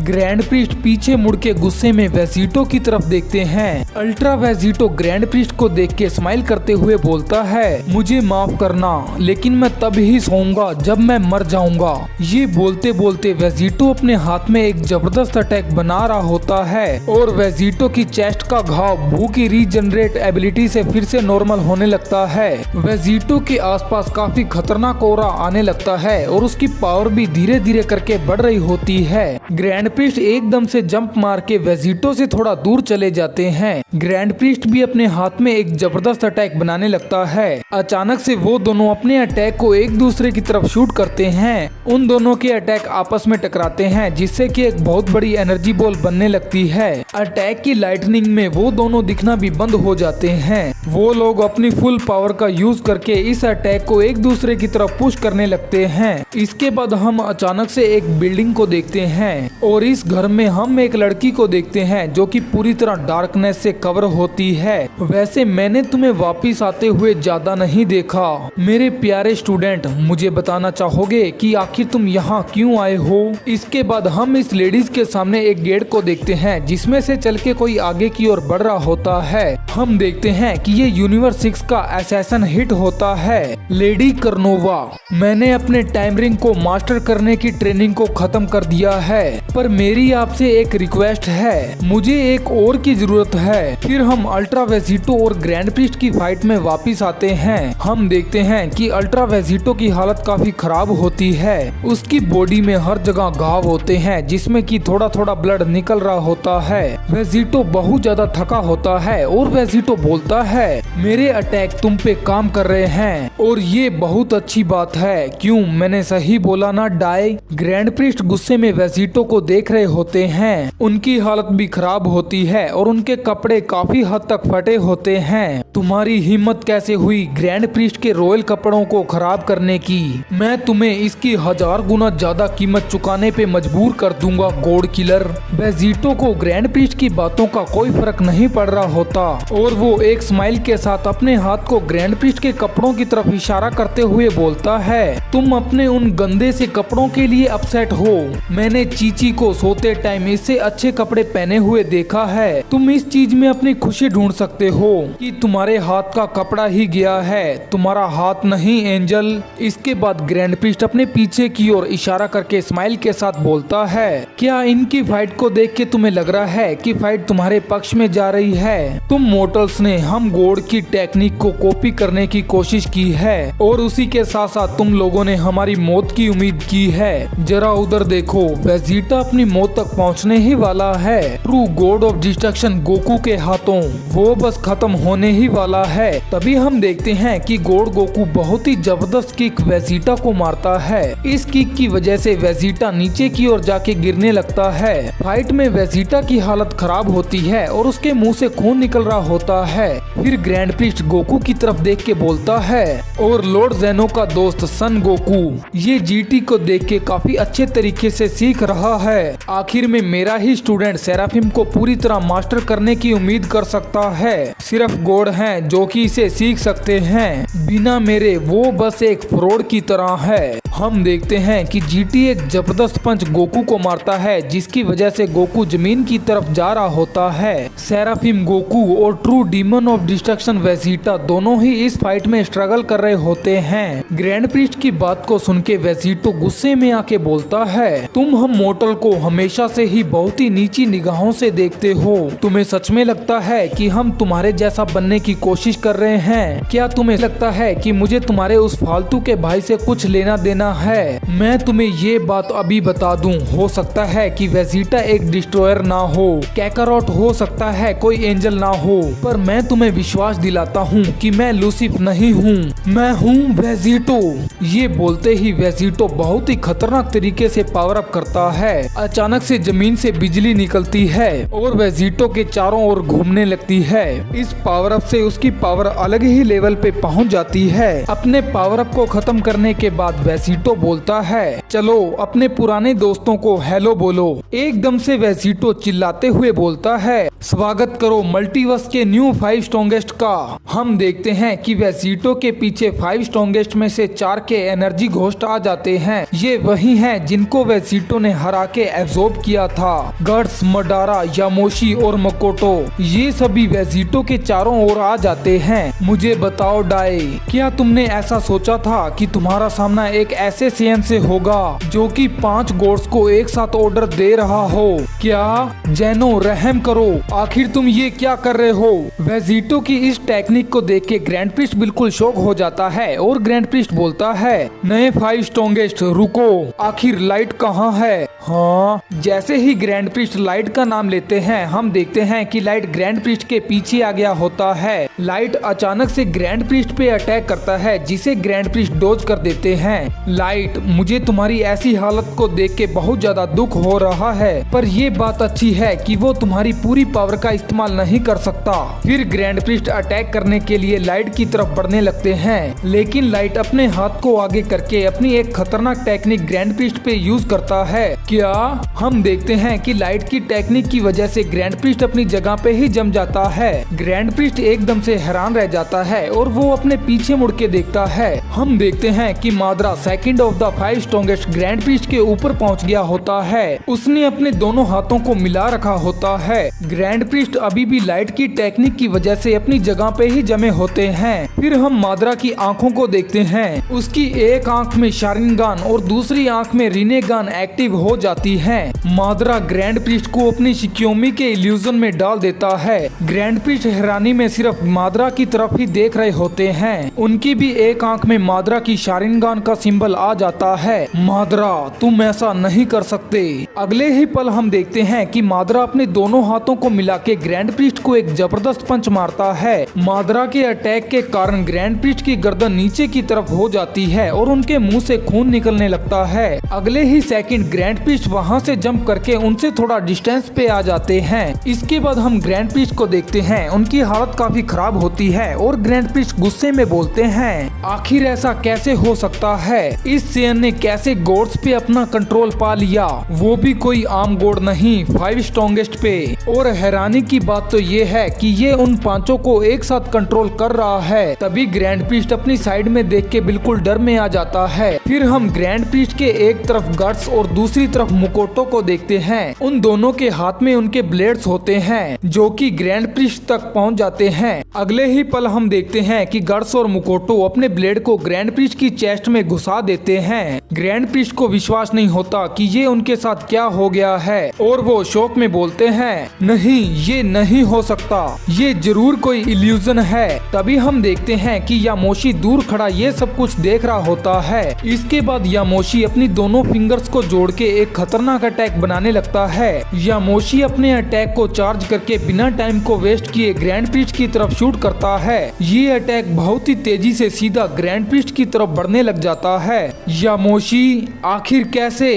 ग्रैंड प्रीस्ट पीछे मुड़ के गुस्से में वेजिटो की तरफ देखते हैं। अल्ट्रा वेजिटो ग्रैंड प्रीस्ट को देख के स्माइल करते हुए बोलता है, मुझे माफ करना, लेकिन मैं तब ही सोऊंगा जब मैं मर जाऊंगा। ये बोलते बोलते वेजिटो अपने हाथ में एक जबरदस्त अटैक बना रहा होता है और वेजिटो की चेस्ट का घाव भू की रीजनरेट एबिलिटी से फिर से नॉर्मल होने लगता है। वेजिटो के आसपास काफी खतरनाक ऑरा आने लगता है और उसकी पावर भी धीरे धीरे करके बढ़ रही होती है। ग्रैंड प्रीस्ट एकदम से जंप मार के वेजिटो से थोड़ा दूर चले जाते हैं। ग्रैंड प्रीस्ट भी अपने हाथ में एक जबरदस्त अटैक बनाने लगता है। अचानक से वो दोनों अपने अटैक को एक दूसरे की तरफ शूट करते हैं। उन दोनों के अटैक आपस में टकराते हैं जिससे कि एक बहुत बड़ी एनर्जी बॉल बनने लगती है। अटैक की लाइटनिंग में वो दोनों दिखना भी बंद हो जाते हैं। वो लोग अपनी फुल पावर का यूज करके इस अटैक को एक दूसरे की तरफ पुश करने लगते हैं। इसके बाद हम अचानक से एक बिल्डिंग को देखते हैं और इस घर में हम एक लड़की को देखते हैं जो कि पूरी तरह डार्कनेस से कवर होती है। वैसे मैंने तुम्हें वापिस आते हुए ज्यादा नहीं देखा। मेरे प्यारे स्टूडेंट, मुझे बताना चाहोगे कि आखिर तुम यहाँ क्यों आए हो? इसके बाद हम इस लेडीज के सामने एक गेट को देखते हैं जिसमें से चल के कोई आगे की ओर बढ़ रहा होता है। हम देखते हैं कि ये यूनिवर्स 6 का असैसन हिट होता है, लेडी कर्नोवा। मैंने अपने टाइम रिंग को मास्टर करने की ट्रेनिंग को खत्म कर दिया है, पर मेरी आपसे एक रिक्वेस्ट है, मुझे एक और की जरूरत है। फिर हम अल्ट्रा वेजिटो और ग्रैंड प्रीस्ट की फाइट में वापिस आते हैं। हम देखते हैं कि अल्ट्रा वेजिटो की हालत काफी खराब होती है। उसकी बॉडी में हर जगह घाव होते हैं जिसमें कि थोड़ा थोड़ा ब्लड निकल रहा होता है। वेजिटो बहुत ज्यादा थका होता है और वेजिटो बोलता है, मेरे अटैक तुम पे काम कर रहे हैं और ये बहुत अच्छी बात है। क्यों, मैंने सही बोला ना डाई? ग्रैंड प्रीस्ट गुस्से में वेजिटो को देख रहे होते हैं। उनकी हालत भी खराब होती है और उनके कपड़े काफी हद तक फटे होते हैं। तुम्हारी हिम्मत कैसे हुई ग्रैंड प्रीस्ट के रॉयल कपड़ों को खराब करने की? मैं तुम्हें इसकी 1000 गुना ज्यादा कीमत चुकाने पे मजबूर कर दूंगा गॉड किलर। वेजिटो को ग्रैंड प्रीस्ट की बातों का कोई फर्क नहीं पड़ रहा होता और वो एक स्माइल के साथ अपने हाथ को ग्रैंड प्रीस्ट के कपड़ों की तरफ इशारा करते हुए बोलता है, तुम अपने उन गंदे से कपड़ों के लिए अपसेट हो। मैंने चीची को सोते टाइम इससे अच्छे कपड़े पहने हुए देखा है। तुम इस चीज में अपनी खुशी ढूंढ सकते हो कि तुम्हारे हाथ का कपड़ा ही गया है, तुम्हारा हाथ नहीं एंजल। इसके बाद ग्रैंड प्रीस्ट अपने पीछे की ओर इशारा करके स्माइल के साथ बोलता है, क्या इनकी फाइट को देख के तुम्हें लग रहा है कि फाइट तुम्हारे पक्ष में जा रही है? तुम मोर्टल्स ने हम गॉड की टेक्निक को कॉपी करने की कोशिश की है और उसी के साथ साथ तुम लोगों ने हमारी मौत की उम्मीद की है। जरा उधर देखो, वेजिटा अपनी मौत तक पहुंचने ही वाला है। True God of destruction Goku के हाथों वो बस खत्म होने ही वाला है। तभी हम देखते हैं कि गॉड गोकू बहुत ही जबरदस्त किक वेजिटा को मारता है। इस किक की वजह से वेजिटा नीचे की ओर जाके गिरने लगता है। फाइट में वेजिटा की हालत खराब होती है और उसके मुंह से खून निकल रहा होता है। फिर ग्रैंड प्रीस्ट गोकू की तरफ देख के बोलता है, और लॉर्ड जेनो का दोस्त सन गोकू ये जीटी को देख के काफी अच्छे तरीके से सीख रहा है। आखिर में मेरा ही स्टूडेंट सेराफिम को पूरी तरह मास्टर करने की उम्मीद कर सकता है। सिर्फ गॉड हैं जो कि इसे सीख सकते हैं, बिना मेरे वो बस एक फ्रॉड की तरह है। हम देखते हैं कि जीटी एक जबरदस्त पंच गोकू को मारता है जिसकी वजह से गोकू जमीन की तरफ जा रहा होता है। सेराफिम गोकू और true demon of destruction Vegeta दोनों ही इस फाइट में स्ट्रगल कर रहे होते हैं। ग्रैंड प्रीस्ट की बात को सुन के वेजिटो गुस्से में आके बोलता है, तुम हम मोर्टल को हमेशा से ही बहुत ही नीची निगाहों से देखते हो। तुम्हें सच में लगता है कि हम तुम्हारे जैसा बनने की कोशिश कर रहे हैं? क्या तुम्हें लगता है कि मुझे तुम्हारे उस फालतू के भाई से कुछ लेना देना है? मैं तुम्हें ये बात अभी बता दूं, हो सकता है कि वेजिटा एक डिस्ट्रॉयर ना हो, कैकारोट हो सकता है कोई एंजल ना हो, पर मैं तुम्हें विश्वास दिलाता हूँ कि मैं लूसिफ नहीं हूँ, मैं हूँ वेजिटो। ये बोलते ही वेजिटो बहुत ही खतरनाक तरीके से पावर अप करता है। अचानक से जमीन से बिजली निकलती है और वेजिटो के चारों ओर घूमने लगती है। इस पावर अप से उसकी पावर अलग ही लेवल पे पहुँच जाती है। अपने पावर अप को खत्म करने के बाद वेजिटो बोलता है, चलो अपने पुराने दोस्तों को हेलो बोलो। एकदम से वेजिटो चिल्लाते हुए बोलता है, स्वागत करो मल्टीवर्स के न्यू 5 स्ट्रॉन्गेस्ट का। हम देखते हैं कि वेजिटो के पीछे 5 स्ट्रॉन्गेस्ट में से 4 के एनर्जी घोस्ट आ जाते हैं। ये वही हैं जिनको वेजिटो ने हरा के एब्जॉर्ब किया था। गट्स, मडारा, यामोशी और मकोटो ये सभी वेजिटो के चारों ओर आ जाते हैं। मुझे बताओ डाई, क्या तुमने ऐसा सोचा था कि तुम्हारा सामना एक ऐसे सेयन से होगा जो कि 5 गॉड्स को एक साथ ऑर्डर दे रहा हो? क्या जेनो रहम करो, आखिर तुम ये क्या कर रहे हो? वेजिटो की इस टेक्निक को देख के ग्रैंड प्रीस्ट बिल्कुल शॉक हो जाता है और ग्रैंड प्रीस्ट बोलता है, नए 5 स्ट्रॉन्गेस्ट रुको, आखिर लाइट कहाँ है? हाँ, जैसे ही ग्रैंड प्रीस्ट लाइट का नाम लेते हैं हम देखते हैं कि लाइट ग्रैंड प्रीस्ट के पीछे आ गया होता है। लाइट अचानक से ग्रैंड प्रीस्ट पे अटैक करता है जिसे ग्रैंड प्रीस्ट डॉज कर देते हैं। लाइट, मुझे तुम्हारी ऐसी हालत को देख के बहुत ज्यादा दुख हो रहा है, पर ये बात अच्छी है कि वो तुम्हारी पूरी पावर का इस्तेमाल नहीं कर सकता। फिर ग्रैंड प्रीस्ट अटैक करने के लिए लाइट की तरफ बढ़ने लगते हैं, लेकिन लाइट अपने हाथ को आगे करके अपनी एक खतरनाक टेक्निक ग्रैंड प्रीस्ट पे यूज करता है। क्या? हम देखते हैं कि लाइट की टेक्निक की वजह से ग्रैंड प्रीस्ट अपनी जगह पे ही जम जाता है। ग्रैंड प्रीस्ट एकदम से हैरान रह जाता है और वो अपने पीछे मुड़ के देखता है। हम देखते हैं कि माद्रा second of the 5 strongest grand priest के ऊपर पहुंच गया होता है। उसने अपने दोनों हाथों को मिला रखा होता है। ग्रैंड प्रीस्ट अभी भी लाइट की टेक्निक की वजह से अपनी जगह पे ही जमे होते हैं। फिर हम माद्रा की आंखों को देखते हैं। उसकी एक आंख में शारिंगान और दूसरी आंख में रिनेगान एक्टिव हो जाती है। माद्रा ग्रैंड प्रीस्ट को अपनी शिक्योमी के इल्यूजन में डाल देता है। ग्रैंड प्रीस्ट हैरानी में सिर्फ माद्रा की तरफ ही देख रहे होते हैं। उनकी भी एक आंख में माद्रा की शारिंगान का सिंबल आ जाता है। माद्रा, तुम ऐसा नहीं कर सकते। अगले ही पल हम देखते हैं कि माद्रा अपने दोनों हाथों को मिला के ग्रैंड प्रीस्ट को एक जबरदस्त पंच मारता है। माद्रा के अटैक के कारण ग्रैंड प्रीस्ट की गर्दन नीचे की तरफ हो जाती है और उनके मुंह से खून निकलने लगता है। अगले ही सेकंड ग्रैंड प्रीस्ट वहां से जंप करके उनसे थोड़ा डिस्टेंस पे आ जाते हैं। इसके बाद हम ग्रैंड प्रीस्ट को देखते हैं। उनकी हालत काफी खराब होती है और ग्रैंड प्रीस्ट गुस्से में बोलते हैं, आखिर ऐसा कैसे हो सकता है? इस सेयन ने कैसे गॉड्स पे अपना कंट्रोल पा लिया, वो भी कोई आम गॉड नहीं, 5 स्ट्रॉन्गेस्ट पे। और हैरानी की बात तो ये है कि ये उन पांचों को एक साथ कंट्रोल कर रहा है। तभी ग्रैंड प्रीस्ट अपनी साइड में देख के बिल्कुल डर में आ जाता है। फिर हम ग्रैंड प्रीस्ट के एक तरफ गट्स और दूसरी तरफ मुकोटो को देखते हैं। उन दोनों के हाथ में उनके ब्लेड्स होते हैं जो कि ग्रैंड प्रीस्ट तक पहुंच जाते हैं। अगले ही पल हम देखते हैं कि गट्स और मुकोटो अपने ब्लेड को ग्रैंड प्रीस्ट की चेस्ट में घुसा देते हैं। ग्रैंड प्रीस्ट को विश्वास नहीं होता कि ये उनके साथ क्या हो गया है और वो शौक में बोलते हैं, नहीं, ये नहीं हो सकता, ये जरूर कोई इल्यूजन है। तभी हम देखते हैं कि यामोशी दूर खड़ा ये सब कुछ देख रहा होता है। इसके बाद यामोशी अपनी दोनों फिंगर्स को जोड़ के एक खतरनाक अटैक बनाने लगता है। यामोशी अपने अटैक को चार्ज करके बिना टाइम को वेस्ट किए ग्रैंड प्रीस्ट की तरफ शूट करता है। ये अटैक बहुत ही तेजी से सीधा ग्रैंड प्रीस्ट की तरफ बढ़ने लग जाता है। यामोशी, आखिर कैसे?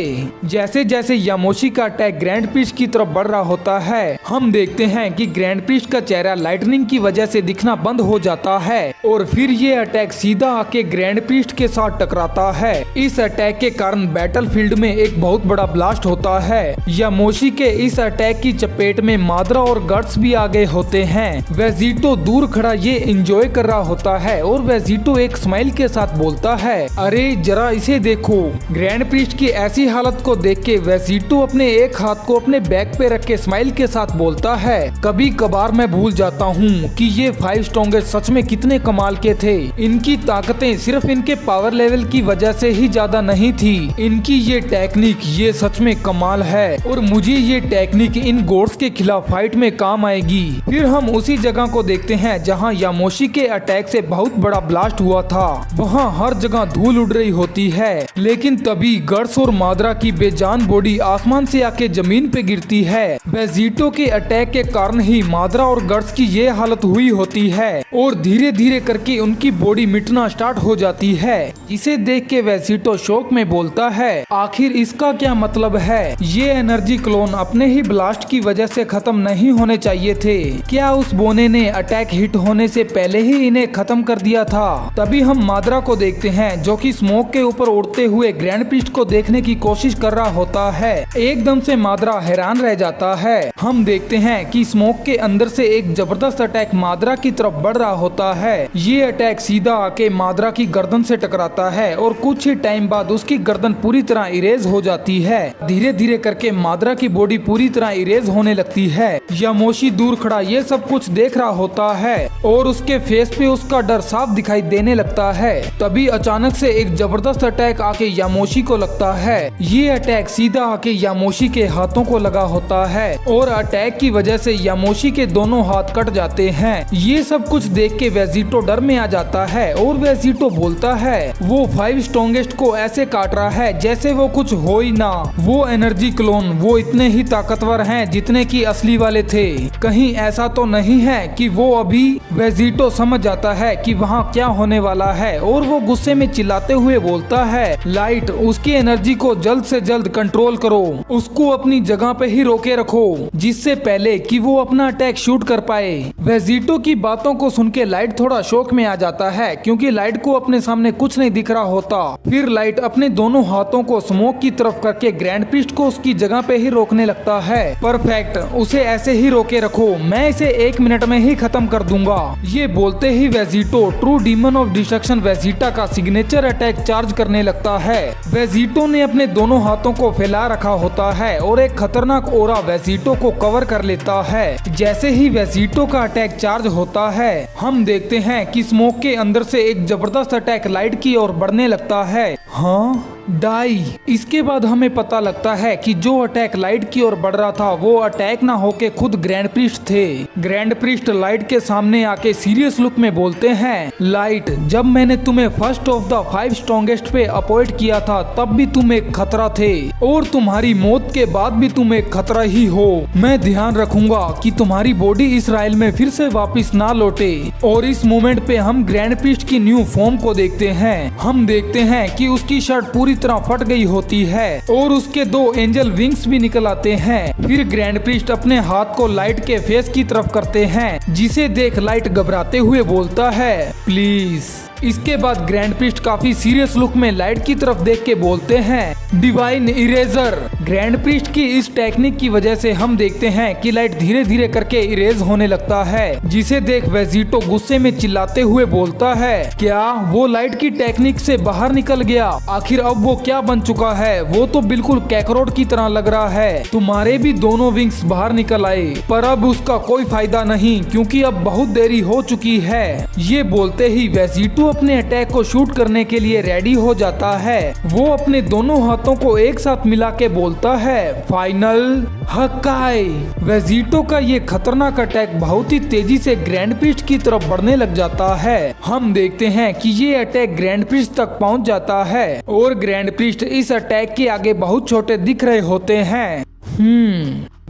जैसे जैसे यामोशी का अटैक ग्रैंड प्रीस्ट की तरफ बढ़ रहा होता है, हम देखते हैं कि ग्रैंड प्रीस्ट का चेहरा लाइटनिंग की वजह से दिखना बंद हो जाता है और फिर ये अटैक सीधा आके ग्रैंड प्रीस्ट के साथ टकराता है। इस अटैक के कारण बैटलफील्ड में एक बहुत बड़ा ब्लास्ट होता है। यामोशी के इस अटैक की चपेट में माद्रा और गट्स भी आ गए होते हैं। वेजिटो दूर खड़ा ये एंजॉय कर रहा होता है और वेजिटो एक स्माइल के साथ बोलता है, अरे जरा इसे देखो। ग्रैंड प्रीस्ट की ऐसी हालत को देख के वेजिटो अपने एक हाथ को अपने बैक पे रख के स्माइल के साथ बोलता है, कभी कभार मैं भूल जाता हूँ कि ये 5 स्ट्रॉन्गेस्ट सच में कितने कमाल के थे। इनकी ताकतें सिर्फ इनके पावर लेवल की वजह से ही ज्यादा नहीं थी। इनकी ये टेक्निक ये सच में कमाल है और मुझे ये टेक्निक इन गॉड्स के खिलाफ फाइट में काम आएगी। फिर हम उसी जगह को देखते हैं जहाँ यामोशी के अटैक से बहुत बड़ा ब्लास्ट हुआ था। वहाँ हर जगह धूल उड़ रही होती है, लेकिन तभी गट्स और माद्रा की बेजान बॉडी आसमान से आके जमीन पे गिरती है। वेजिटो के अटैक के कारण ही माद्रा और गट्स की ये हालत हुई होती है और धीरे धीरे करके उनकी बॉडी मिटना स्टार्ट हो जाती है। इसे देख के वेजिटो शौक में बोलता है, आखिर इसका क्या मतलब है? ये एनर्जी क्लोन अपने ही ब्लास्ट की वजह से खत्म नहीं होने चाहिए थे। क्या उस बोने ने अटैक हिट होने से पहले ही इन्हें खत्म कर दिया था? तभी हम माद्रा को देखते हैं जो कि स्मोक के ऊपर उड़ते हुए ग्रैंड प्रीस्ट को देखने की कोशिश कर रहा होता है। एकदम से माद्रा हैरान रह जाता है। हम देखते हैं कि स्मोक के अंदर से एक जबरदस्त अटैक माद्रा की तरफ बढ़ रहा होता है। ये अटैक सीधा आके माद्रा की गर्दन से टकराता है और कुछ ही टाइम बाद उसकी गर्दन पूरी तरह इरेज हो जाती है। धीरे धीरे करके माद्रा की बॉडी पूरी तरह इरेज होने लगती है। यामोशी दूर खड़ा ये सब कुछ देख रहा होता है और उसके फेस पे उसका डर साफ दिखाई देने लगता है। तभी अचानक से एक जबरदस्त अटैक आके यामोशी को लगता है। ये अटैक सीधा आके यामोशी के हाथों को लगा होता है और अटैक की वजह से यामोशी के दोनों हाथ कट जाते हैं। ये सब कुछ देख के वेजिटो डर में आ जाता है और वेजिटो बोलता है, वो 5 स्ट्रॉन्गेस्ट को ऐसे काट रहा है जैसे वो कुछ हो ही ना। वो एनर्जी क्लोन वो इतने ही ताकतवर हैं जितने की असली वाले थे। कहीं ऐसा तो नहीं है कि वो अभी? वेजिटो समझ जाता है कि वहाँ क्या होने वाला है और वो गुस्से में चिल्लाते हुए बोलता है, लाइट, उसकी एनर्जी को जल्द से जल्द कंट्रोल करो, उसको अपनी जगह पे ही रोके रखो जिससे इससे पहले कि वो अपना अटैक शूट कर पाए। वेजिटो की बातों को सुन के लाइट थोड़ा शौक में आ जाता है क्योंकि लाइट को अपने सामने कुछ नहीं दिख रहा होता। फिर लाइट अपने दोनों हाथों को स्मोक की तरफ करके ग्रैंड प्रीस्ट को उसकी जगह पे ही रोकने लगता है। परफेक्ट, उसे ऐसे ही रोके रखो, मैं इसे 1 मिनट में ही खत्म कर दूंगा। ये बोलते ही Vegito true demon of destruction Vegeta का सिग्नेचर अटैक चार्ज करने लगता है। वेजिटो ने अपने दोनों हाथों को फैला रखा होता है और एक खतरनाक ओरा वेजिटो को कवर कर लेता है। जैसे ही वेजिटो का अटैक चार्ज होता है, हम देखते हैं कि स्मोक के अंदर से एक जबरदस्त अटैक लाइट की ओर बढ़ने लगता है। हाँ, डाई। इसके बाद हमें पता लगता है कि जो अटैक लाइट की ओर बढ़ रहा था वो अटैक ना होके खुद ग्रैंड प्रीस्ट थे। ग्रैंड प्रीस्ट लाइट के सामने आके सीरियस लुक में बोलते हैं, लाइट, जब मैंने तुम्हें फर्स्ट ऑफ द 5 स्ट्रॉन्गेस्ट पे अपॉइंट किया था तब भी तुम एक खतरा थे और तुम्हारी मौत के बाद भी तुम एक खतरा ही हो। मैं ध्यान रखूंगा कि तुम्हारी बॉडी इसराइल में फिर से वापस ना लौटे। और इस मोमेंट पे हम ग्रैंड प्रीस्ट की न्यू फॉर्म को देखते हैं। हम देखते हैं कि उसकी शर्ट पूरी तरह फट गई होती है और उसके 2 एंजल विंग्स भी निकल आते हैं। फिर ग्रैंड प्रीस्ट अपने हाथ को लाइट के फेस की तरफ करते हैं, जिसे देख लाइट घबराते हुए बोलता है, प्लीज। इसके बाद ग्रैंड प्रीस्ट काफी सीरियस लुक में लाइट की तरफ देख के बोलते हैं, डिवाइन इरेजर। ग्रैंड प्रीस्ट की इस टेक्निक की वजह से हम देखते हैं कि लाइट धीरे धीरे करके इरेज होने लगता है, जिसे देख वेजिटो गुस्से में चिल्लाते हुए बोलता है, क्या वो लाइट की टेक्निक से बाहर निकल गया? आखिर अब वो क्या बन चुका है? वो तो बिल्कुल कैकरोट की तरह लग रहा है। तुम्हारे भी दोनों विंग्स बाहर निकल आए, पर अब उसका कोई फायदा नहीं क्योंकि अब बहुत देरी हो चुकी है। ये बोलते ही वेजिटो अपने अटैक को शूट करने के लिए रेडी हो जाता है। वो अपने दोनों हाथों को एक साथ मिला के बोलता है, फाइनल हकाई। वेजिटो का ये खतरनाक अटैक बहुत ही तेजी से ग्रैंड प्रीस्ट की तरफ बढ़ने लग जाता है। हम देखते हैं कि ये अटैक ग्रैंड प्रीस्ट तक पहुंच जाता है और ग्रैंड प्रीस्ट इस अटैक के आगे बहुत छोटे दिख रहे होते हैं।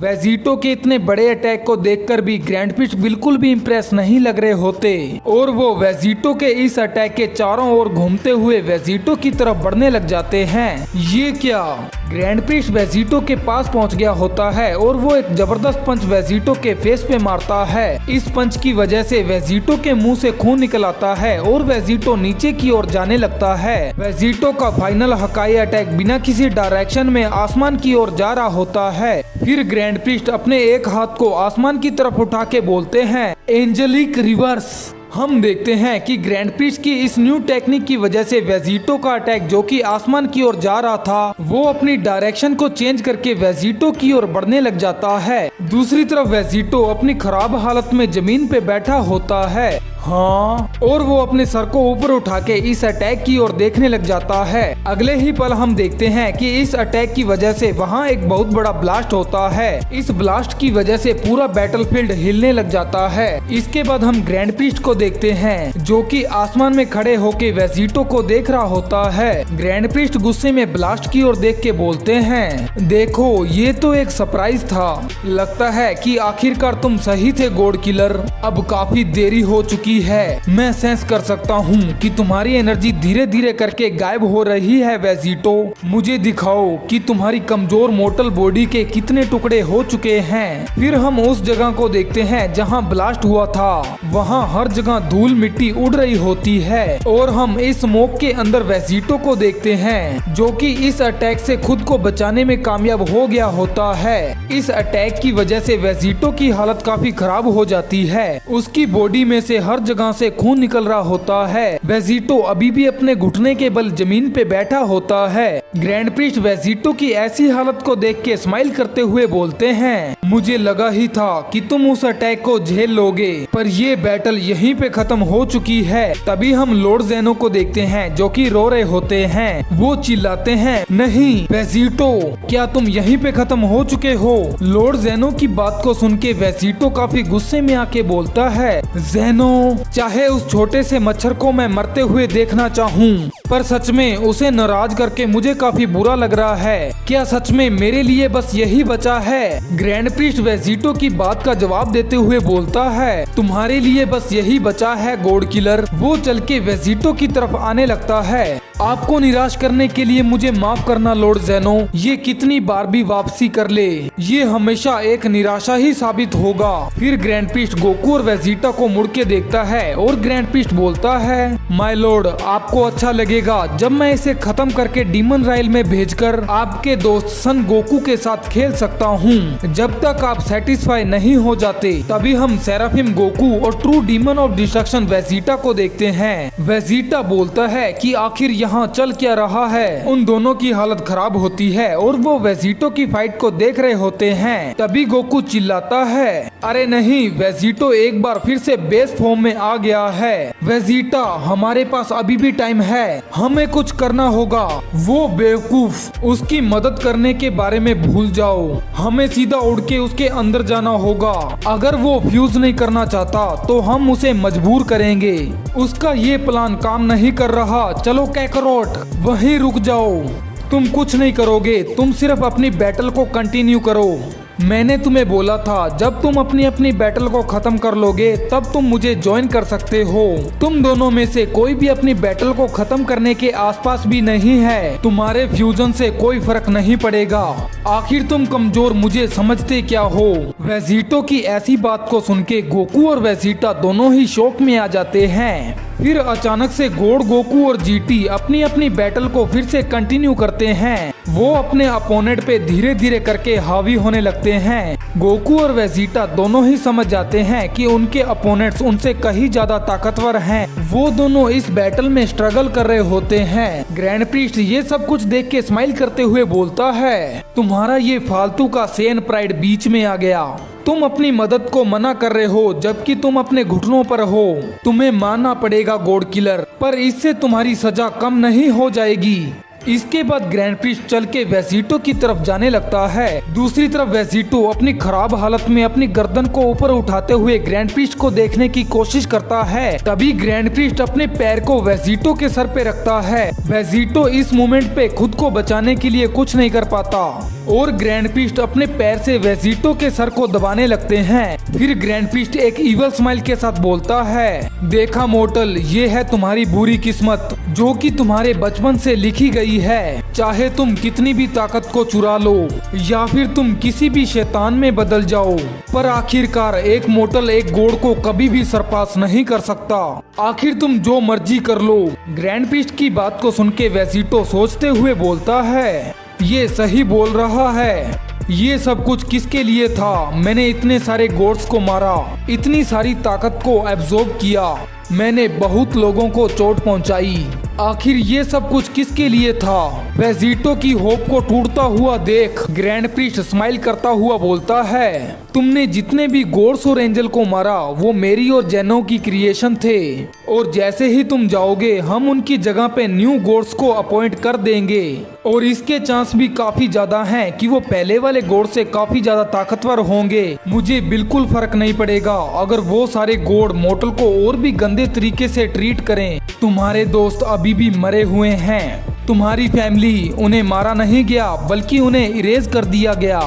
वेजिटो के इतने बड़े अटैक को देखकर भी ग्रैंड प्रीस्ट बिल्कुल भी इम्प्रेस नहीं लग रहे होते और वो वेजिटो के इस अटैक के चारों ओर घूमते हुए वेजिटो की तरफ बढ़ने लग जाते हैं। ये क्या? ग्रैंड प्रीस्ट वेजिटो के पास पहुंच गया होता है और वो एक जबरदस्त पंच वेजिटो के फेस पे मारता है। इस पंच की वजह से वेजिटो के मुंह से खून निकल आता है और वेजिटो नीचे की ओर जाने लगता है। वेजिटो का फाइनल हकाई अटैक बिना किसी डायरेक्शन में आसमान की ओर जा रहा होता है। फिर ग्रैंड प्रीस्ट अपने एक हाथ को आसमान की तरफ उठा के बोलते हैं, एंजेलिक रिवर्स। हम देखते हैं कि ग्रैंड प्रीस्ट की इस न्यू टेक्निक की वजह से वेजिटो का अटैक जो कि आसमान की ओर जा रहा था वो अपनी डायरेक्शन को चेंज करके वेजिटो की ओर बढ़ने लग जाता है। दूसरी तरफ वेजिटो अपनी खराब हालत में जमीन पे बैठा होता है। हाँ, और वो अपने सर को ऊपर उठा के इस अटैक की ओर देखने लग जाता है। अगले ही पल हम देखते हैं कि इस अटैक की वजह से वहाँ एक बहुत बड़ा ब्लास्ट होता है। इस ब्लास्ट की वजह से पूरा बैटलफील्ड हिलने लग जाता है। इसके बाद हम ग्रैंड प्रीस्ट को देखते हैं जो कि आसमान में खड़े होके वेजिटो को देख रहा होता है। ग्रैंड प्रीस्ट गुस्से में ब्लास्ट की ओर देख के बोलते हैं, देखो ये तो एक सरप्राइज था। लगता है कि आखिरकार तुम सही थे गॉड किलर। अब काफी देरी हो चुकी है। मैं सेंस कर सकता हूँ कि तुम्हारी एनर्जी धीरे धीरे करके गायब हो रही है वेजिटो। मुझे दिखाओ कि तुम्हारी कमजोर मोर्टल बॉडी के कितने टुकड़े हो चुके हैं। फिर हम उस जगह को देखते हैं जहाँ ब्लास्ट हुआ था। वहाँ हर जगह धूल मिट्टी उड़ रही होती है और हम इस स्मोक के अंदर वेजिटो को देखते हैं जो कि इस अटैक से खुद को बचाने में कामयाब हो गया होता है। इस अटैक की वजह से वेजिटो की हालत काफी खराब हो जाती है। उसकी बॉडी में से हर जगह से खून निकल रहा होता है। वेजिटो अभी भी अपने घुटने के बल जमीन पे बैठा होता है। ग्रैंड प्रीस्ट वेजिटो की ऐसी हालत को देख के स्माइल करते हुए बोलते हैं, मुझे लगा ही था कि तुम उस अटैक को झेल लोगे, पर ये बैटल यहीं पे खत्म हो चुकी है। तभी हम लॉर्ड ज़ेनो को देखते हैं जो कि रो रहे होते हैं। वो चिल्लाते हैं, नहीं वेजिटो, क्या तुम यहीं पे खत्म हो चुके हो? लॉर्ड ज़ेनो की बात को सुन के वेजिटो काफी गुस्से में आके बोलता है, ज़ेनो, चाहे उस छोटे से मच्छर को मैं मरते हुए देखना चाहूँ, पर सच में उसे नाराज करके मुझे काफी बुरा लग रहा है। क्या सच में मेरे लिए बस यही बचा है? ग्रैंड प्रीस्ट वेजिटो की बात का जवाब देते हुए बोलता है, तुम्हारे लिए बस यही बचा है गॉड किलर। वो चल के वेजिटो की तरफ आने लगता है। आपको निराश करने के लिए मुझे माफ करना लॉर्ड ज़ेनो। ये कितनी बार भी वापसी कर ले, ये हमेशा एक निराशा ही साबित होगा। फिर ग्रैंड प्रीस्ट गोकू और वेजिटा को मुड़ के देखता है और ग्रैंड प्रीस्ट बोलता है, माय लॉर्ड, आपको अच्छा लगेगा जब मैं इसे खत्म करके डीमन राइल में भेजकर आपके दोस्त सन गोकू के साथ खेल सकता हूँ। जब तक आप सेटिस्फाई नहीं हो जाते तभी हम सेराफिम गोकू और true demon of destruction Vegeta को देखते हैं। वेजिटा बोलता है कि आखिर यहाँ चल क्या रहा है। उन दोनों की हालत खराब होती है और वो वेजिटो की फाइट को देख रहे होते हैं। तभी गोकू चिल्लाता है, अरे नहीं, वेजिटो एक बार फिर से बेस फॉर्म में आ गया है। वेजिटा, हमारे पास अभी भी टाइम है, हमें कुछ करना होगा। वो बेवकूफ, उसकी मदद करने के बारे में भूल जाओ, हमें सीधा उड़ के उसके अंदर जाना होगा। अगर वो फ्यूज नहीं करना चाहता तो हम उसे मजबूर करेंगे। उसका ये प्लान काम नहीं कर रहा। चलो कैकरोट, वहीं रुक जाओ, तुम कुछ नहीं करोगे, तुम सिर्फ अपनी बैटल को कंटिन्यू करो। मैंने तुम्हें बोला था जब तुम अपनी अपनी बैटल को खत्म कर लोगे तब तुम मुझे ज्वाइन कर सकते हो। तुम दोनों में से कोई भी अपनी बैटल को खत्म करने के आसपास भी नहीं है। तुम्हारे फ्यूजन से कोई फर्क नहीं पड़ेगा। आखिर तुम कमजोर मुझे समझते क्या हो। वेजिटो की ऐसी बात को सुन के गोकू और वेजिटा दोनों ही शौक में आ जाते हैं। फिर अचानक से गोड गोकू और जीटी अपनी अपनी बैटल को फिर से कंटिन्यू करते हैं। वो अपने अपोनेंट पे धीरे धीरे करके हावी होने लगते हैं। गोकू और वेजिटा दोनों ही समझ जाते हैं कि उनके अपोनेंट्स उनसे कहीं ज्यादा ताकतवर हैं। वो दोनों इस बैटल में स्ट्रगल कर रहे होते हैं। ग्रैंड प्रीस्ट ये सब कुछ देख के स्माइल करते हुए बोलता है, तुम्हारा ये फालतू का सेन प्राइड बीच में आ गया। तुम अपनी मदद को मना कर रहे हो जबकि तुम अपने घुटनों पर हो। तुम्हें मानना पड़ेगा गॉड किलर, पर इससे तुम्हारी सजा कम नहीं हो जाएगी। इसके बाद ग्रैंड प्रीस्ट चल के वेजिटो की तरफ जाने लगता है। दूसरी तरफ वेजिटो अपनी खराब हालत में अपनी गर्दन को ऊपर उठाते हुए ग्रैंड प्रीस्ट को देखने की कोशिश करता है। तभी ग्रैंड प्रीस्ट अपने पैर को वेजिटो के सर पे रखता है। वेजिटो इस मोमेंट पे खुद को बचाने के लिए कुछ नहीं कर पाता और ग्रैंड प्रीस्ट अपने पैर से वेजिटो के सर को दबाने लगते हैं। फिर ग्रैंड प्रीस्ट एक इवल स्माइल के साथ बोलता है, देखा मोर्टल, ये है तुम्हारी बुरी किस्मत जो कि तुम्हारे बचपन से लिखी गई है। चाहे तुम कितनी भी ताकत को चुरा लो या फिर तुम किसी भी शैतान में बदल जाओ, पर आखिरकार एक मोर्टल एक गॉड को कभी भी सरपास नहीं कर सकता। आखिर तुम जो मर्जी कर लो। ग्रैंड प्रीस्ट की बात को सुन के वेजिटो सोचते हुए बोलता है, ये सही बोल रहा है। ये सब कुछ किसके लिए था? मैंने इतने सारे गॉड्स को मारा, इतनी सारी ताकत को एब्जॉर्ब किया, मैंने बहुत लोगों को चोट पहुंचाई। आखिर ये सब कुछ किसके लिए था? वेजिटो की होप को टूटता हुआ देख ग्रैंड प्रीस्ट स्माइल करता हुआ बोलता है, तुमने जितने भी गॉड्स और एंजल को मारा वो मेरी और जेनो की क्रिएशन थे, और जैसे ही तुम जाओगे हम उनकी जगह पे न्यू गॉड्स को अपॉइंट कर देंगे, और इसके चांस भी काफी ज्यादा हैं कि वो पहले वाले गॉड से काफी ज्यादा ताकतवर होंगे। मुझे बिल्कुल फर्क नहीं पड़ेगा अगर वो सारे गॉड मोर्टल को और भी गंदे तरीके से ट्रीट करें। तुम्हारे दोस्त अभी भी मरे हुए हैं। तुम्हारी फैमिली, उन्हें मारा नहीं गया बल्कि उन्हें इरेज कर दिया गया।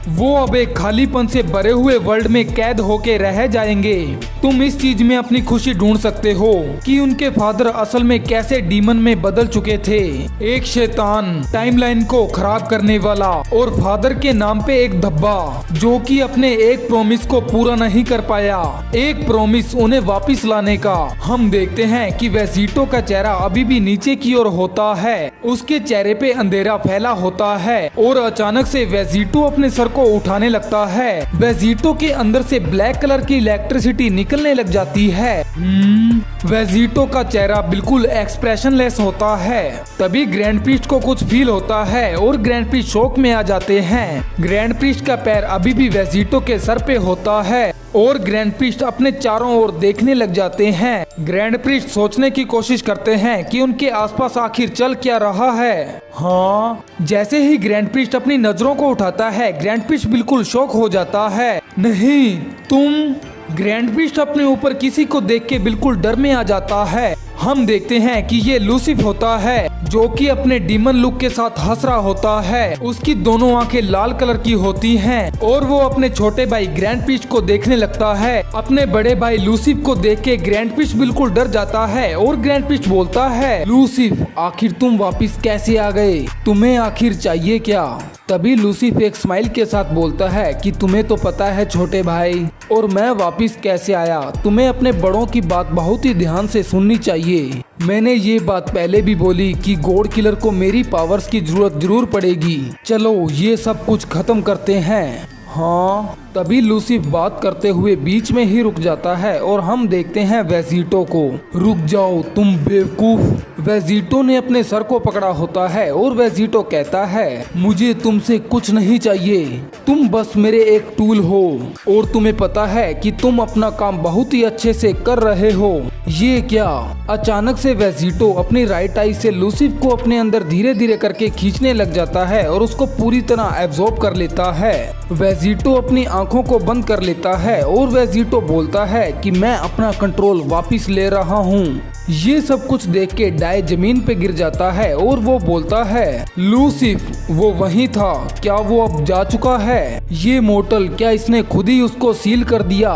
वो अब एक खालीपन से भरे हुए वर्ल्ड में कैद होके रह जाएंगे। तुम इस चीज में अपनी खुशी ढूंढ सकते हो कि उनके फादर असल में कैसे डीमन में बदल चुके थे। एक शैतान, टाइमलाइन को खराब करने वाला, और फादर के नाम पे एक धब्बा जो कि अपने एक प्रॉमिस को पूरा नहीं कर पाया। एक प्रॉमिस उन्हें वापस लाने का। हम देखते हैं कि वेजिटो का चेहरा अभी भी नीचे की ओर होता है। उसके चेहरे पे अंधेरा फैला होता है और अचानक से वेजिटो अपने सर को उठाने लगता है। वेजिटो के अंदर से ब्लैक कलर की इलेक्ट्रिसिटी निकलने लग जाती है। वेजिटो का चेहरा बिल्कुल एक्सप्रेशनलेस होता है। तभी ग्रैंड प्रीस्ट को कुछ फील होता है और ग्रैंड प्रीस्ट शॉक में आ जाते हैं। ग्रैंड प्रीस्ट का पैर अभी भी वेजिटो के सर पे होता है और ग्रैंड प्रीस्ट अपने चारों ओर देखने लग जाते हैं। ग्रैंड प्रीस्ट सोचने की कोशिश करते हैं कि उनके आसपास आखिर चल क्या रहा है। हाँ, जैसे ही ग्रैंड प्रीस्ट अपनी नजरों को उठाता है ग्रैंड प्रीस्ट बिल्कुल शॉक हो जाता है। नहीं, तुम। ग्रैंड प्रीस्ट अपने ऊपर किसी को देख के बिल्कुल डर में आ जाता है। हम देखते हैं कि ये लूसिफ होता है जो कि अपने डीमन लुक के साथ हंस रहा होता है। उसकी दोनों आंखें लाल कलर की होती हैं और वो अपने छोटे भाई ग्रैंड पीच को देखने लगता है। अपने बड़े भाई लूसिफ को देख के ग्रैंड पीच बिल्कुल डर जाता है और ग्रैंड पीच बोलता है, लूसिफ आखिर तुम वापिस कैसे आ गए, तुम्हें आखिर चाहिए क्या? तभी लूसिफ एक स्माइल के साथ बोलता है कि तुम्हें तो पता है छोटे भाई, और मैं वापिस कैसे आया। तुम्हें अपने बड़ों की बात बहुत ही ध्यान से सुननी चाहिए। मैंने ये बात पहले भी बोली कि गॉड किलर को मेरी पावर्स की जरूरत जरूर पड़ेगी। चलो ये सब कुछ खत्म करते हैं। हाँ, तभी लूसिफ बात करते हुए बीच में ही रुक जाता है और हम देखते हैं वेजिटो को। रुक जाओ तुम बेवकूफ। वेजिटो ने अपने सर को पकड़ा होता है और वेजिटो कहता है, मुझे तुमसे कुछ नहीं चाहिए, तुम बस मेरे एक टूल हो और तुम्हें पता है कि तुम अपना काम बहुत ही अच्छे से कर रहे हो। ये क्या? अचानक से वेजिटो अपनी राइट आई से लूसिफ को अपने अंदर धीरे धीरे करके खींचने लग जाता है और उसको पूरी तरह एब्जॉर्ब कर लेता है। वेजिटो अपनी आंखों को बंद कर लेता है और वेजिटो बोलता है कि मैं अपना कंट्रोल वापस ले रहा हूँ। ये सब कुछ देख के डाई जमीन पे गिर जाता है और वो बोलता है, लूसिफ वो वहीं था, क्या वो अब जा चुका है? ये मोर्टल, क्या इसने खुद ही उसको सील कर दिया?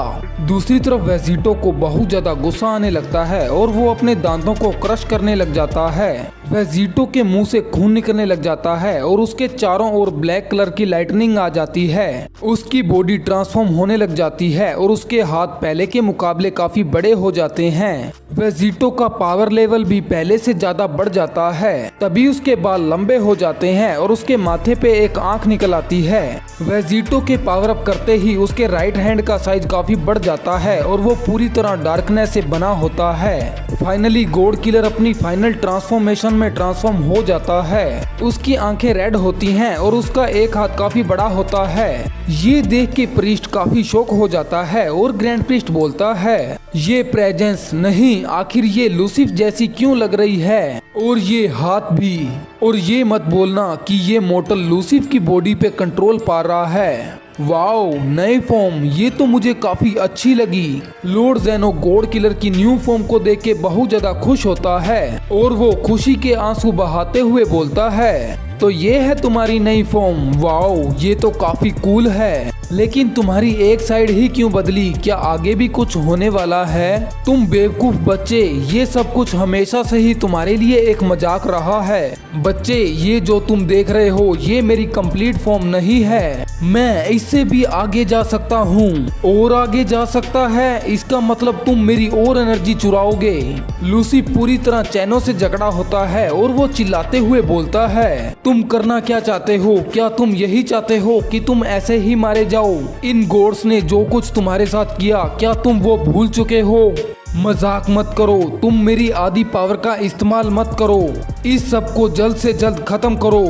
दूसरी तरफ वेजिटो को बहुत ज्यादा गुस्सा आने लगता है और वो अपने दांतों को क्रश करने लग जाता है। वेजिटो के मुंह से खून निकलने लग जाता है और उसके चारों ओर ब्लैक कलर की लाइटनिंग आ जाती है। उसकी बॉडी ट्रांसफॉर्म होने लग जाती है और उसके हाथ पहले के मुकाबले काफी बड़े हो जाते हैं। वेजिटो का पावर लेवल भी पहले से ज्यादा बढ़ जाता है। तभी उसके बाल लंबे हो जाते हैं और उसके माथे पे एक आंख निकल आती है। वेजिटो के पावर अप करते ही उसके राइट हैंड का साइज काफी बढ़ जाता है और वो पूरी तरह डार्कनेस से बना होता है। फाइनली गॉड किलर अपनी फाइनल ट्रांसफॉर्मेशन में ट्रांसफॉर्म हो जाता है। उसकी आंखें रेड होती हैं और उसका एक हाथ काफी बड़ा होता है। ये देख के प्रीस्ट काफी शॉक हो जाता है और ग्रैंड प्रीस्ट बोलता है, ये प्रेजेंस नहीं, आखिर ये लूसिफ जैसी क्यों लग रही है, और ये हाथ भी, और ये मत बोलना कि ये मोर्टल लूसिफ की बॉडी पे कंट्रोल पा रहा है। वाओ, नई फॉर्म, ये तो मुझे काफी अच्छी लगी। लॉर्ड ज़ेनो गॉड किलर की न्यू फॉर्म को देख के बहुत ज्यादा खुश होता है और वो खुशी के आंसू बहाते हुए बोलता है, तो ये है तुम्हारी नई फॉर्म, वाओ ये तो काफी कूल है, लेकिन तुम्हारी एक साइड ही क्यों बदली, क्या आगे भी कुछ होने वाला है? तुम बेवकूफ बच्चे, ये सब कुछ हमेशा से ही तुम्हारे लिए एक मजाक रहा है। बच्चे, ये जो तुम देख रहे हो ये मेरी कंप्लीट फॉर्म नहीं है, मैं इससे भी आगे जा सकता हूँ। और आगे जा सकता है, इसका मतलब तुम मेरी और एनर्जी चुराओगे। लूसी पूरी तरह चैनों से झगड़ा होता है और वो चिल्लाते हुए बोलता है, तुम करना क्या चाहते हो? क्या तुम यही चाहते हो कि तुम ऐसे ही मारे जाओ? इन गॉड्स ने जो कुछ तुम्हारे साथ किया, क्या तुम वो भूल चुके हो? मजाक मत करो, तुम मेरी आधी पावर का इस्तेमाल मत करो, इस सब को जल्द से जल्द खत्म करो।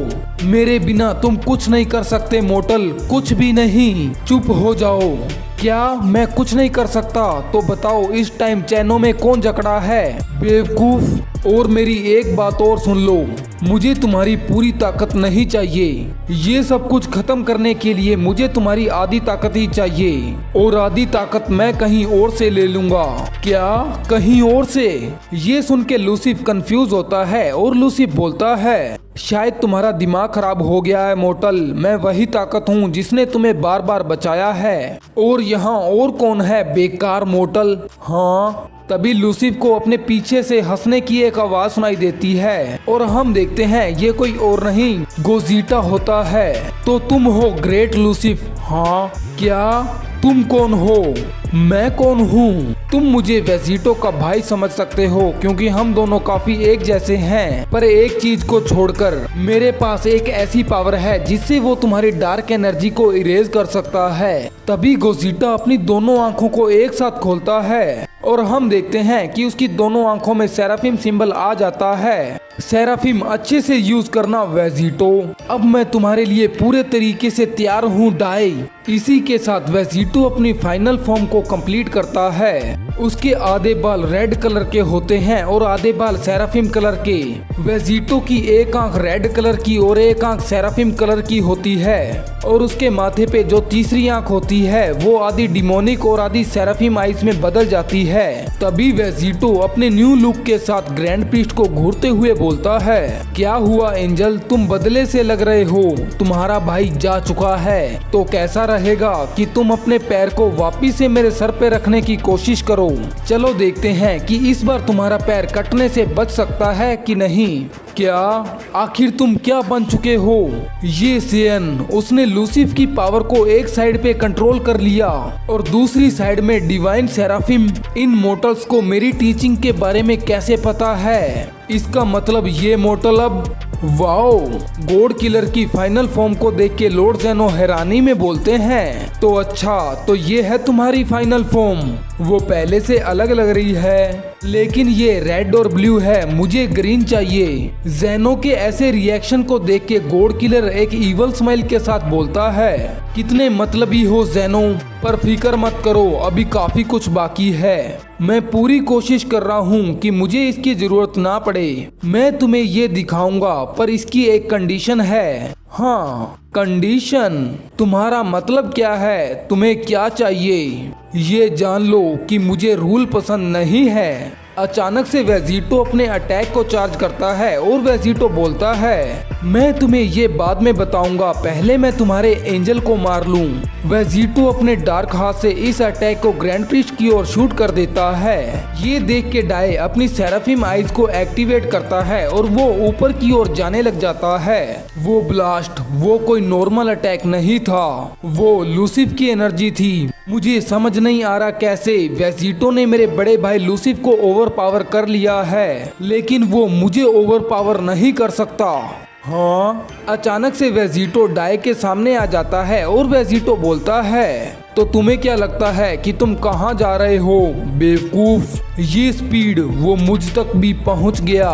मेरे बिना तुम कुछ नहीं कर सकते मोर्टल, कुछ भी नहीं, चुप हो जाओ। क्या मैं कुछ नहीं कर सकता? तो बताओ इस टाइम चैनों में कौन जकड़ा है? बेवकूफ। और मेरी एक बात और सुन लो, मुझे तुम्हारी पूरी ताकत नहीं चाहिए, ये सब कुछ खत्म करने के लिए मुझे तुम्हारी आधी ताकत ही चाहिए, और आधी ताकत मैं कहीं और से ले लूंगा। क्या? कहीं और से? ये सुन के लूसिफ कंफ्यूज होता है और लूसिफ बोलता है, शायद तुम्हारा दिमाग खराब हो गया है मोर्टल, मैं वही ताकत हूँ जिसने तुम्हें बार बार बचाया है, और यहाँ और कौन है बेकार मोर्टल? हाँ। तभी लूसिफ को अपने पीछे से हंसने की एक आवाज सुनाई देती है और हम देखते हैं ये कोई और नहीं गोजीटा होता है। तो तुम हो ग्रेट लूसिफ? हाँ। क्या? तुम कौन हो? मैं कौन हूँ? तुम मुझे वेजिटो का भाई समझ सकते हो क्योंकि हम दोनों काफी एक जैसे हैं, पर एक चीज को छोड़कर मेरे पास एक ऐसी पावर है जिससे वो तुम्हारी डार्क एनर्जी को इरेज कर सकता है। तभी गोजीटा अपनी दोनों आंखों को एक साथ खोलता है और हम देखते हैं कि उसकी दोनों आंखों में सेराफिम सिंबल आ जाता है सेराफिम अच्छे से यूज करना वेजिटो। अब मैं तुम्हारे लिए पूरे तरीके से तैयार हूँ डाई। इसी के साथ वेजिटो अपनी फाइनल फॉर्म को कंप्लीट करता है। उसके आधे बाल रेड कलर के होते हैं और आधे बाल सेराफिम कलर के। वेजिटो की एक आंख रेड कलर की और एक आंख सेराफिम कलर की होती है और उसके माथे पे जो तीसरी आंख होती है वो आधी डिमोनिक और आधी सेराफिम आइज में बदल जाती है। तभी वेजिटो अपने न्यू लुक के साथ ग्रैंड प्रीस्ट को घूरते हुए बोलता है, क्या हुआ एंजल, तुम बदले से लग रहे हो। तुम्हारा भाई जा चुका है तो कैसा रहेगा कि तुम अपने पैर को वापिस से मेरे सर पे रखने की कोशिश करो। चलो देखते हैं कि इस बार तुम्हारा पैर कटने से बच सकता है कि नहीं। क्या आखिर तुम क्या बन चुके हो। ये सेयन, उसने लूसिफ की पावर को एक साइड पे कंट्रोल कर लिया और दूसरी साइड में डिवाइन सेराफिम। इन मोर्टल्स को मेरी टीचिंग के बारे में कैसे पता है। इसका मतलब ये मोर्टल अब वाओ। गॉड किलर की फाइनल फॉर्म को देख के लॉर्ड ज़ेनो हैरानी में बोलते हैं, तो अच्छा तो ये है तुम्हारी फाइनल फॉर्म। वो पहले से अलग लग रही है लेकिन ये रेड और ब्लू है, मुझे ग्रीन चाहिए। ज़ेनो के ऐसे रिएक्शन को देख के गॉड किलर एक इवल स्माइल के साथ बोलता है, कितने मतलबी हो ज़ेनो, पर फिक्र मत करो, अभी काफी कुछ बाकी है। मैं पूरी कोशिश कर रहा हूँ कि मुझे इसकी जरूरत ना पड़े। मैं तुम्हें ये दिखाऊंगा पर इसकी एक कंडीशन है। हाँ, कंडीशन? तुम्हारा मतलब क्या है, तुम्हें क्या चाहिए? ये जान लो कि मुझे रूल पसंद नहीं है। अचानक से वेजिटो अपने अटैक को चार्ज करता है और वेजिटो बोलता है, मैं तुम्हें ये बाद में बताऊंगा, पहले मैं तुम्हारे एंजल को मार लूं। वेजिटो अपने डार्क हाथ से इस अटैक को ग्रैंड प्रीस्ट की ओर शूट कर देता है। ये देख के डाई अपनी सेराफिम आइज को एक्टिवेट करता है और वो ऊपर की ओर जाने लग जाता है। वो ब्लास्ट, वो कोई नॉर्मल अटैक नहीं था, वो लूसिफ की एनर्जी थी। मुझे समझ नहीं आ रहा कैसे वेजिटो ने मेरे बड़े भाई लूसिफ को ओवर पावर कर लिया है, लेकिन वो मुझे ओवर पावर नहीं कर सकता। हाँ, अचानक से वेजिटो डाई के सामने आ जाता है और वेजिटो बोलता है, तो तुम्हें क्या लगता है कि तुम कहाँ जा रहे हो बेवकूफ। ये स्पीड, वो मुझ तक भी पहुँच गया।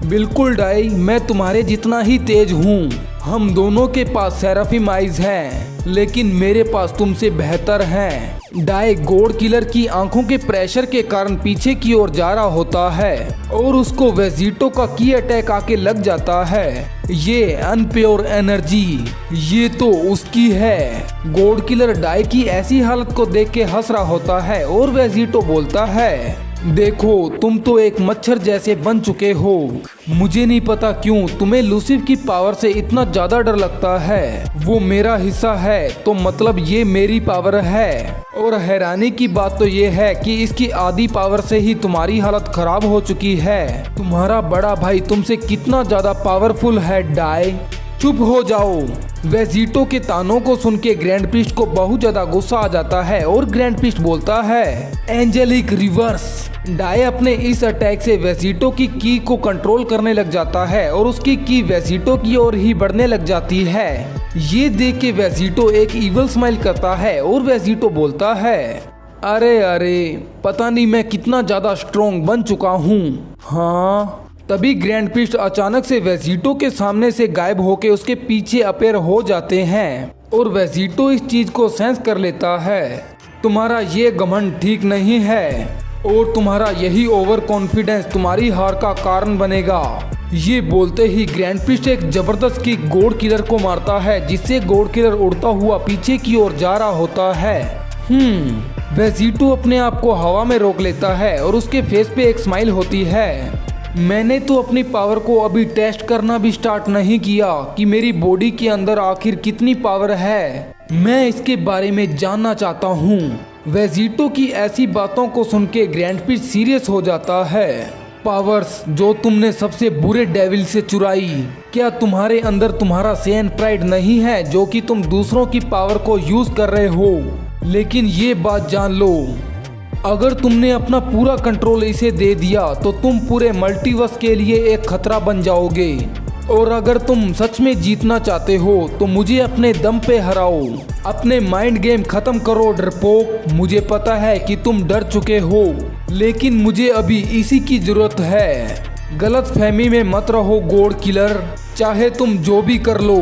बिल्कुल डाई, मैं तुम्हारे जितना ही तेज हूँ। हम दोनों के पास सेराफिम आइज हैं, लेकिन मेरे पास तुमसे बेहतर हैं। डाई गॉड किलर की आंखों के प्रेशर के कारण पीछे की ओर जा रहा होता है और उसको वेजिटो का की अटैक आके लग जाता है। ये अनप्योर एनर्जी, ये तो उसकी है। गॉड किलर डाई की ऐसी हालत को देख के हंस रहा होता है और वेजिटो बोलता है, देखो तुम तो एक मच्छर जैसे बन चुके हो। मुझे नहीं पता क्यों तुम्हें लूसिफ की पावर से इतना ज्यादा डर लगता है। वो मेरा हिस्सा है तो मतलब ये मेरी पावर है। और हैरानी की बात तो ये है कि इसकी आधी पावर से ही तुम्हारी हालत खराब हो चुकी है। तुम्हारा बड़ा भाई तुमसे कितना ज्यादा पावरफुल है डाई। चुप हो जाओ। वेजिटो के तानों को सुन के ग्रैंड प्रीस्ट को बहुत ज्यादा गुस्सा आ जाता है और ग्रैंड प्रीस्ट बोलता है, एंजेलिक रिवर्स। डाई अपने इस अटैक से वेजिटो की को कंट्रोल करने लग जाता है और उसकी की वेजिटो की ओर ही बढ़ने लग जाती है। ये देख के वेजिटो एक इवल स्माइल करता है और वेजिटो बोलता है, अरे अरे, पता नहीं मैं कितना ज्यादा स्ट्रॉन्ग बन चुका हूँ। हाँ, तभी ग्रैंड प्रीस्ट अचानक से वेजिटो के सामने से गायब होके उसके पीछे अपेयर हो जाते हैं और वेजिटो इस चीज को सेंस कर लेता है। तुम्हारा ये घमंड ठीक नहीं है और तुम्हारा यही ओवर कॉन्फिडेंस तुम्हारी हार का कारण बनेगा। ये बोलते ही ग्रैंड प्रीस्ट एक जबरदस्त किक गॉड किलर को मारता है, जिससे गॉड किलर उड़ता हुआ पीछे की ओर जा रहा होता है। वेजिटो अपने आप को हवा में रोक लेता है और उसके फेस पे एक स्माइल होती है। मैंने तो अपनी पावर को अभी टेस्ट करना भी स्टार्ट नहीं किया कि मेरी बॉडी के अंदर आखिर कितनी पावर है। मैं इसके बारे में जानना चाहता हूँ। वेजिटो की ऐसी बातों को सुन के ग्रैंड प्रीस्ट सीरियस हो जाता है। पावर्स जो तुमने सबसे बुरे डेविल से चुराई, क्या तुम्हारे अंदर तुम्हारा सेन प्राइड नहीं है जो कि तुम दूसरों की पावर को यूज कर रहे हो। लेकिन ये बात जान लो, अगर तुमने अपना पूरा कंट्रोल इसे दे दिया तो तुम पूरे मल्टीवर्स के लिए एक खतरा बन जाओगे। और अगर तुम सच में जीतना चाहते हो तो मुझे अपने दम पे हराओ। अपने माइंड गेम खत्म करो डरपोक। मुझे पता है कि तुम डर चुके हो, लेकिन मुझे अभी इसी की जरूरत है। गलत फहमी में मत रहो गॉड किलर, चाहे तुम जो भी कर लो,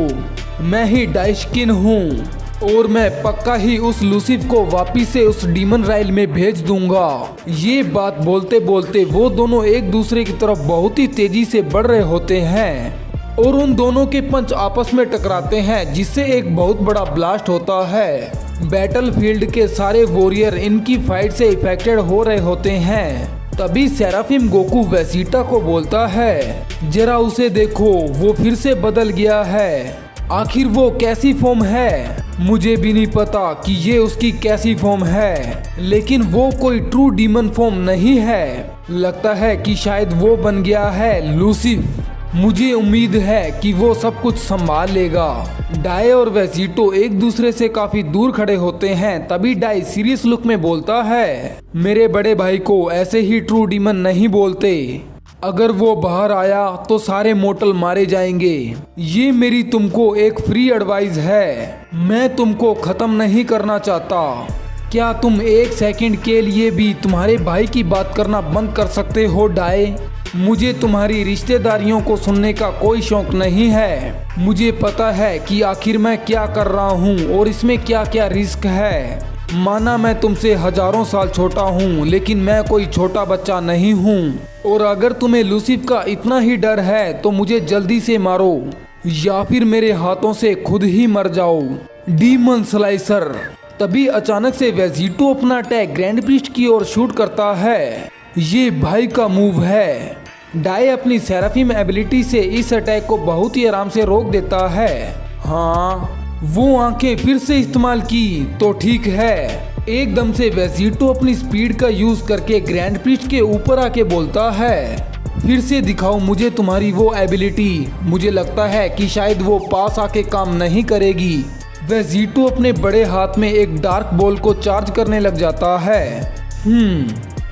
मैं ही डाइशकिन हूँ और मैं पक्का ही उस लूसिफ को वापिस से उस डीमन राइल में भेज दूंगा। ये बात बोलते बोलते वो दोनों एक दूसरे की तरफ बहुत ही तेजी से बढ़ रहे होते हैं और उन दोनों के पंच आपस में टकराते हैं, जिससे एक बहुत बड़ा ब्लास्ट होता है। बैटलफील्ड के सारे वॉरियर इनकी फाइट से इफेक्टेड हो रहे होते हैं। तभी सेराफिम गोकू वेजिटा को बोलता है, जरा उसे देखो, वो फिर से बदल गया है। आखिर वो कैसी फॉर्म है? मुझे भी नहीं पता कि ये उसकी कैसी फॉर्म है, लेकिन वो कोई ट्रू डीमन फॉर्म नहीं है। लगता है कि शायद वो बन गया है लूसिफ। मुझे उम्मीद है कि वो सब कुछ संभाल लेगा। डाई और वेजिटो एक दूसरे से काफी दूर खड़े होते हैं। तभी डाई सीरियस लुक में बोलता है, मेरे बड़े भाई को ऐसे ही ट्रू डीमन नहीं बोलते। अगर वो बाहर आया तो सारे मोर्टल मारे जाएंगे। ये मेरी तुमको एक फ्री एडवाइस है, मैं तुमको खत्म नहीं करना चाहता। क्या तुम एक सेकंड के लिए भी तुम्हारे भाई की बात करना बंद कर सकते हो डाई? मुझे तुम्हारी रिश्तेदारियों को सुनने का कोई शौक नहीं है। मुझे पता है कि आखिर मैं क्या कर रहा हूँ और इसमें क्या क्या रिस्क है। माना मैं तुमसे हजारों साल छोटा हूँ, लेकिन मैं कोई छोटा बच्चा नहीं हूँ। और अगर तुम्हें लूसिफ का इतना ही डर है तो मुझे जल्दी से मारो या फिर मेरे हाथों से खुद ही मर जाओ। Demon slicer. तभी अचानक से वेजिटो अपना अटैक ग्रैंड प्रीस्ट की ओर शूट करता है। ये भाई का मूव है। डाई अपनी सेराफिम एबिलिटी से इस अटैक को बहुत ही आराम से रोक देता है। हाँ, वो आंखें फिर से इस्तेमाल की तो ठीक है। एकदम से वेजिटो अपनी स्पीड का यूज करके ग्रैंड प्रीस्ट के ऊपर आके बोलता है, फिर से दिखाओ मुझे तुम्हारी वो एबिलिटी। मुझे लगता है कि शायद वो पास आके काम नहीं करेगी। वेजिटो अपने बड़े हाथ में एक डार्क बॉल को चार्ज करने लग जाता है।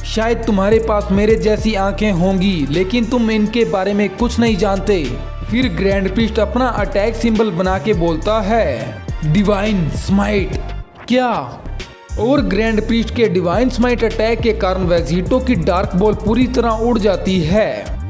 शायद तुम्हारे पास मेरे जैसी आंखें होंगी, लेकिन तुम इनके बारे में कुछ नहीं जानते। फिर ग्रैंड प्रीस्ट अपना अटैक सिंबल बना के बोलता है, डिवाइन स्माइट। क्या? और ग्रैंड प्रीस्ट के डिवाइन स्माइट अटैक के कारण वेजिटो की डार्क बॉल पूरी तरह उड़ जाती है।